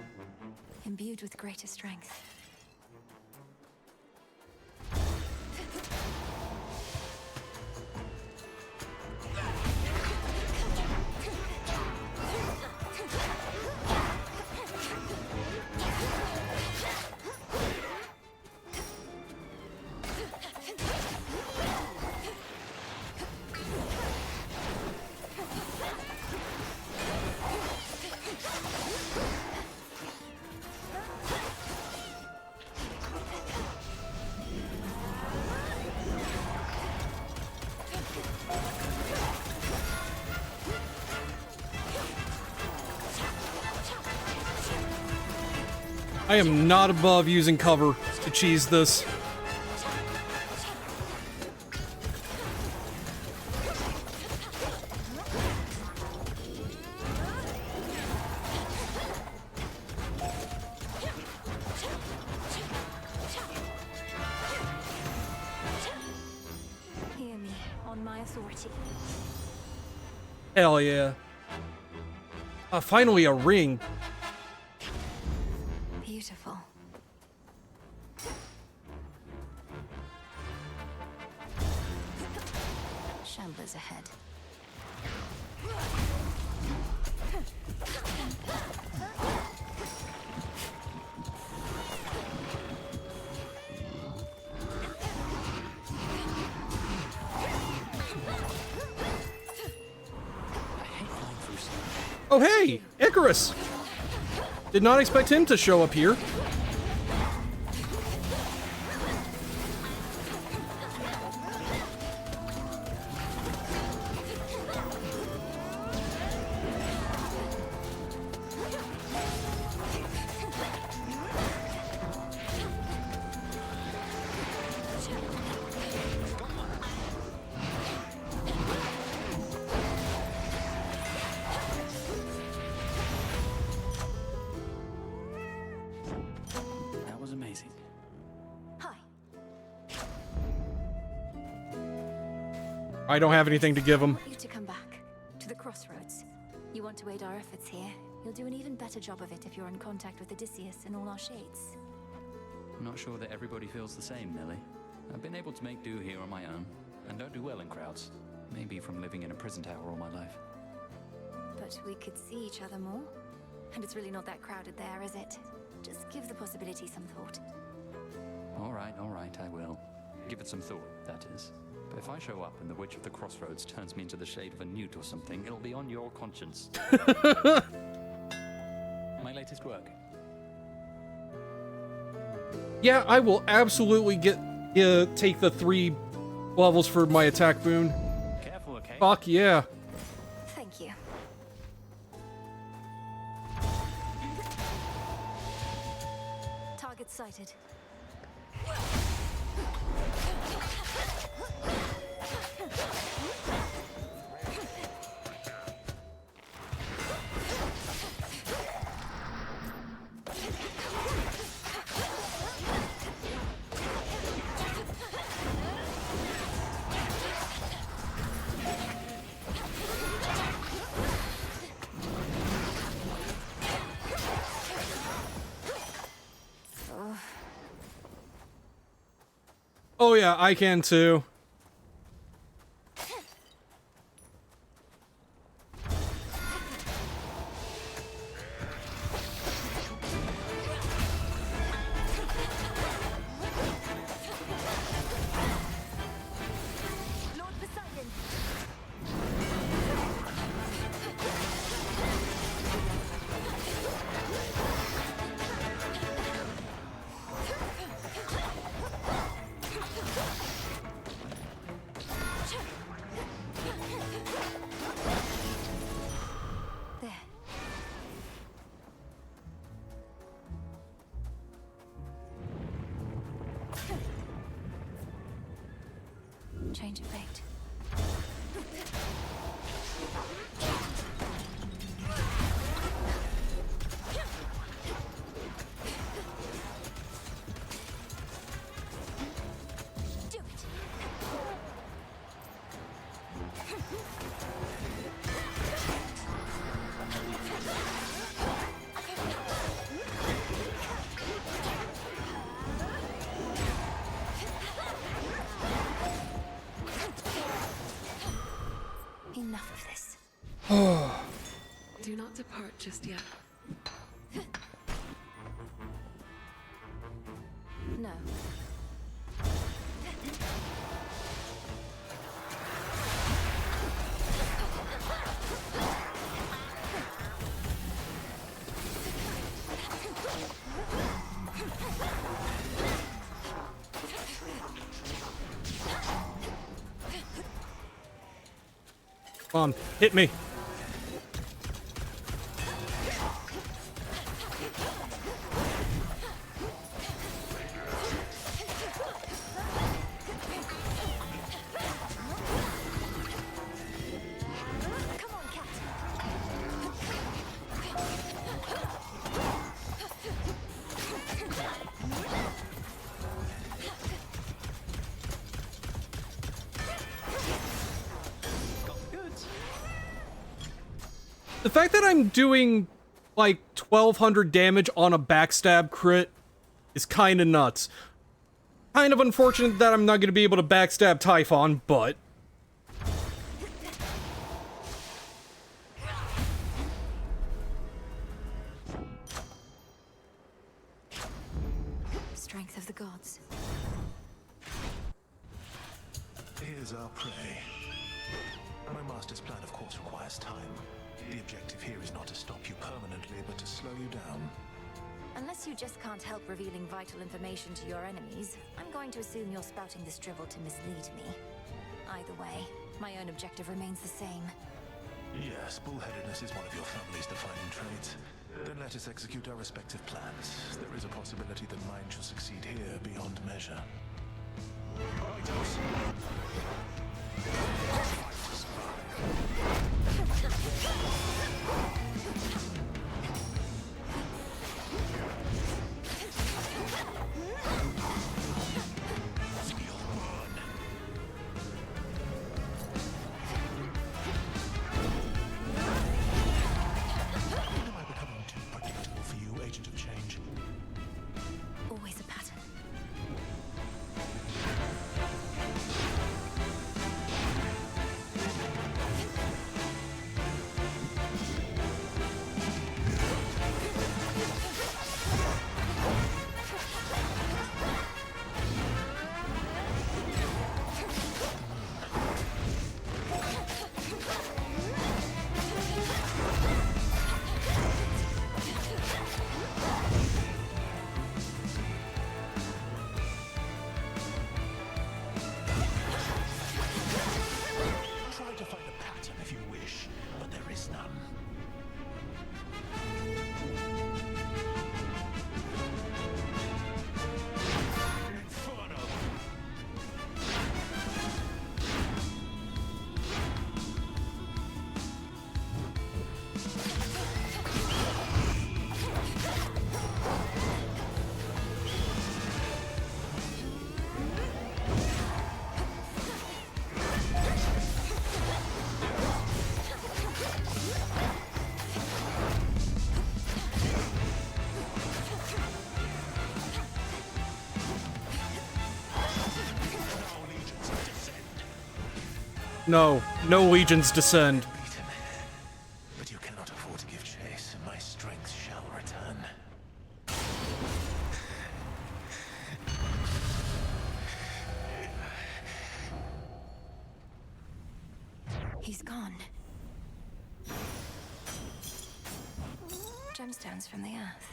Imbued with greater strength. I am not above using cover to cheese this. Hear me on my authority. Hell yeah. Finally a ring. Beautiful. Shamblers ahead. Oh hey, Icarus! Did not expect him to show up here. That was amazing. I don't have anything to give him. I want you to come back to the crossroads. You want to aid our efforts here. You'll do an even better job of it if you're in contact with Odysseus and all our shades. I'm not sure that everybody feels the same, Millie. I've been able to make do here on my own, and don't do well in crowds. Maybe from living in a prison tower all my life. But we could see each other more. And it's really not that crowded there, is it? Just give the possibility some thought. All right, I will. Give it some thought, that is. But if I show up and the Witch of the Crossroads turns me into the shade of a newt or something, it'll be on your conscience. My latest work. Yeah, I will absolutely take the 3 levels for my attack boon. Careful, okay? Fuck yeah. Thank you. Target sighted. Oh yeah, I can too. Change of fate. Enough of this. Do not depart just yet. No. Come on, hit me. The fact that I'm doing like 1200 damage on a backstab crit is kind of nuts. Kind of unfortunate that I'm not going to be able to backstab Typhon, but... Strength of the gods. Here's our prey. My master's plan, of course, requires time. The objective here is not to stop you permanently, but to slow you down. Unless you just can't help revealing vital information to your enemies, I'm going to assume you're spouting this drivel to mislead me. Either way, my own objective remains the same. Yes, bullheadedness is one of your family's defining traits. Then let us execute our respective plans. There is a possibility that mine shall succeed here beyond measure. Am I becoming too predictable for you, Agent of Change? Always a pattern. Try to find a pattern if you wish, but there is none. Inferno! No, no legions descend. But you cannot afford to give chase. My strength shall return. He's gone. Gemstones from the earth.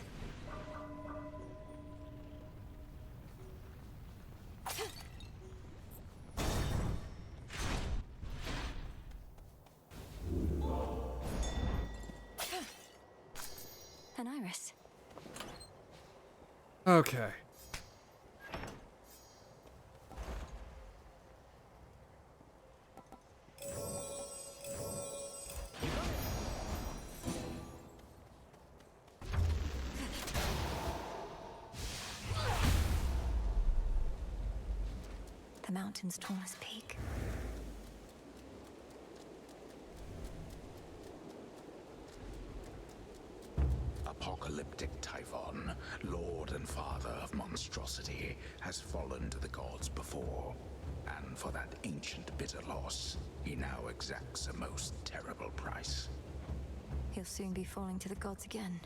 An iris. Okay. The mountain's tallest peak. apocalyptic Typhon, lord and father of monstrosity, has fallen to the gods before. And for that ancient bitter loss, he now exacts a most terrible price. He'll soon be falling to the gods again.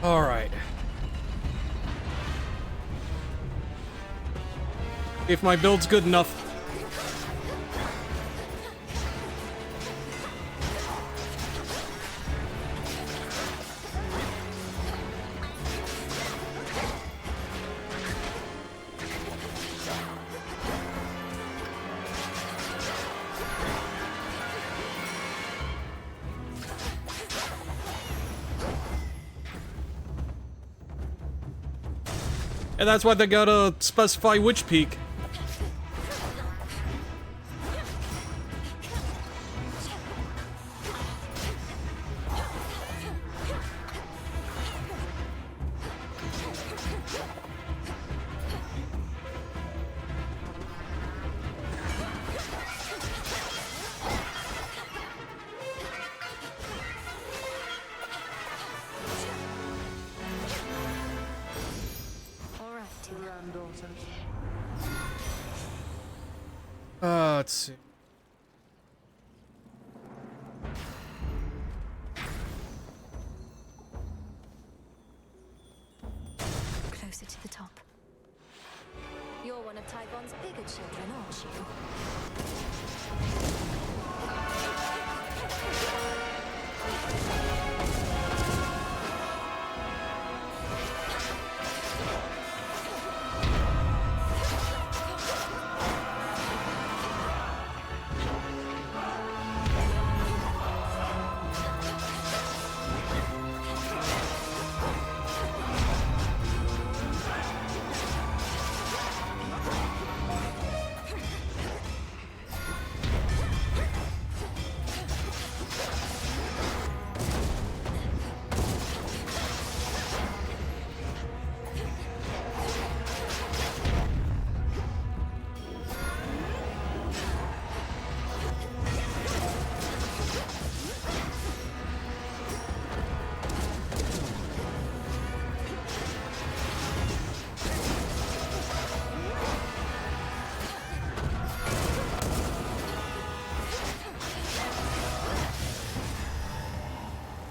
All right. If my build's good enough. And that's why they gotta specify which peak. Let's see. Closer to the top. You're one of Typhon's bigger children, aren't you?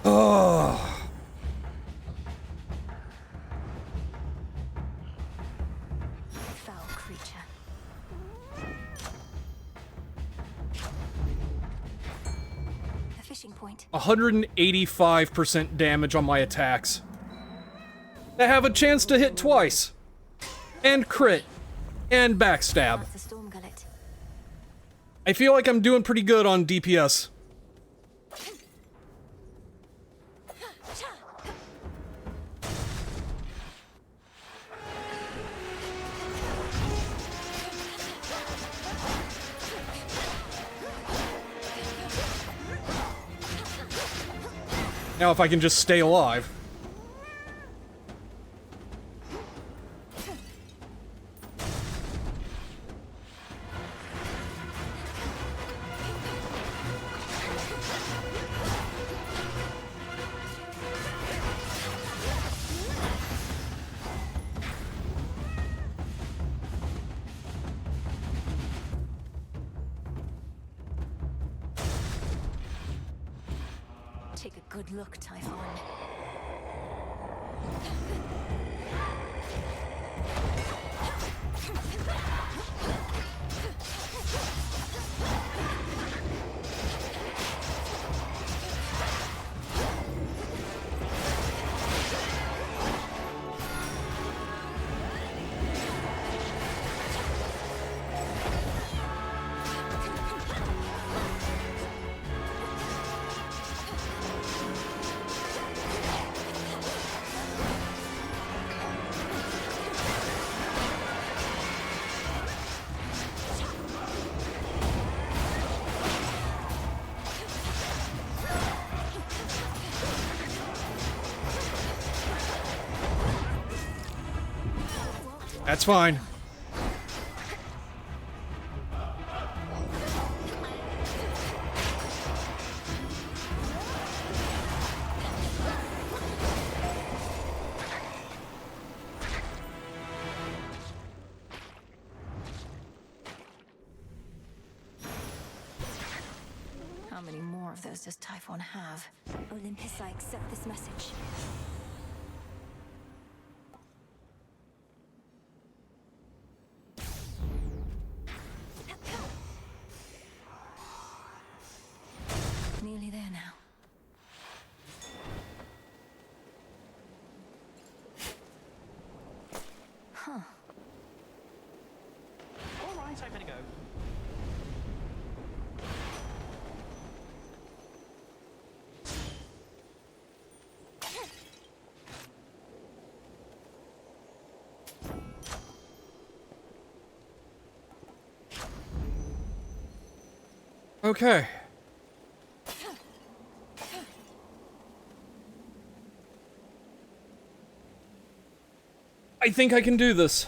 Oh. Foul creature. A fishing point. 185% damage on my attacks. I have a chance to hit twice. And crit. And backstab. That's the storm gullet. I feel like I'm doing pretty good on DPS. Now if I can just stay alive. Take a good look, Typhon. That's fine. many more of those does Typhon have? Olympus, I accept this message. Nearly there now. Huh. All right, I better go. Okay. I think I can do this.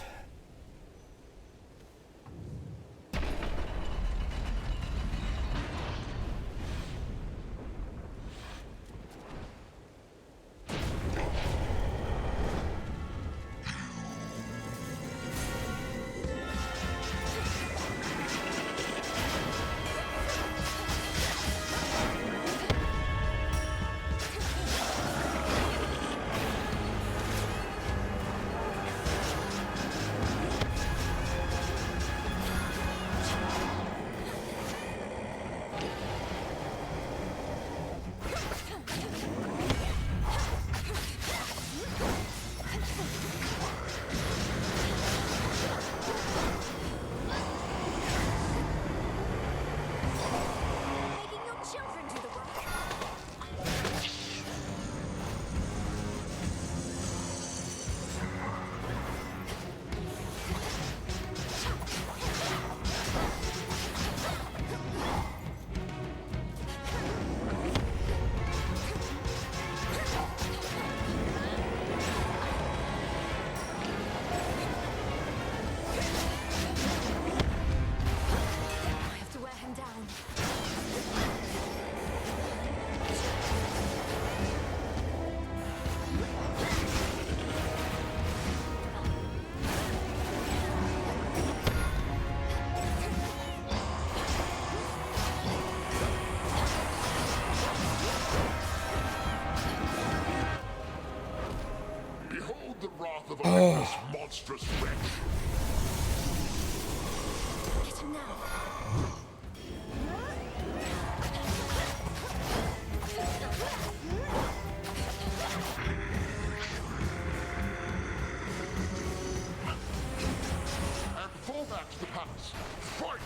Of Olympus, monstrous wretch! Get him now. And fall back to the palace. Fight!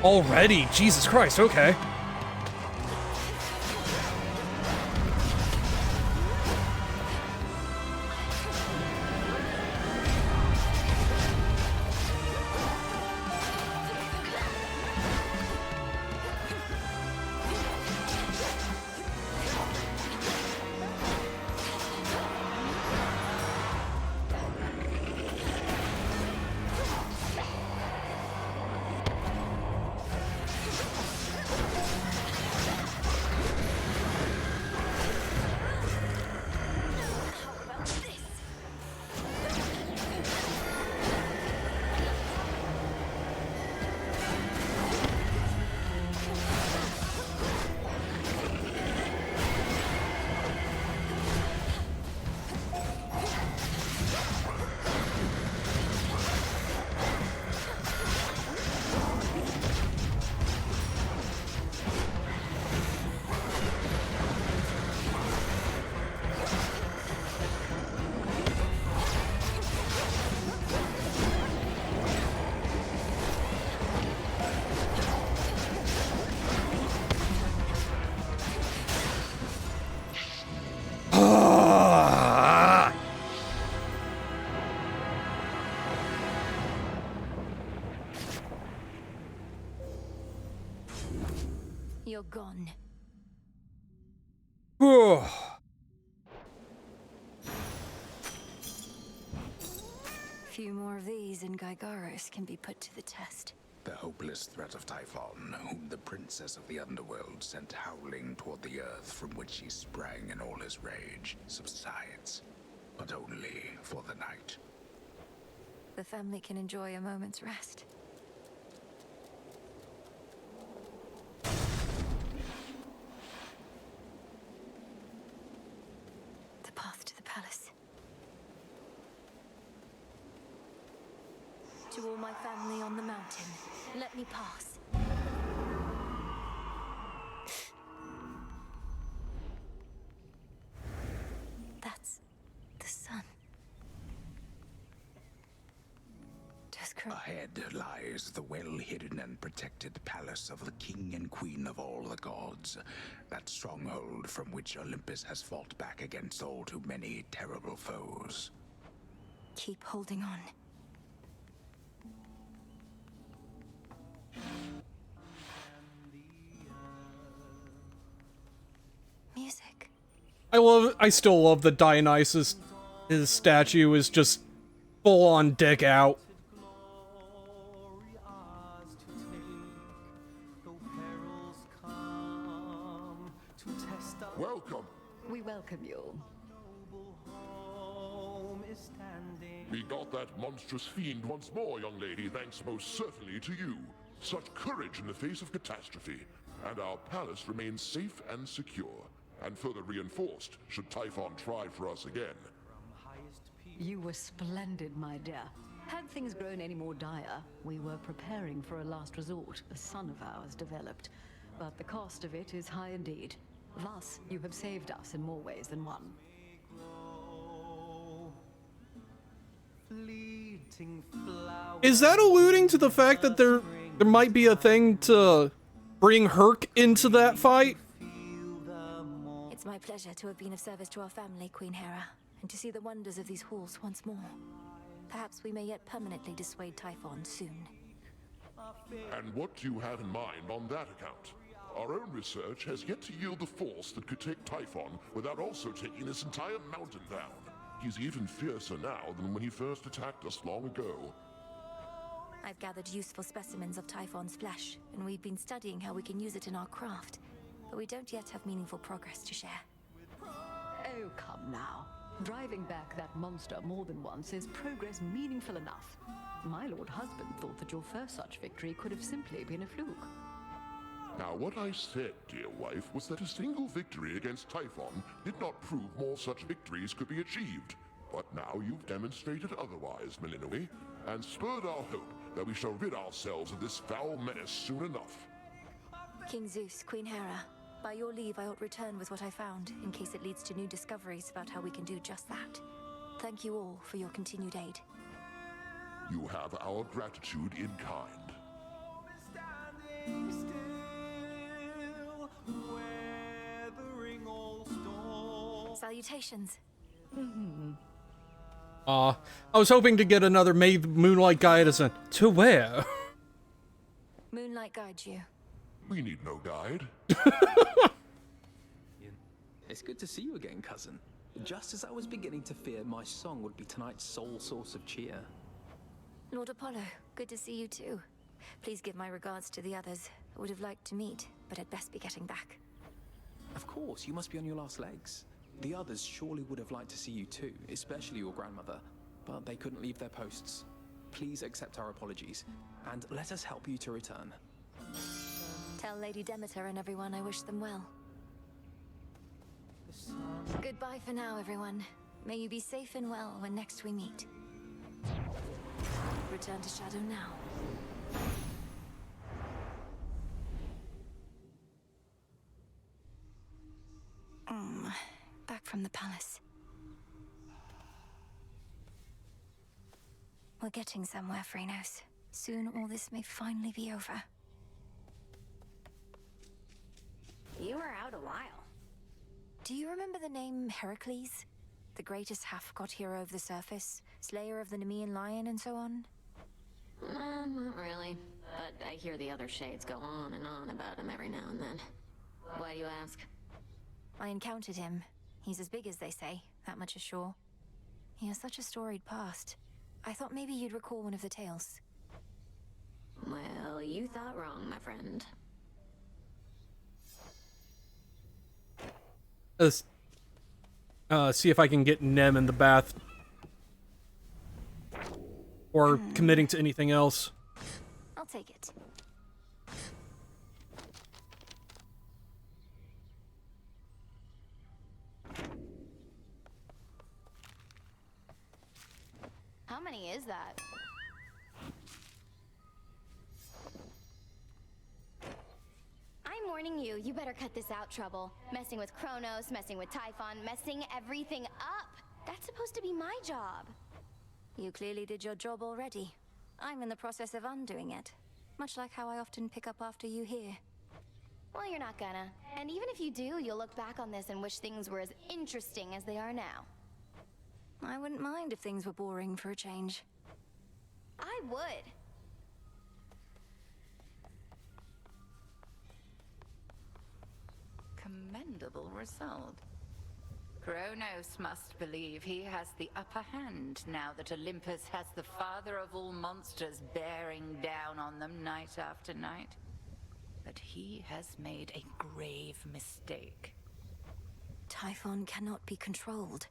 Already? Jesus Christ, okay. You're gone. in Gygaros can be put to the test. The hopeless threat of Typhon, whom the princess of the underworld sent howling toward the earth from which he sprang in all his rage, subsides, but only for the night. The family can enjoy a moment's rest. The path to the palace. To all my family on the mountain, let me pass. That's the sun. Ahead lies the well-hidden and protected palace of the king and queen of all the gods, that stronghold from which Olympus has fought back against all too many terrible foes. Keep holding on. Music. I still love that Dionysus, his statue is just full on dick out. Welcome. We welcome you. We got that monstrous fiend once more, young lady, thanks most certainly to you. Such courage in the face of catastrophe. And our palace remains safe and secure, and further reinforced should Typhon try for us again. You were splendid, my dear. Had things grown any more dire, we were preparing for a last resort a son of ours developed. But the cost of it is high indeed. Thus, you have saved us in more ways than one. Is that alluding to the fact that there might be a thing to bring Herc into that fight? It's my pleasure to have been of service to our family, Queen Hera, and to see the wonders of these halls once more. Perhaps we may yet permanently dissuade Typhon soon. And what do you have in mind on that account? Our own research has yet to yield the force that could take Typhon without also taking this entire mountain down. He's even fiercer now than when he first attacked us long ago. I've gathered useful specimens of Typhon's flesh, and we've been studying how we can use it in our craft. But we don't yet have meaningful progress to share. Oh, come now. Driving back that monster more than once is progress meaningful enough. My lord husband thought that your first such victory could have simply been a fluke. Now, what I said, dear wife, was that a single victory against Typhon did not prove more such victories could be achieved. But now you've demonstrated otherwise, Melinoe, and spurred our hope that we shall rid ourselves of this foul menace soon enough. King Zeus, Queen Hera, by your leave I ought return with what I found, in case it leads to new discoveries about how we can do just that. Thank you all for your continued aid. You have our gratitude in kind. Salutations. I was hoping to get another May the Moonlight guide as a to where? Moonlight guides you. We need no guide. It's good to see you again, cousin. Just as I was beginning to fear my song would be tonight's sole source of cheer. Lord Apollo, good to see you too. Please give my regards to the others. I would have liked to meet, but I'd best be getting back. Of course, you must be on your last legs. The others surely would have liked to see you too, especially your grandmother, but they couldn't leave their posts. Please accept our apologies, and let us help you to return. Tell Lady Demeter and everyone I wish them well. Goodbye for now, everyone. May you be safe and well when next we meet. Return to Shadow now. Back from the palace. We're getting somewhere, Phrynos. Soon all this may finally be over. You were out a while. Do you remember the name Heracles? The greatest half-god hero of the surface, slayer of the Nemean lion and so on? Not really. But I hear the other shades go on and on about him every now and then. Why do you ask? I encountered him. He's as big as they say, that much is sure. He has such a storied past. I thought maybe you'd recall one of the tales. Well, you thought wrong, my friend. Let's see if I can get Nem in the bath. Or committing to anything else. I'll take it. How many is that? I'm warning you, you better cut this out, Trouble. Messing with Kronos, messing with Typhon, messing everything up. That's supposed to be my job. You clearly did your job already. I'm in the process of undoing it. Much like how I often pick up after you here. Well, you're not gonna. And even if you do, you'll look back on this and wish things were as interesting as they are now. I wouldn't mind if things were boring for a change. I would. Commendable result. Kronos must believe he has the upper hand now that Olympus has the father of all monsters bearing down on them night after night. But he has made a grave mistake. Typhon cannot be controlled.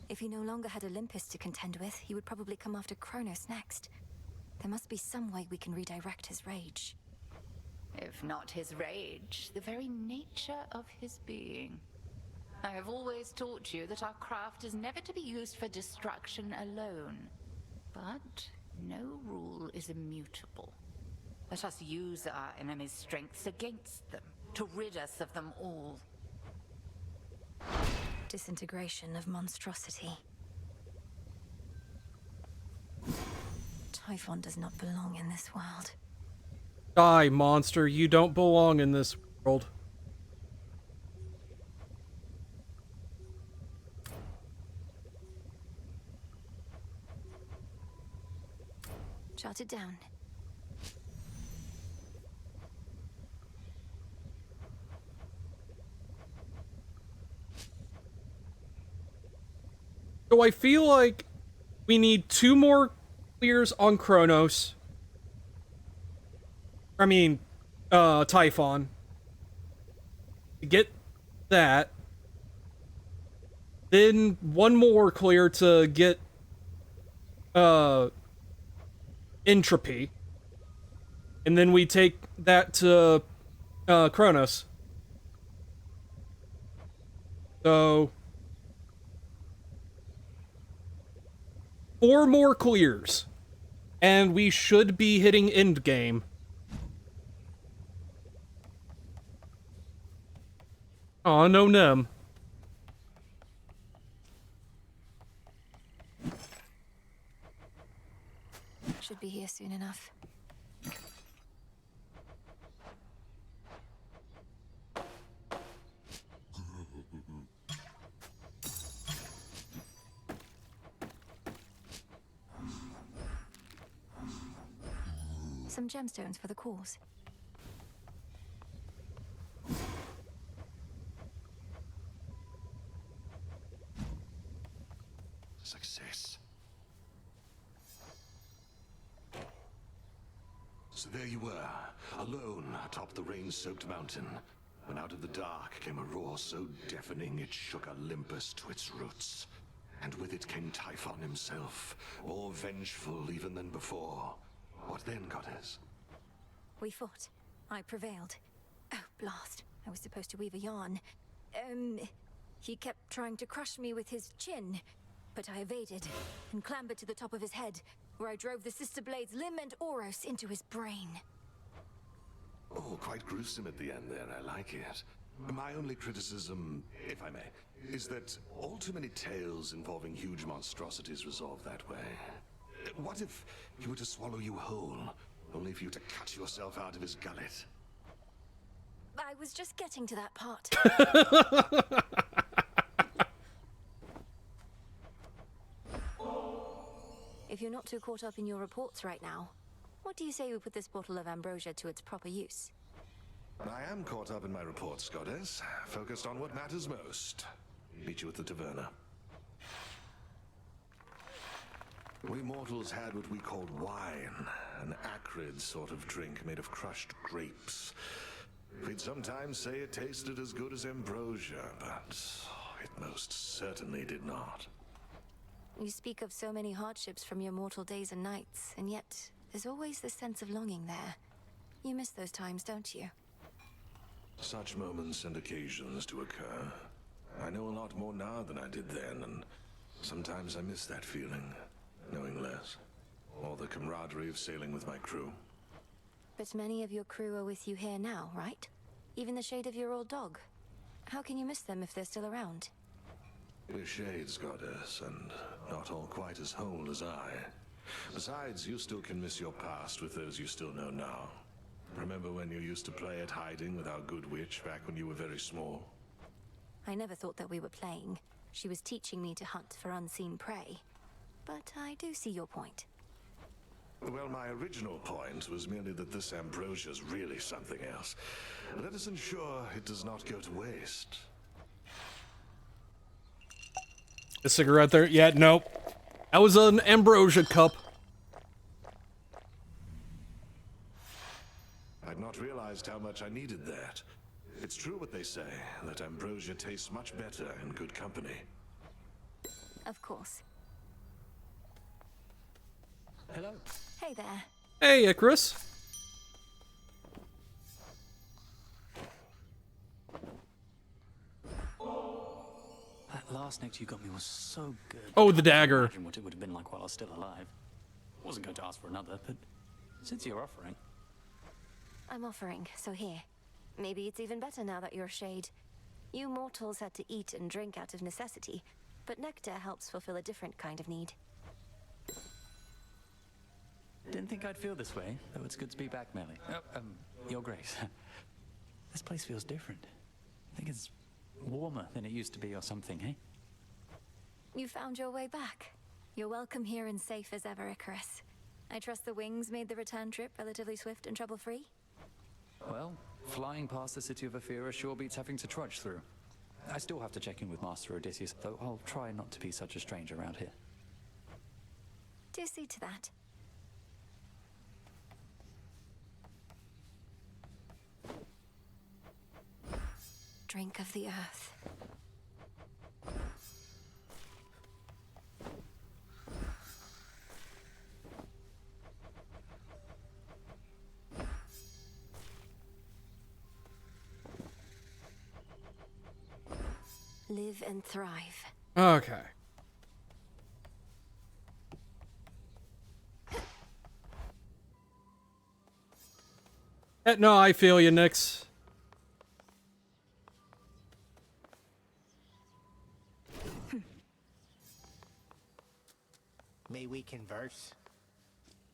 If he no longer had Olympus to contend with, he would probably come after Kronos next. There must be some way we can redirect his rage. If not his rage, the very nature of his being. I have always taught you that our craft is never to be used for destruction alone. But no rule is immutable. Let us use our enemy's strengths against them, to rid us of them all. Disintegration of monstrosity. Typhon does not belong in this world. Die, monster. You don't belong in this world. Jot it down. So I feel like we need 2 more clears on Kronos. I mean, Typhon. To get that. Then 1 more clear to get Entropy. And then we take that to Kronos. So 4 more clears. And we should be hitting endgame. Aw, no Nem. Should be here soon enough. Some gemstones for the cause. Success. So there you were, alone atop the rain-soaked mountain, when out of the dark came a roar so deafening it shook Olympus to its roots. And with it came Typhon himself, more vengeful even than before. What then, goddess? We fought. I prevailed. Oh, blast. I was supposed to weave a yarn. He kept trying to crush me with his chin, but I evaded and clambered to the top of his head, where I drove the Sister Blades Limb and Oros into his brain. Oh, quite gruesome at the end there, I like it. My only criticism, if I may, is that all too many tales involving huge monstrosities resolve that way. What if he were to swallow you whole, only for you to cut yourself out of his gullet? I was just getting to that part. If you're not too caught up in your reports right now, what do you say we put this bottle of ambrosia to its proper use? I am caught up in my reports, goddess. Focused on what matters most. Meet you at the taverna. We mortals had what we called wine, an acrid sort of drink made of crushed grapes. We'd sometimes say it tasted as good as ambrosia, but it most certainly did not. You speak of so many hardships from your mortal days and nights, and yet there's always this sense of longing there. You miss those times, don't you? Such moments and occasions do occur. I know a lot more now than I did then, and sometimes I miss that feeling, knowing less. Or the camaraderie of sailing with my crew. But many of your crew are with you here now, right? Even the shade of your old dog. How can you miss them if they're still around? We're shades, goddess, and not all quite as whole as I. Besides, you still can miss your past with those you still know now. Remember when you used to play at hiding with our good witch back when you were very small? I never thought that we were playing. She was teaching me to hunt for unseen prey. But I do see your point. Well, my original point was merely that this ambrosia's really something else. Let us ensure it does not go to waste. A cigarette there? Yeah, nope. That was an ambrosia cup. I'd not realized how much I needed that. It's true what they say, that ambrosia tastes much better in good company. Of course. Hello. Hey there. Hey, Icarus. That last night you got me was so good. Oh, the dagger. Imagine what it would have been like while I was still alive. Wasn't going to ask for another, but since you're offering. I'm offering, so here. Maybe it's even better now that you're shade. You mortals had to eat and drink out of necessity, but nectar helps fulfill a different kind of need. Didn't think I'd feel this way, though it's good to be back, Melly. Your Grace. This place feels different. I think it's warmer than it used to be or something, eh? You found your way back. You're welcome here and safe as ever, Icarus. I trust the wings made the return trip relatively swift and trouble-free? Well, flying past the city of Ephyra sure beats having to trudge through. I still have to check in with Master Odysseus, though I'll try not to be such a stranger around here. Do see to that. Drink of the earth. Live and thrive. Okay. No, I feel you, Nyx. May we converse?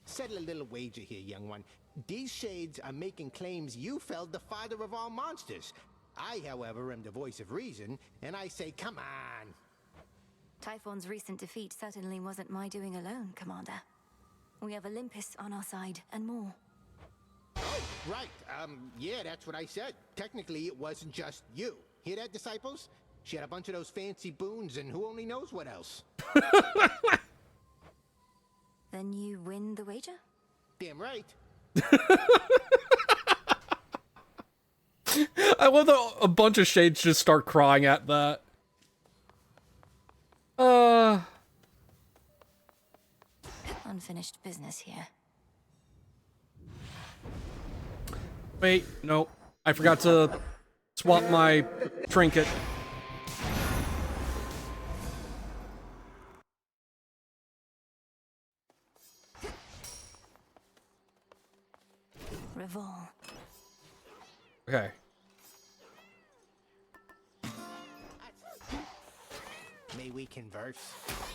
Settle a little wager here, young one. These shades are making claims you felled the father of all monsters. I, however, am the voice of reason, and I say, come on. Typhon's recent defeat certainly wasn't my doing alone, Commander. We have Olympus on our side, and more. Oh, right. Yeah, that's what I said. Technically, it wasn't just you. Hear that, disciples? She had a bunch of those fancy boons, and who only knows what else. Then you win the wager? Damn right. I love that a bunch of shades just start crying at that. Unfinished business here. Wait, no. I forgot to swap my trinket. Revol. Okay. May we converse?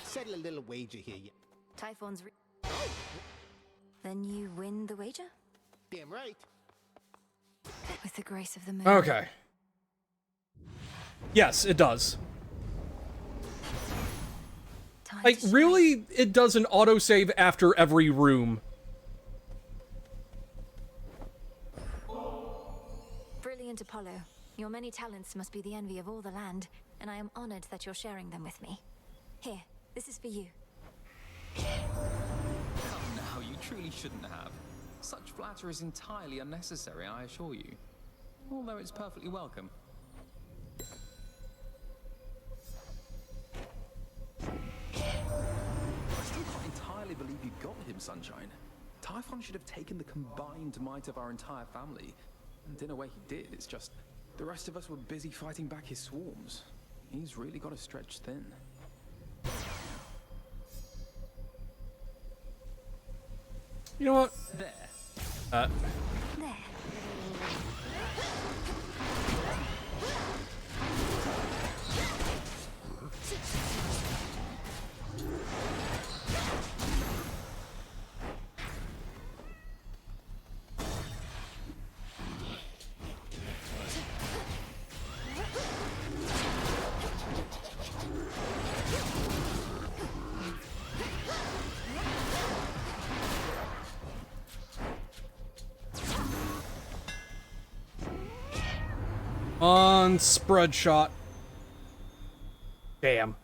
Settle a little wager here. Typhon's Then you win the wager? Damn right. With the grace of the moon. Okay. Yes, it does. Like, really, it does an autosave after every room. Brilliant Apollo. Your many talents must be the envy of all the land, and I am honored that you're sharing them with me. Here, this is for you. Come now, you truly shouldn't have. Such flattery is entirely unnecessary, I assure you. Although it's perfectly welcome. I still can't entirely believe you got him, Sunshine. Typhon should have taken the combined might of our entire family. And in a way he did, it's just the rest of us were busy fighting back his swarms. He's really got to stretch thin. You know what? There. There. On spread shot. Damn.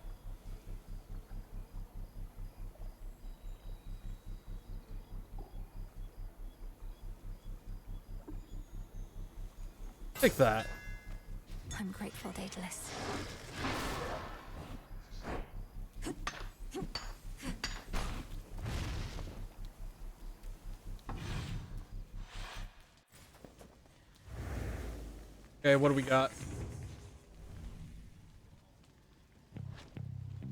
Take that. I'm grateful, Daedalus. Okay, what do we got?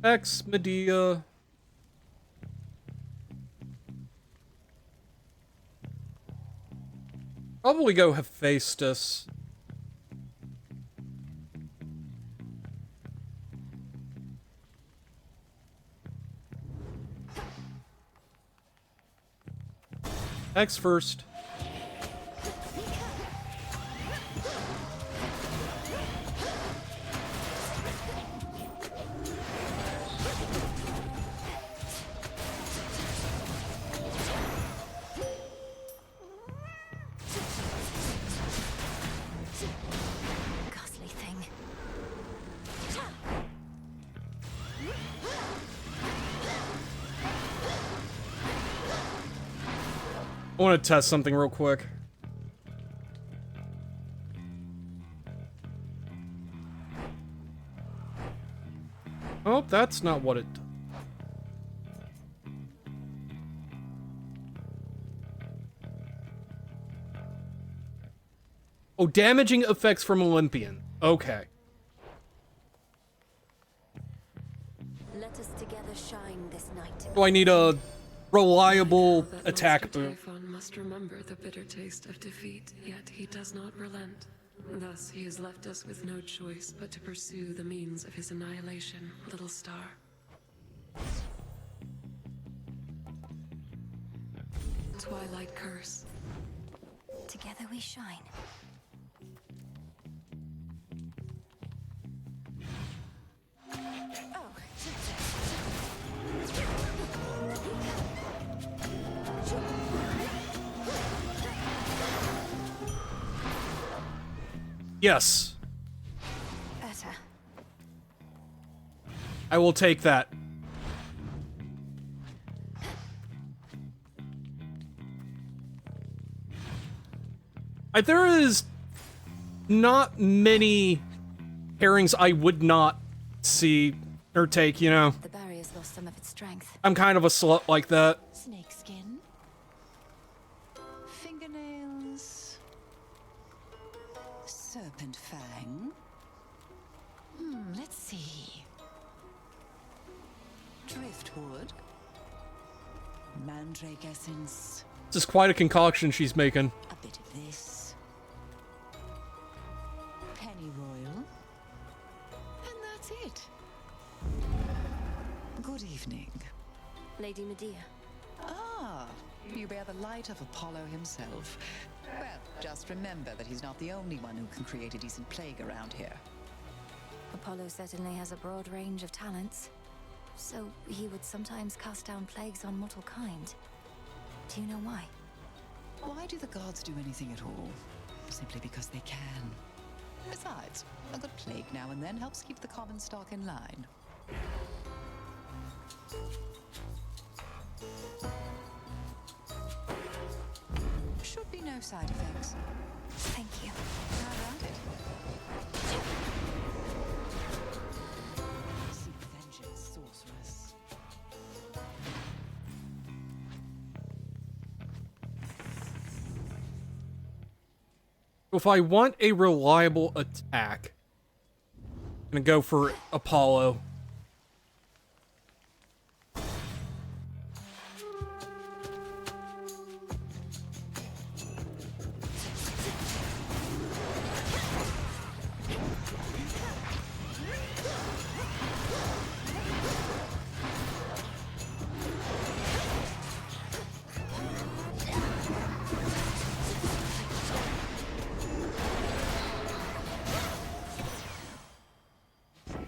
X, Medea. Probably go Hephaestus. X first. Ghastly thing. I want to test something real quick. Oh, that's not what it... Oh, damaging effects from Olympian. Okay. Let us together shine this night. So I need a reliable attack boon. Typhon must remember the bitter taste of defeat, yet he does not relent. Thus, he has left us with no choice but to pursue the means of his annihilation, Little Star. Twilight Curse. Together we shine. Yes. Better. I will take that. There is not many pairings I would not see or take, you know. The barrier's lost some of its strength. I'm kind of a slut like that. Snakeskin. Fingernails. Serpent fang. Let's see. Driftwood. Mandrake essence. This is quite a concoction she's making. A bit of this. Pennyroyal. And that's it. Good evening. Lady Medea. Ah, you bear the light of Apollo himself. Well, just remember that he's not the only one who can create a decent plague around here. Apollo certainly has a broad range of talents. So he would sometimes cast down plagues on mortal kind. Do you know why? Why do the gods do anything at all? Simply because they can. Besides, a good plague now and then helps keep the common stock in line. No side effects. Thank you. How about it? Seek vengeance, sorceress. If I want a reliable attack, I'm gonna go for Apollo.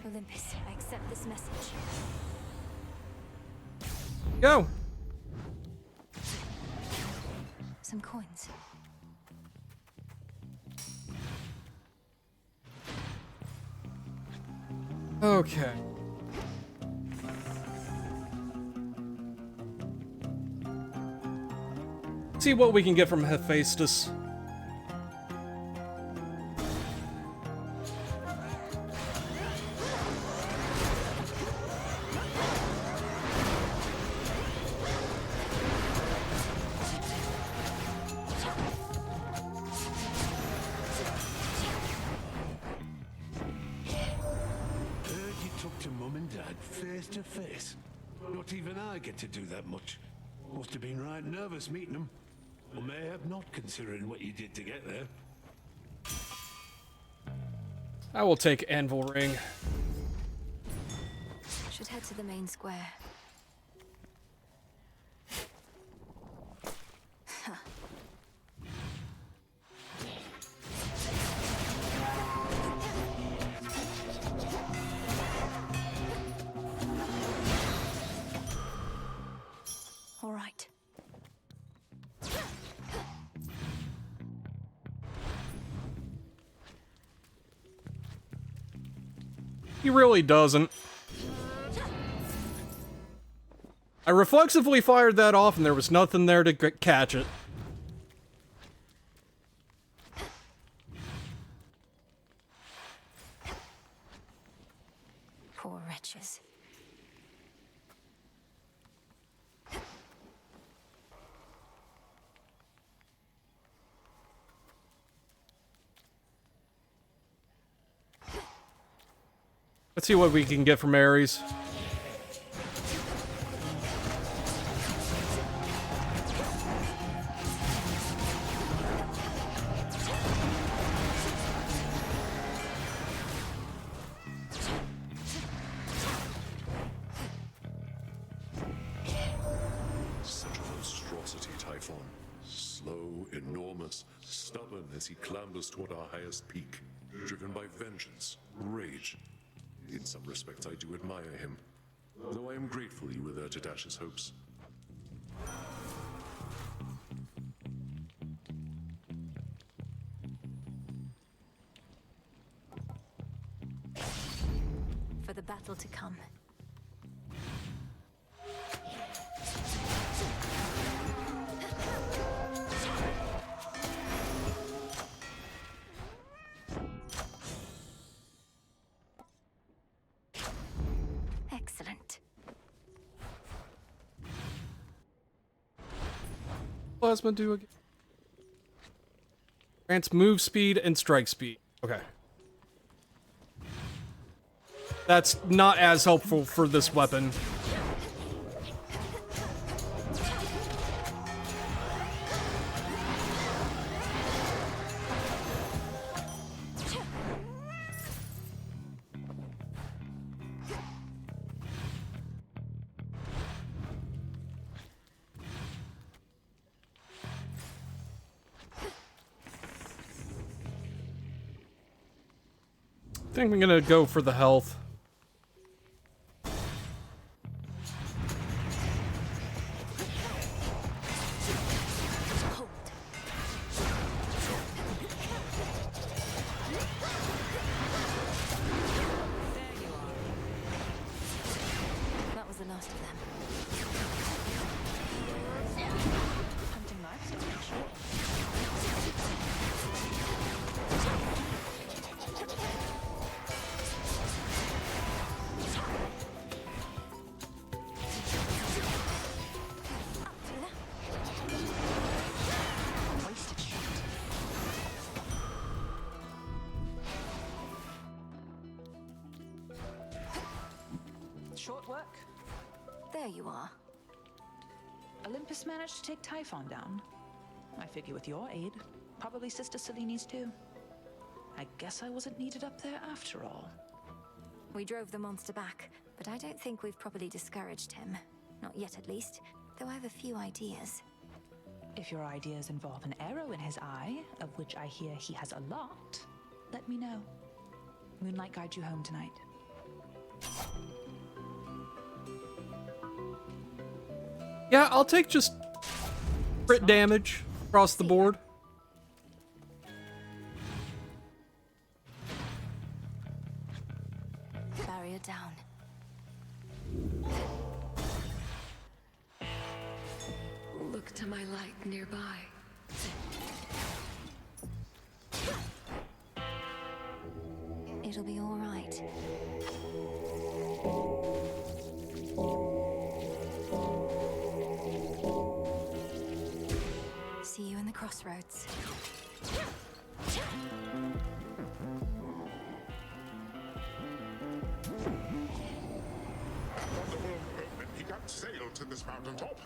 Olympus, I accept this message. Go! Some coins. Okay. See what we can get from Hephaestus. Face to face. Not even I get to do that much. Must have been right nervous meeting him. Or may have not, considering what you did to get there. I will take Anvil Ring. Should head to the main square. All right. He really doesn't. I reflexively fired that off and there was nothing there to catch it. Poor wretches. Let's see what we can get from Ares. Such a monstrosity, Typhon. Slow, enormous, stubborn as he clambers toward our highest peak. Driven by vengeance, rage. In some respects, I do admire him, though I am grateful you were there to dash his hopes. For the battle to come. Excellent. Plasma do again. Grants move speed and strike speed. Okay. That's not as helpful for this weapon. I think I'm gonna go for the health. That was the last of them. Hunting livestock, sure. short work. There you are. Olympus managed to take Typhon down. I figure with your aid, probably Sister Seleni's too. I guess I wasn't needed up there after all. We drove the monster back, but I don't think we've properly discouraged him. Not yet, at least, though I have a few ideas. If your ideas involve an arrow in his eye, of which I hear he has a lot, let me know. Moonlight guide you home tonight. Yeah, I'll take just crit damage across the board. Barrier down. Look to my light nearby. It'll be all right. See you in the crossroads. He can't sail to this mountaintop.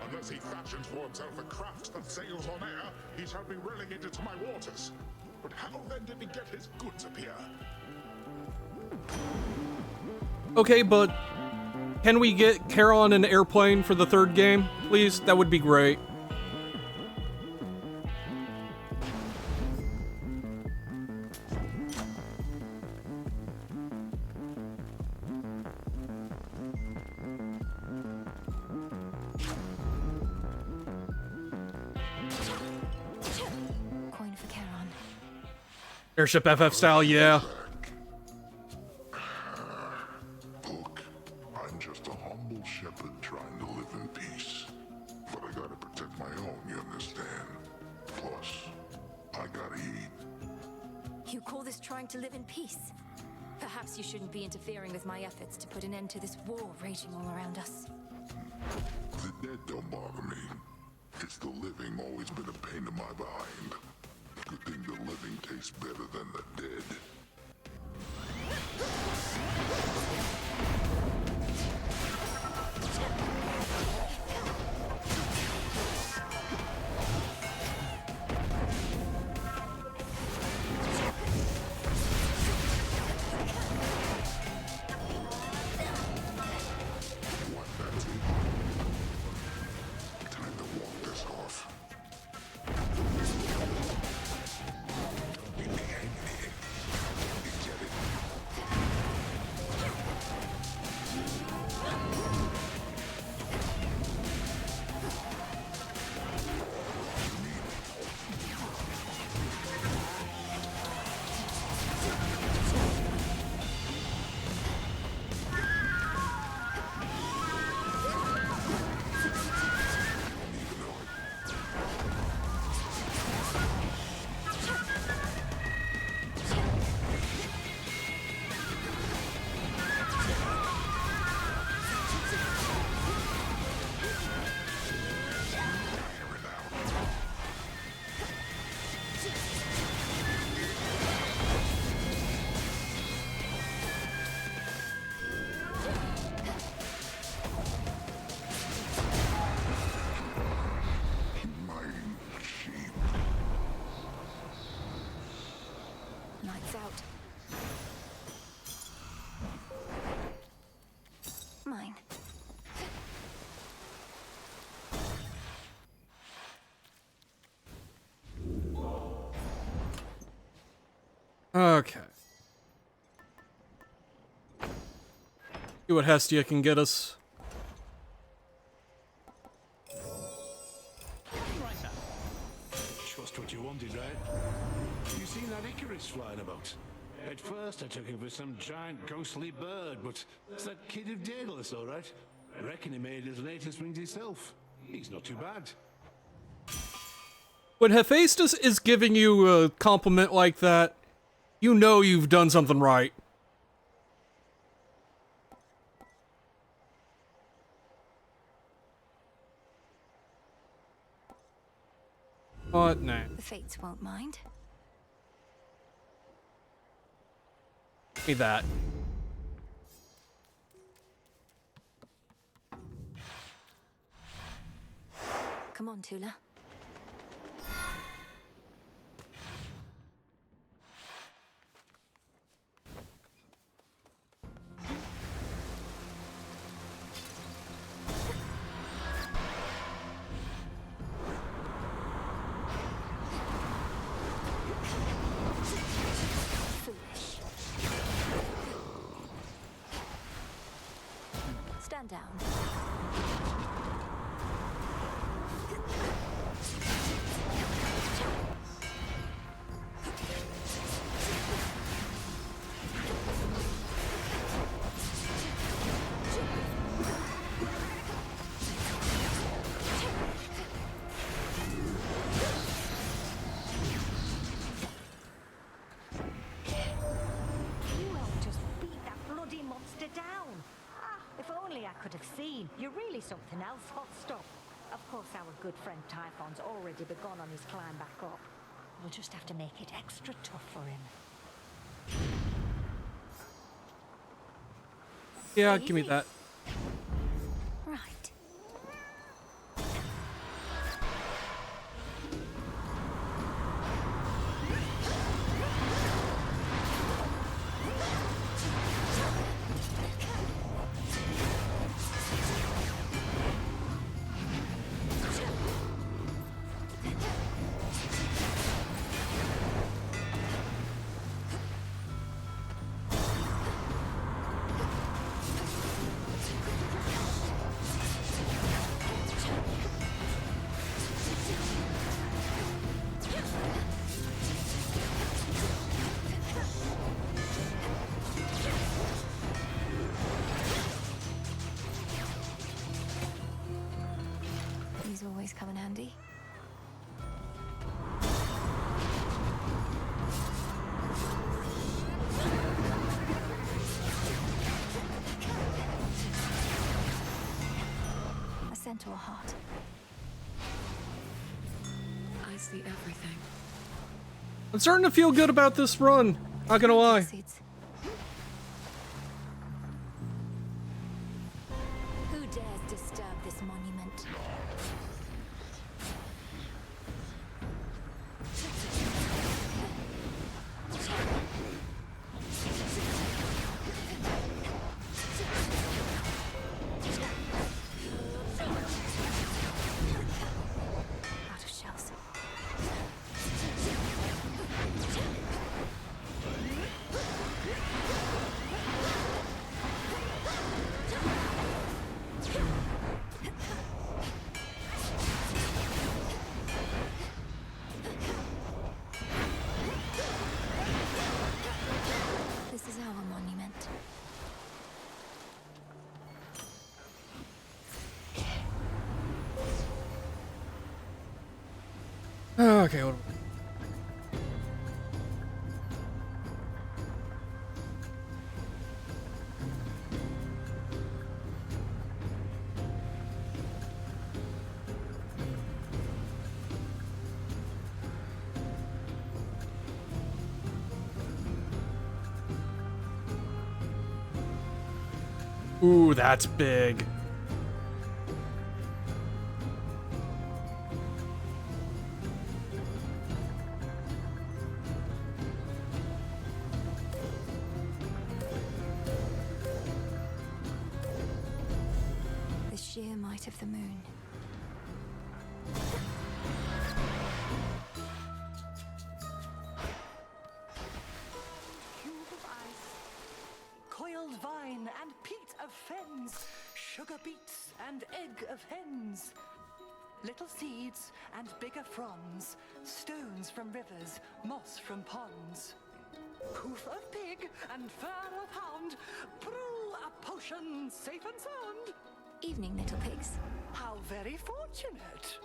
Unless he fashions for himself a craft that sails on air, he shall be relegated to my waters. But how then did he get his goods up here? Okay, but can we get Carol on an airplane for the third game, please? That would be great. Coin for Charon. Airship FF style, yeah. Look, I'm just a humble shepherd trying to live in peace. But I gotta protect my own, you understand? Plus, I gotta eat. You call this trying to live in peace? Perhaps you shouldn't be interfering with my efforts to put an end to this war raging all around us. The dead don't bother me. It's the living always been a pain in my behind. Good thing the living tastes better than the dead. What, that's it? Time to walk this off. Don't leave me hanging here. You get it? Lights out. Mine. Okay. See what Hestia can get us. Just what you wanted, right? You seen that Icarus flying about? At first I took him for some giant ghostly bird, but it's that kid of Daedalus, all right. I reckon he made his latest wings himself. He's not too bad. When Hephaestus is giving you a compliment like that, you know you've done something right. What now? The Fates won't mind. Give me that. Come on, Tula. Stand down. You helped us beat that bloody monster down. Ah, if only I could have seen. You're really something else, hot stuff. Of course, our good friend Typhon's already begun on his climb back up. We'll just have to make it extra tough for him. Yeah, give me that. Right. These always come in handy. A centaur heart. I see everything. I'm starting to feel good about this run. Not gonna lie. Who dares disturb this monument? Out of shells. This is our monument. Okay, what? Ooh, that's big. The sheer might of the moon. Cube of ice, coiled vine and peat of fens, sugar beets and egg of hens, little seeds and bigger fronds, stones from rivers, moss from ponds, hoof of pig and fur of hound, brew a potion safe and sound. Evening, little pigs. How very fortunate.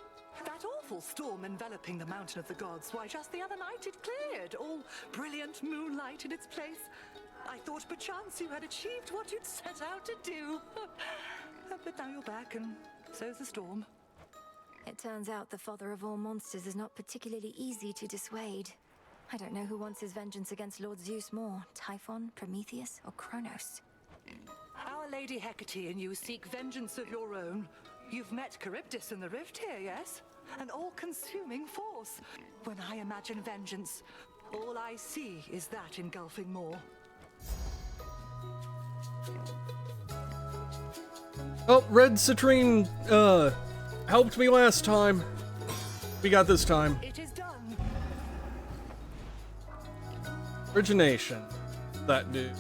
That awful storm enveloping the mountain of the gods, why just the other night it cleared, all brilliant moonlight in its place. I thought perchance you had achieved what you'd set out to do. But now you're back, and so's the storm. It turns out the father of all monsters is not particularly easy to dissuade. I don't know who wants his vengeance against Lord Zeus more, Typhon, Prometheus, or Kronos. Our Lady Hecate and you seek vengeance of your own. You've met Charybdis in the rift here, yes? An all-consuming force. When I imagine vengeance, all I see is that engulfing maw. Oh, Red Citrine, helped me last time. We got this time. It is done. Origination. That dude.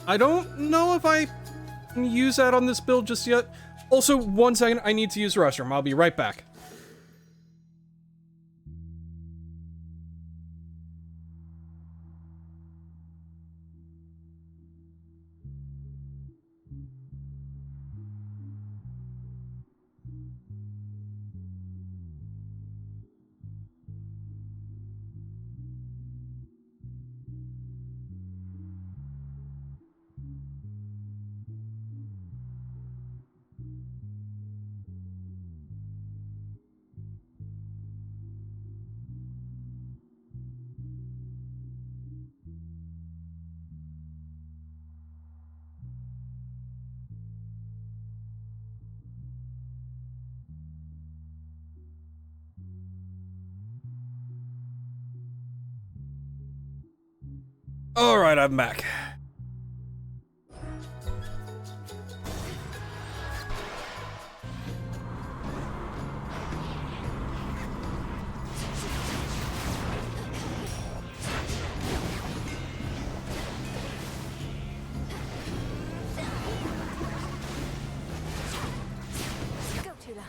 I don't know if I can use that on this build just yet. Also, 1 second, I need to use the restroom. I'll be right back. Alright, I'm back. Go, Tula.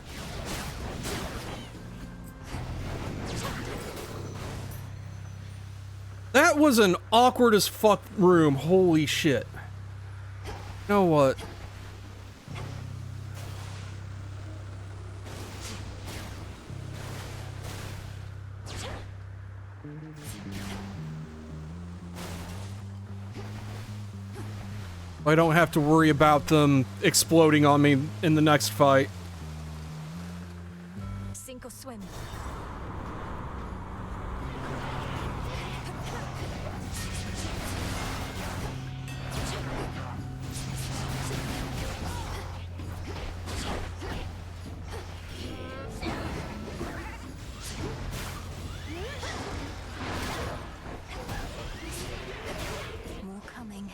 That was an awkward as fuck room. Holy shit. You know what? I don't have to worry about them exploding on me in the next fight. Sink or swim. More coming.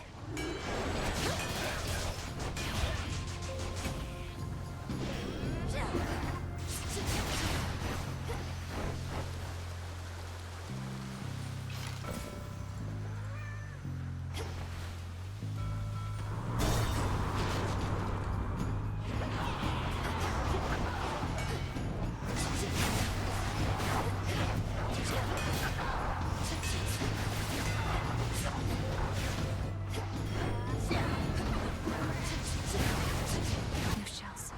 No shells.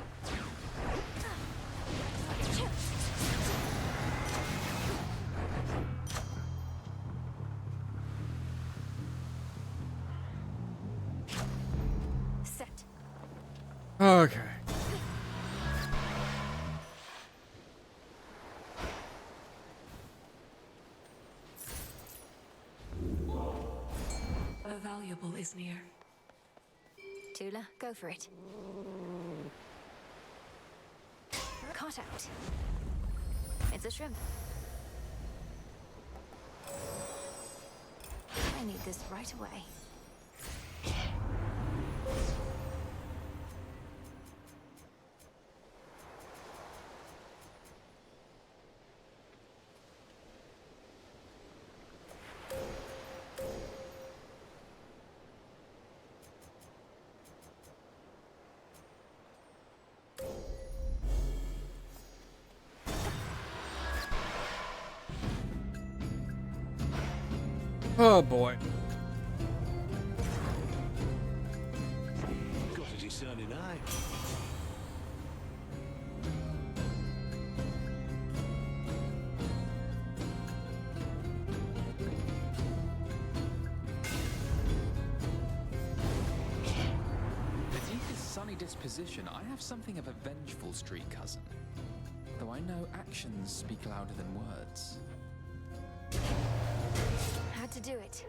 Set. Okay. A valuable is near. Tula, go for it. Caught out. It's a shrimp. I need this right away. Oh boy. Got a discerning eye. Beneath his sunny disposition, I have something of a vengeful street cousin. though I know actions speak louder than words. Had to do it.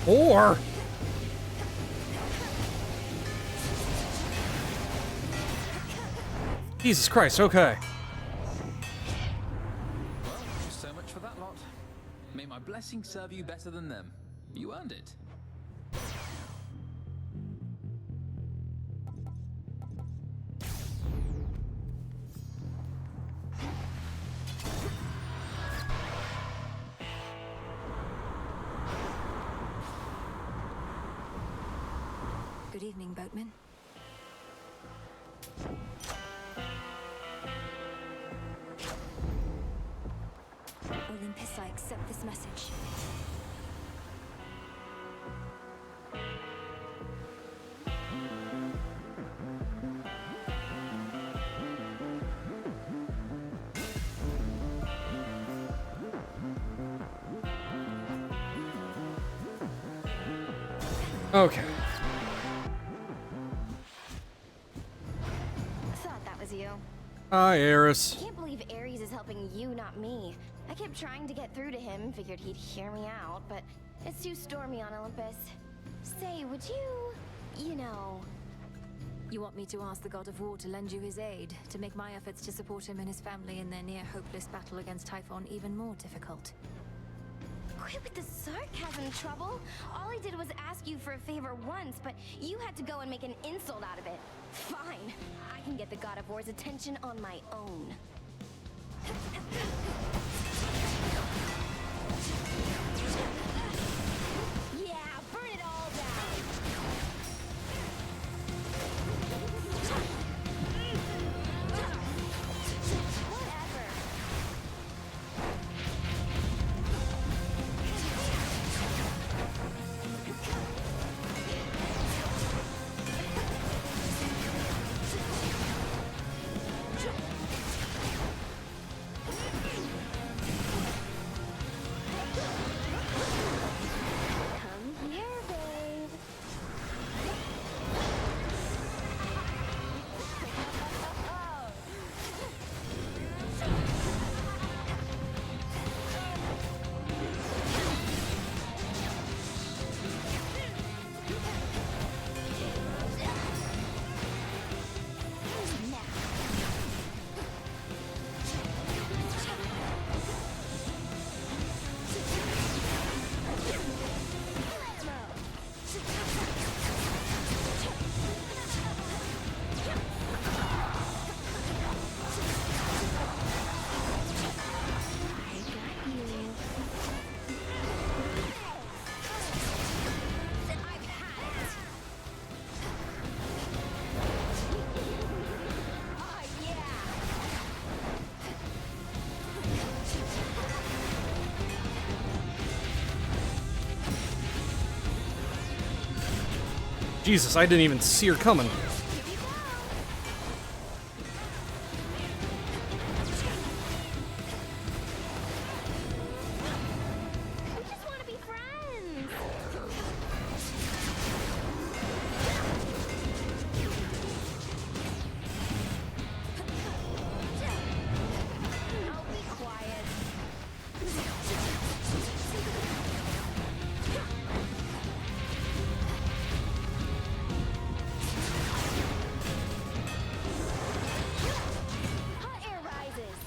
Or Jesus Christ, okay. Well, so much for that lot. May my blessing serve you better than them. You earned it. Good evening, boatman. Olympus, I accept this message. Okay. Thought that was you. Hi, Eris. I can't believe Ares is helping you, not me. I kept trying to get through to him, figured he'd hear me out, but it's too stormy on Olympus. Say, would you know... You want me to ask the god of war to lend you his aid, to make my efforts to support him and his family in their near-hopeless battle against Typhon even more difficult? Quit with the sarcasm, Trouble. All I did was ask you for a favor once, but you had to go and make an insult out of it. Fine. I can get the god of war's attention on my own. Yeah, burn it all down. Whatever. Come here, babe. Jesus, I didn't even see her coming. We just want to be friends. Oh, be quiet. Hot air rises.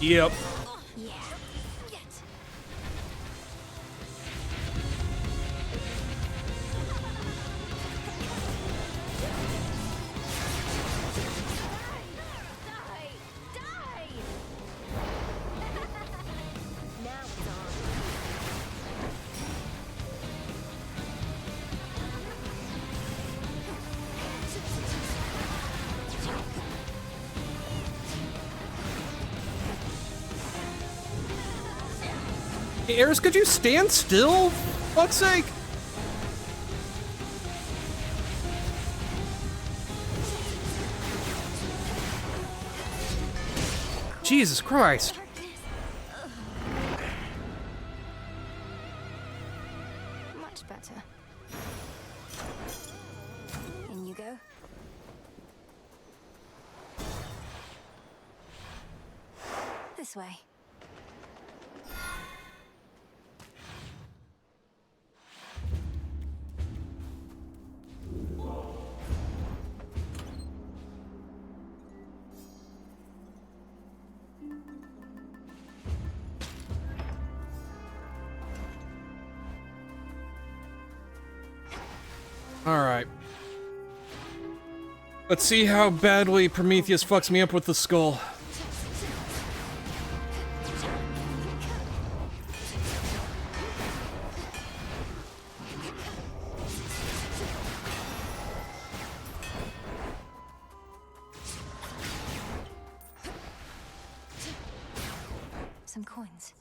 Yep. Yeah. Get. Eris, could you stand still? Fuck's sake. Jesus Christ. Much better. In you go. This way. Alright. Let's see how badly Prometheus fucks me up with the skull. Some coins.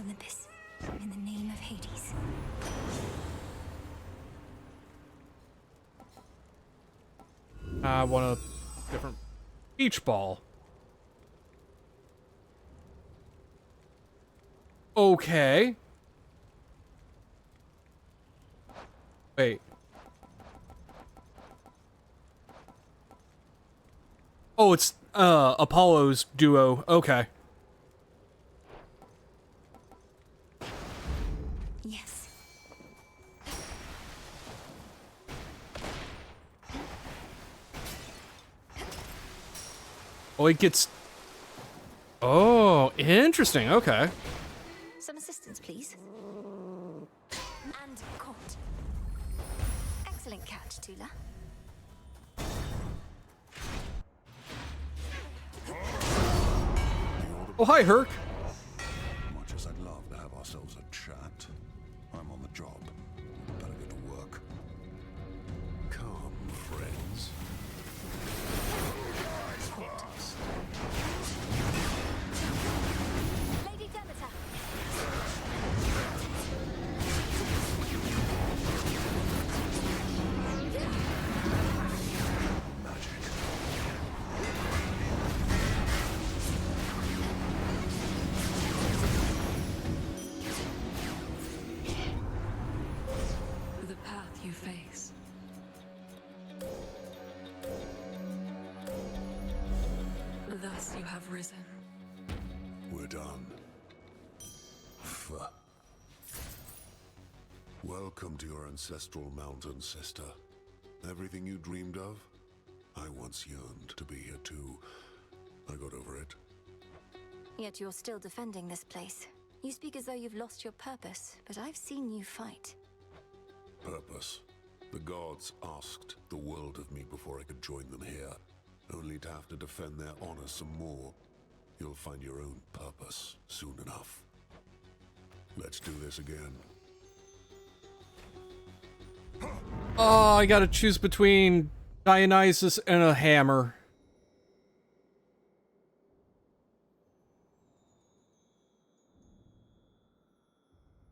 Olympus, in the name of Hades. I want a different beach ball. Okay. Wait. Oh, it's Apollo's duo. Okay. Yes. Oh, it gets... Oh, interesting. Okay. Some assistance, please. And caught. Excellent catch, Tula. Oh, hi, Herc. Much as I'd love to have ourselves a chat, I'm on the job. Better get to work. Come, friends. Lady Demeter. The path you face. Thus you have risen. We're done. Welcome to your ancestral mountain, sister. Everything you dreamed of, I once yearned to be here too. I got over it. Yet you're still defending this place. You speak as though you've lost your purpose, but I've seen you fight. Purpose. The gods asked the world of me before I could join them here, only to have to defend their honor some more. You'll find your own purpose soon enough. Let's do this again. Oh, I gotta choose between Dionysus and a hammer.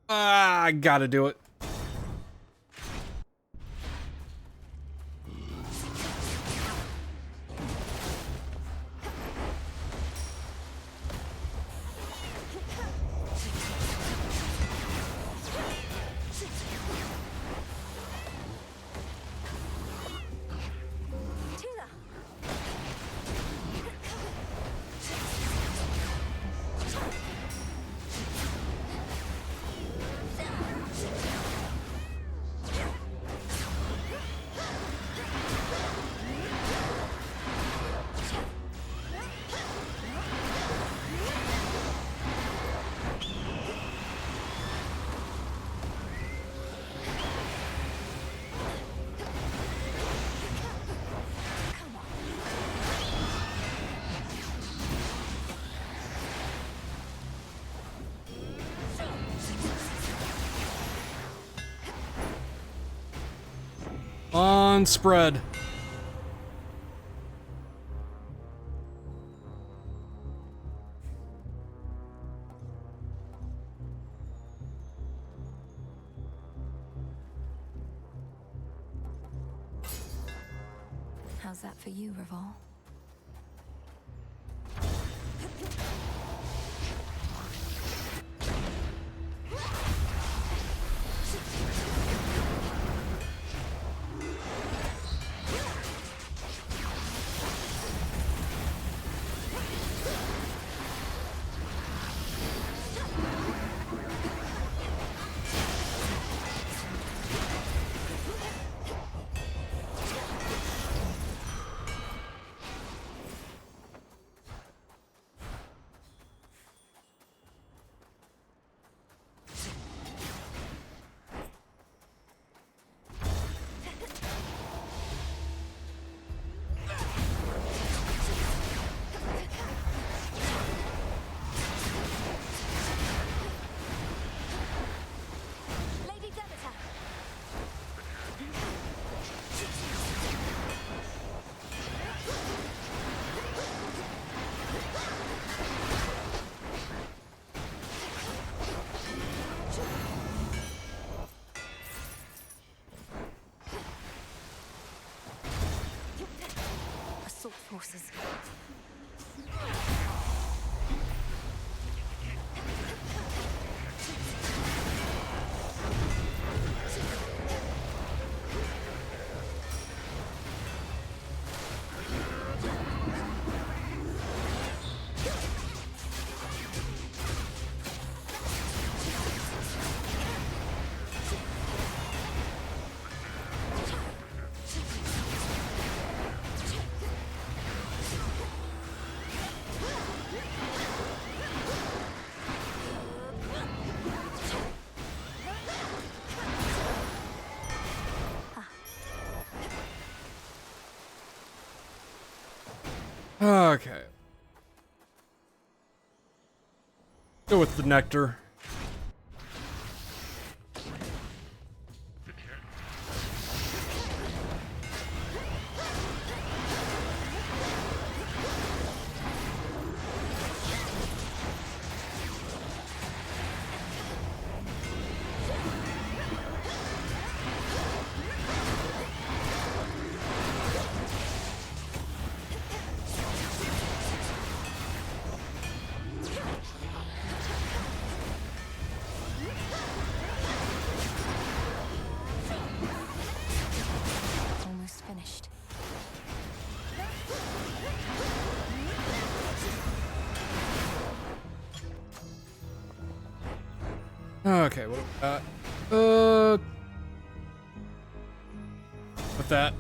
I gotta do it. on, spread. How's that for you, Revol? Assault forces. Okay. Go with the nectar. Almost finished. Okay, what with that.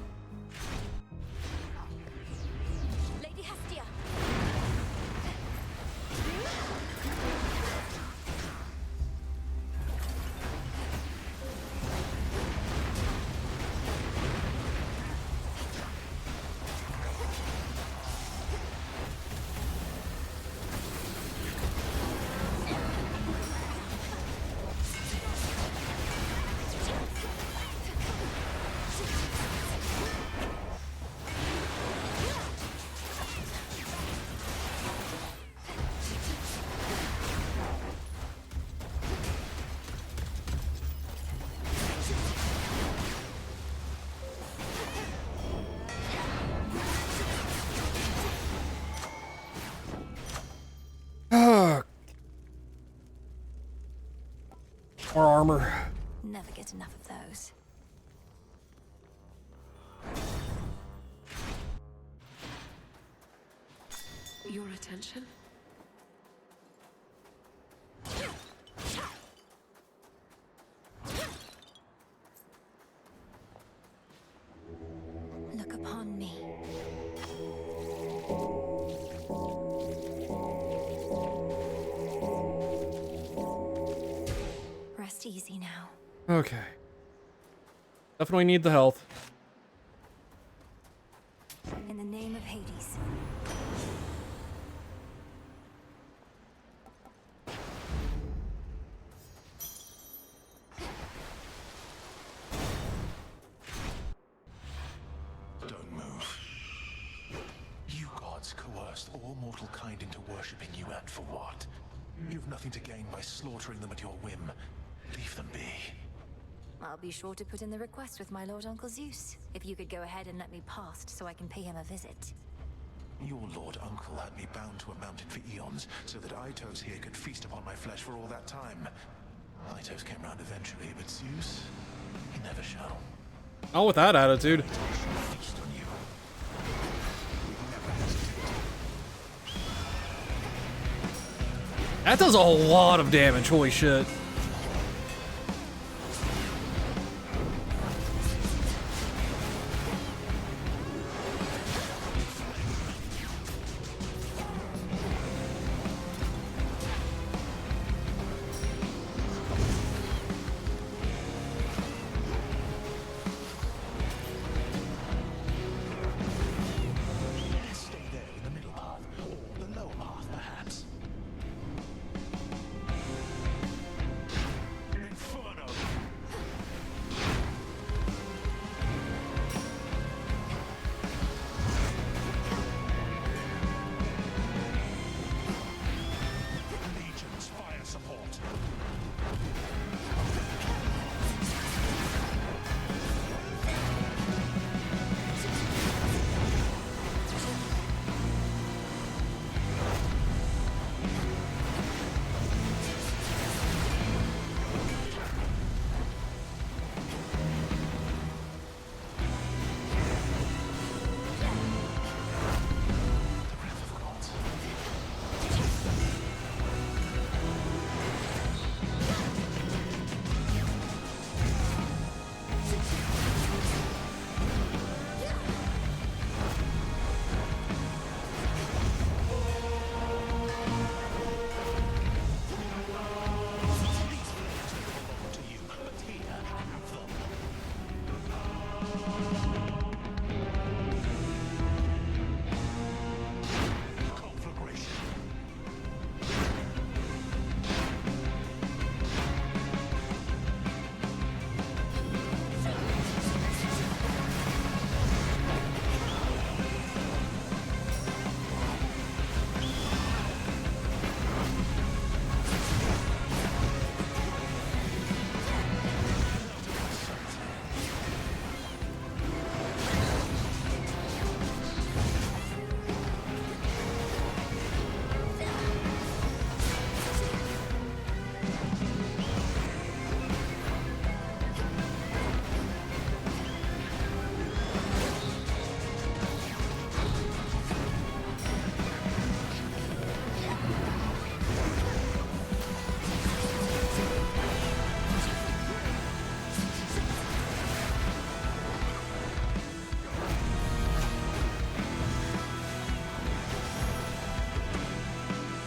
Lady Hestia. More armor. Never get enough of those. Your attention? Look upon me. Rest easy now. Okay. Definitely need the health. In the name of Hades. thrust all mortal kind into worshipping you, and for what? You've nothing to gain by slaughtering them at your whim. Leave them be. I'll be sure to put in the request with my Lord Uncle Zeus. If you could go ahead and let me past so I can pay him a visit. Your Lord Uncle had me bound to a mountain for eons, so that Itos here could feast upon my flesh for all that time. Itos came round eventually, but Zeus, he never shall. Not with that attitude. Feast on you. That does a lot of damage, holy shit. Stay there in the middle path, or the lower path, perhaps. Inferno! Legion's fire support.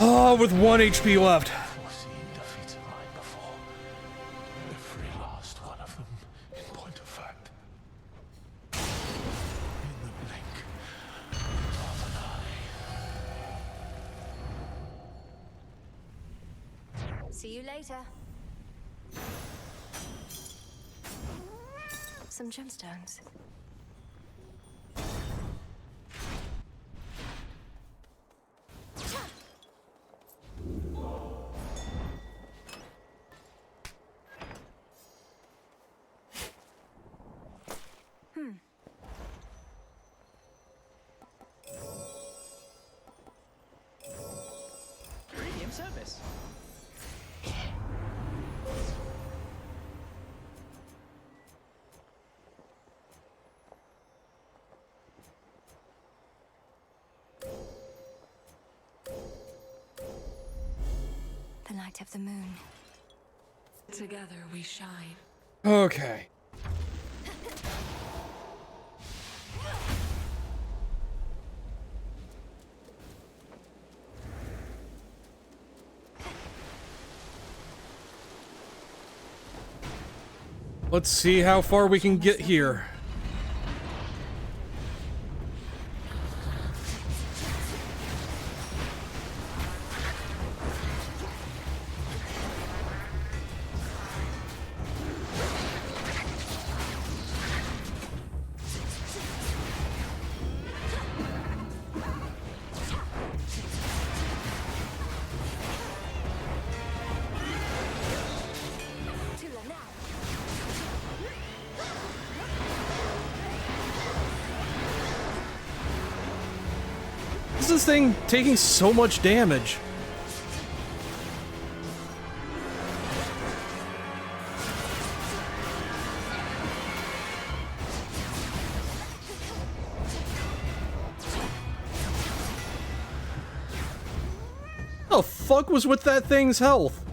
Oh, with 1 HP left. Foreseen defeats of mine before. Every last one of them, in point of fact. In the blink of an eye. See you later. Some gemstones. Premium service. The light of the moon. Together we shine. Okay. Let's see how far we can get here. is this thing taking so much damage? The fuck was with that thing's health?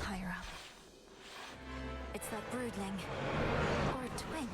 Higher up. It's that broodling. Or a twin.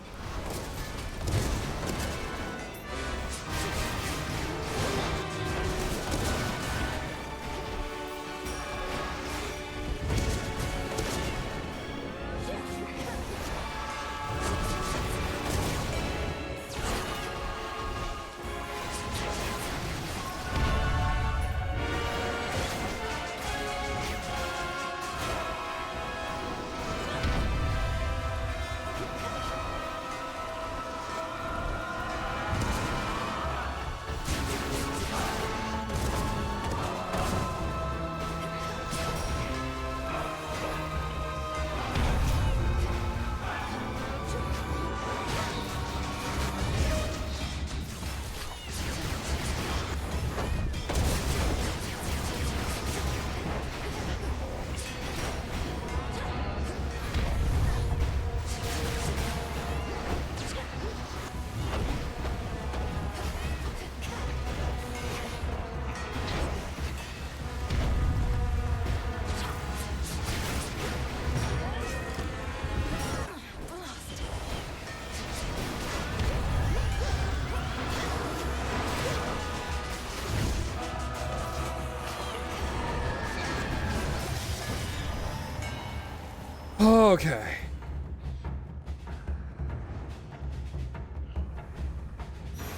Okay.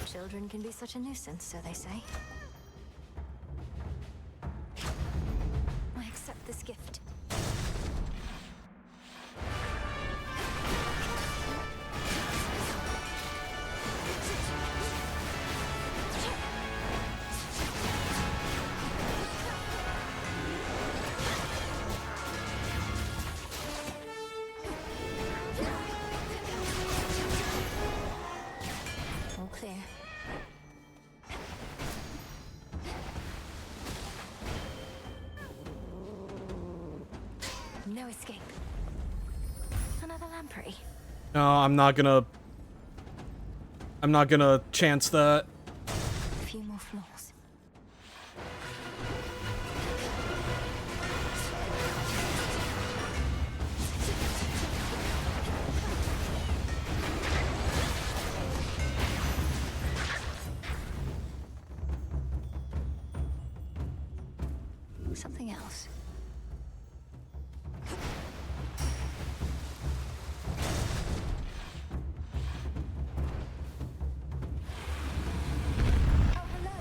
Children can be such a nuisance, so they say. I accept this gift. All clear. No escape. Another lamprey. No, I'm not gonna chance that. A few more floors. Something else. Oh, hello.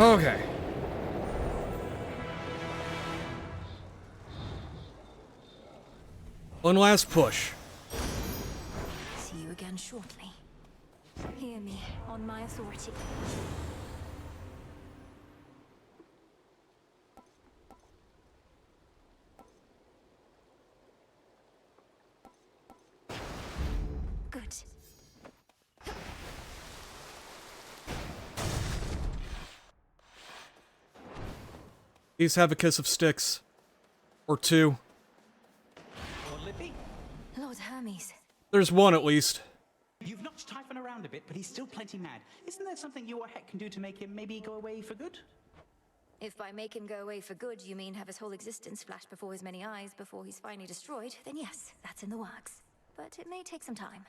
Okay. One last push. See you again shortly. Hear me on my authority. Good. Please have a kiss of sticks. Or two. What'll it be? Lord Hermes. There's one at least. You've knocked Typhon around a bit, but he's still plenty mad. Isn't there something you or Heck can do to make him maybe go away for good? If by make him go away for good you mean have his whole existence flash before his many eyes before he's finally destroyed, then yes, that's in the works. But it may take some time.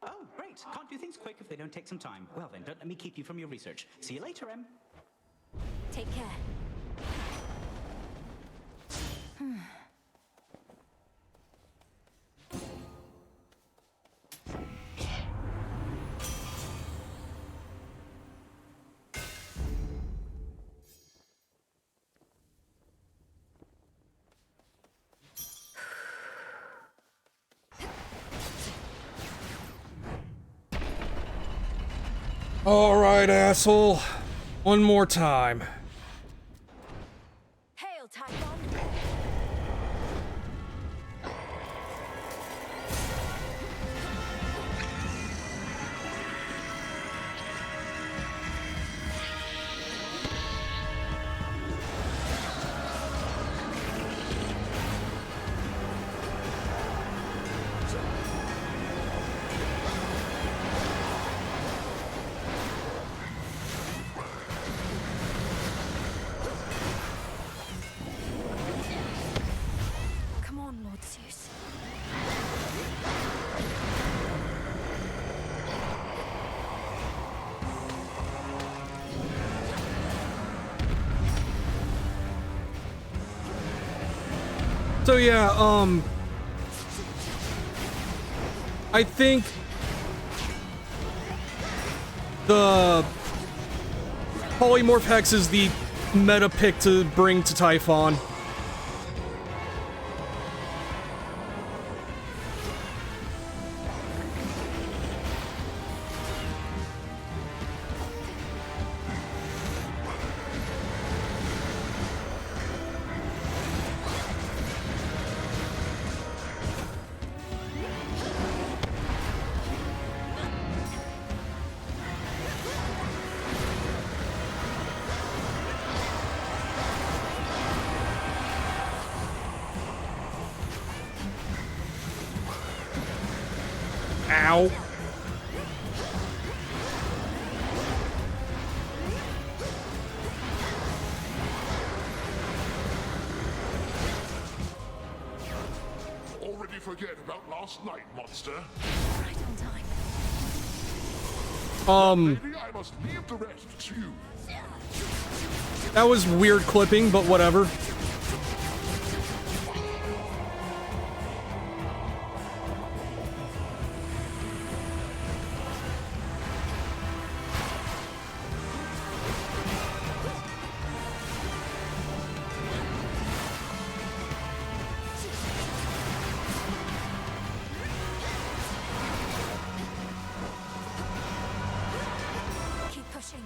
Oh, great. Can't do things quick if they don't take some time. Well then, don't let me keep you from your research. See you later, Em. Take care. Alright, asshole. One more time. Hail, Typhon! Come on, Lord Zeus. So yeah, I think the Polymorph Hex is the meta pick to bring to Typhon. Ow. Already forget about last night, monster. Right on time. Maybe I must leave the rest to you. That was weird clipping, but whatever. Keep pushing.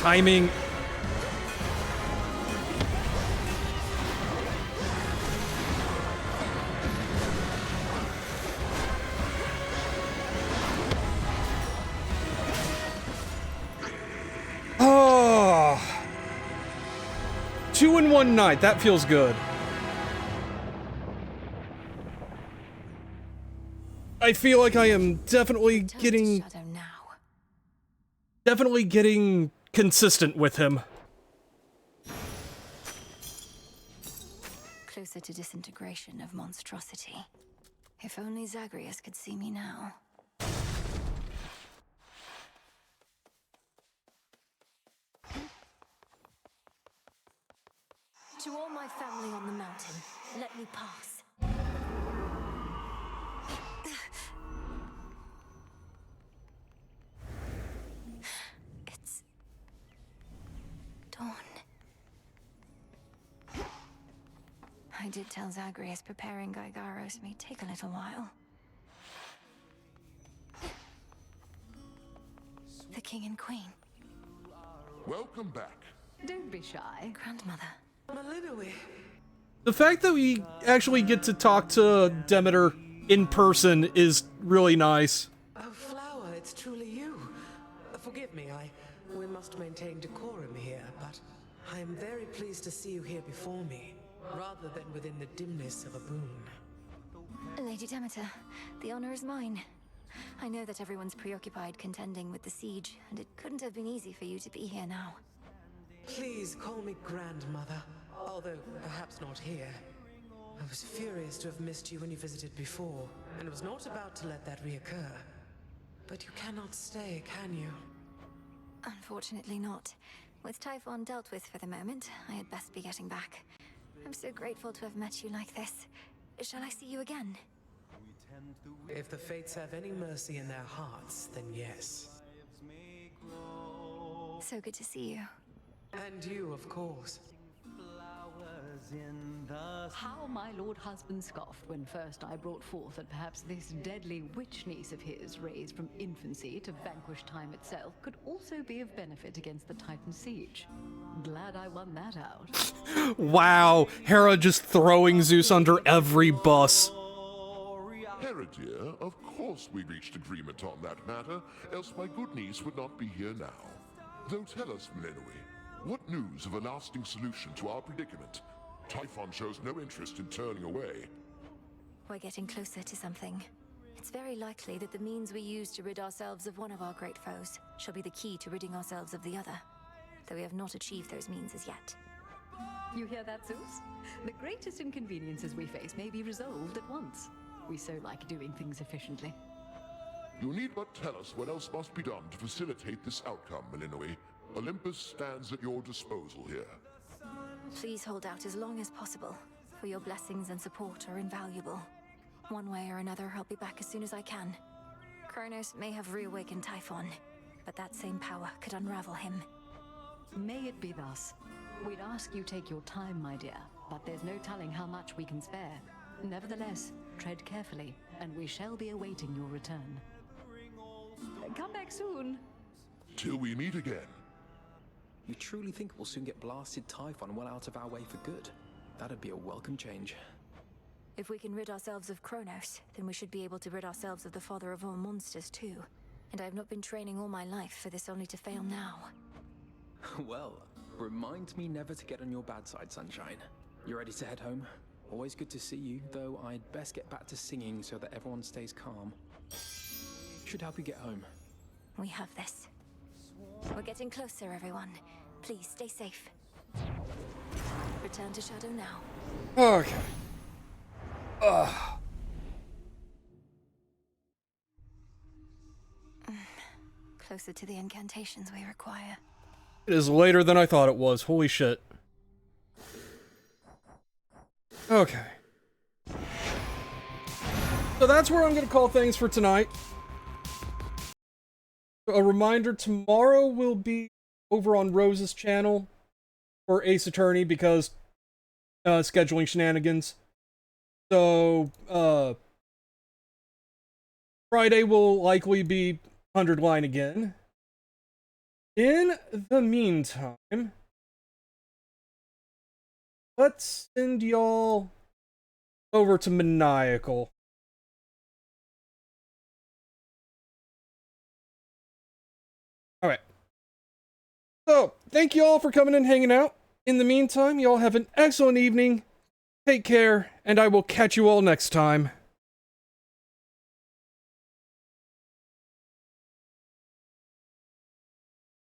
timing. Oh, 2 in 1 night. That feels good. I feel like I am definitely getting consistent with him. Closer to disintegration of monstrosity. If only Zagreus could see me now. To all my family on the mountain, let me pass. It's dawn. I did tell Zagreus preparing Gygaros may take a little while. The king and queen. Welcome back. Don't be shy. Grandmother. The fact that we actually get to talk to Demeter in person is really nice. Oh, Flower, it's truly you. Forgive me, we must maintain decorum here, but I am very pleased to see you here before me, rather than within the dimness of a boon. Lady Demeter, the honor is mine. I know that everyone's preoccupied contending with the siege, and it couldn't have been easy for you to be here now. Please call me Grandmother, although perhaps not here. I was furious to have missed you when you visited before, and was not about to let that reoccur. But you cannot stay, can you? Unfortunately not. With Typhon dealt with for the moment, I had best be getting back. I'm so grateful to have met you like this. Shall I see you again? If the fates have any mercy in their hearts, then yes. So good to see you. And you, of course. How my lord husband scoffed when first I brought forth that perhaps this deadly witch niece of his, raised from infancy to vanquish time itself, could also be of benefit against the Titan siege. Glad I won that out. Wow, Hera just throwing Zeus under every bus. Hera, dear, of course we reached agreement on that matter, else my good niece would not be here now. Though tell us, Melenoi, what news of a lasting solution to our predicament? Typhon shows no interest in turning away. We're getting closer to something. It's very likely that the means we use to rid ourselves of one of our great foes shall be the key to ridding ourselves of the other, though we have not achieved those means as yet. You hear that, Zeus? The greatest inconveniences we face may be resolved at once. We so like doing things efficiently. You need but tell us what else must be done to facilitate this outcome, Melenoi. Olympus stands at your disposal here. Please hold out as long as possible, for your blessings and support are invaluable. One way or another, I'll be back as soon as I can. Kronos may have reawakened Typhon, but that same power could unravel him. May it be thus. We'd ask you take your time, my dear, but there's no telling how much we can spare. Nevertheless, tread carefully, and we shall be awaiting your return. Come back soon. Till we meet again. You truly think we'll soon get blasted Typhon well out of our way for good? That'd be a welcome change. If we can rid ourselves of Kronos, then we should be able to rid ourselves of the father of all monsters too. And I've not been training all my life for this only to fail now. Well, remind me never to get on your bad side, Sunshine. You ready to head home? Always good to see you, though I'd best get back to singing so that everyone stays calm. Should help you get home. We have this. We're getting closer, everyone. Please stay safe. Return to Shadow now. Okay. Closer to the incantations we require. It is later than I thought it was. Holy shit. Okay. So that's where I'm going to call things for tonight. A reminder, tomorrow will be over on Rose's channel for Ace Attorney because scheduling shenanigans. So, Friday will likely be 100 line again. In the meantime, let's send y'all over to Maniacal. Alright. So, thank you all for coming and hanging out. In the meantime, y'all have an excellent evening. Take care, and I will catch you all next time.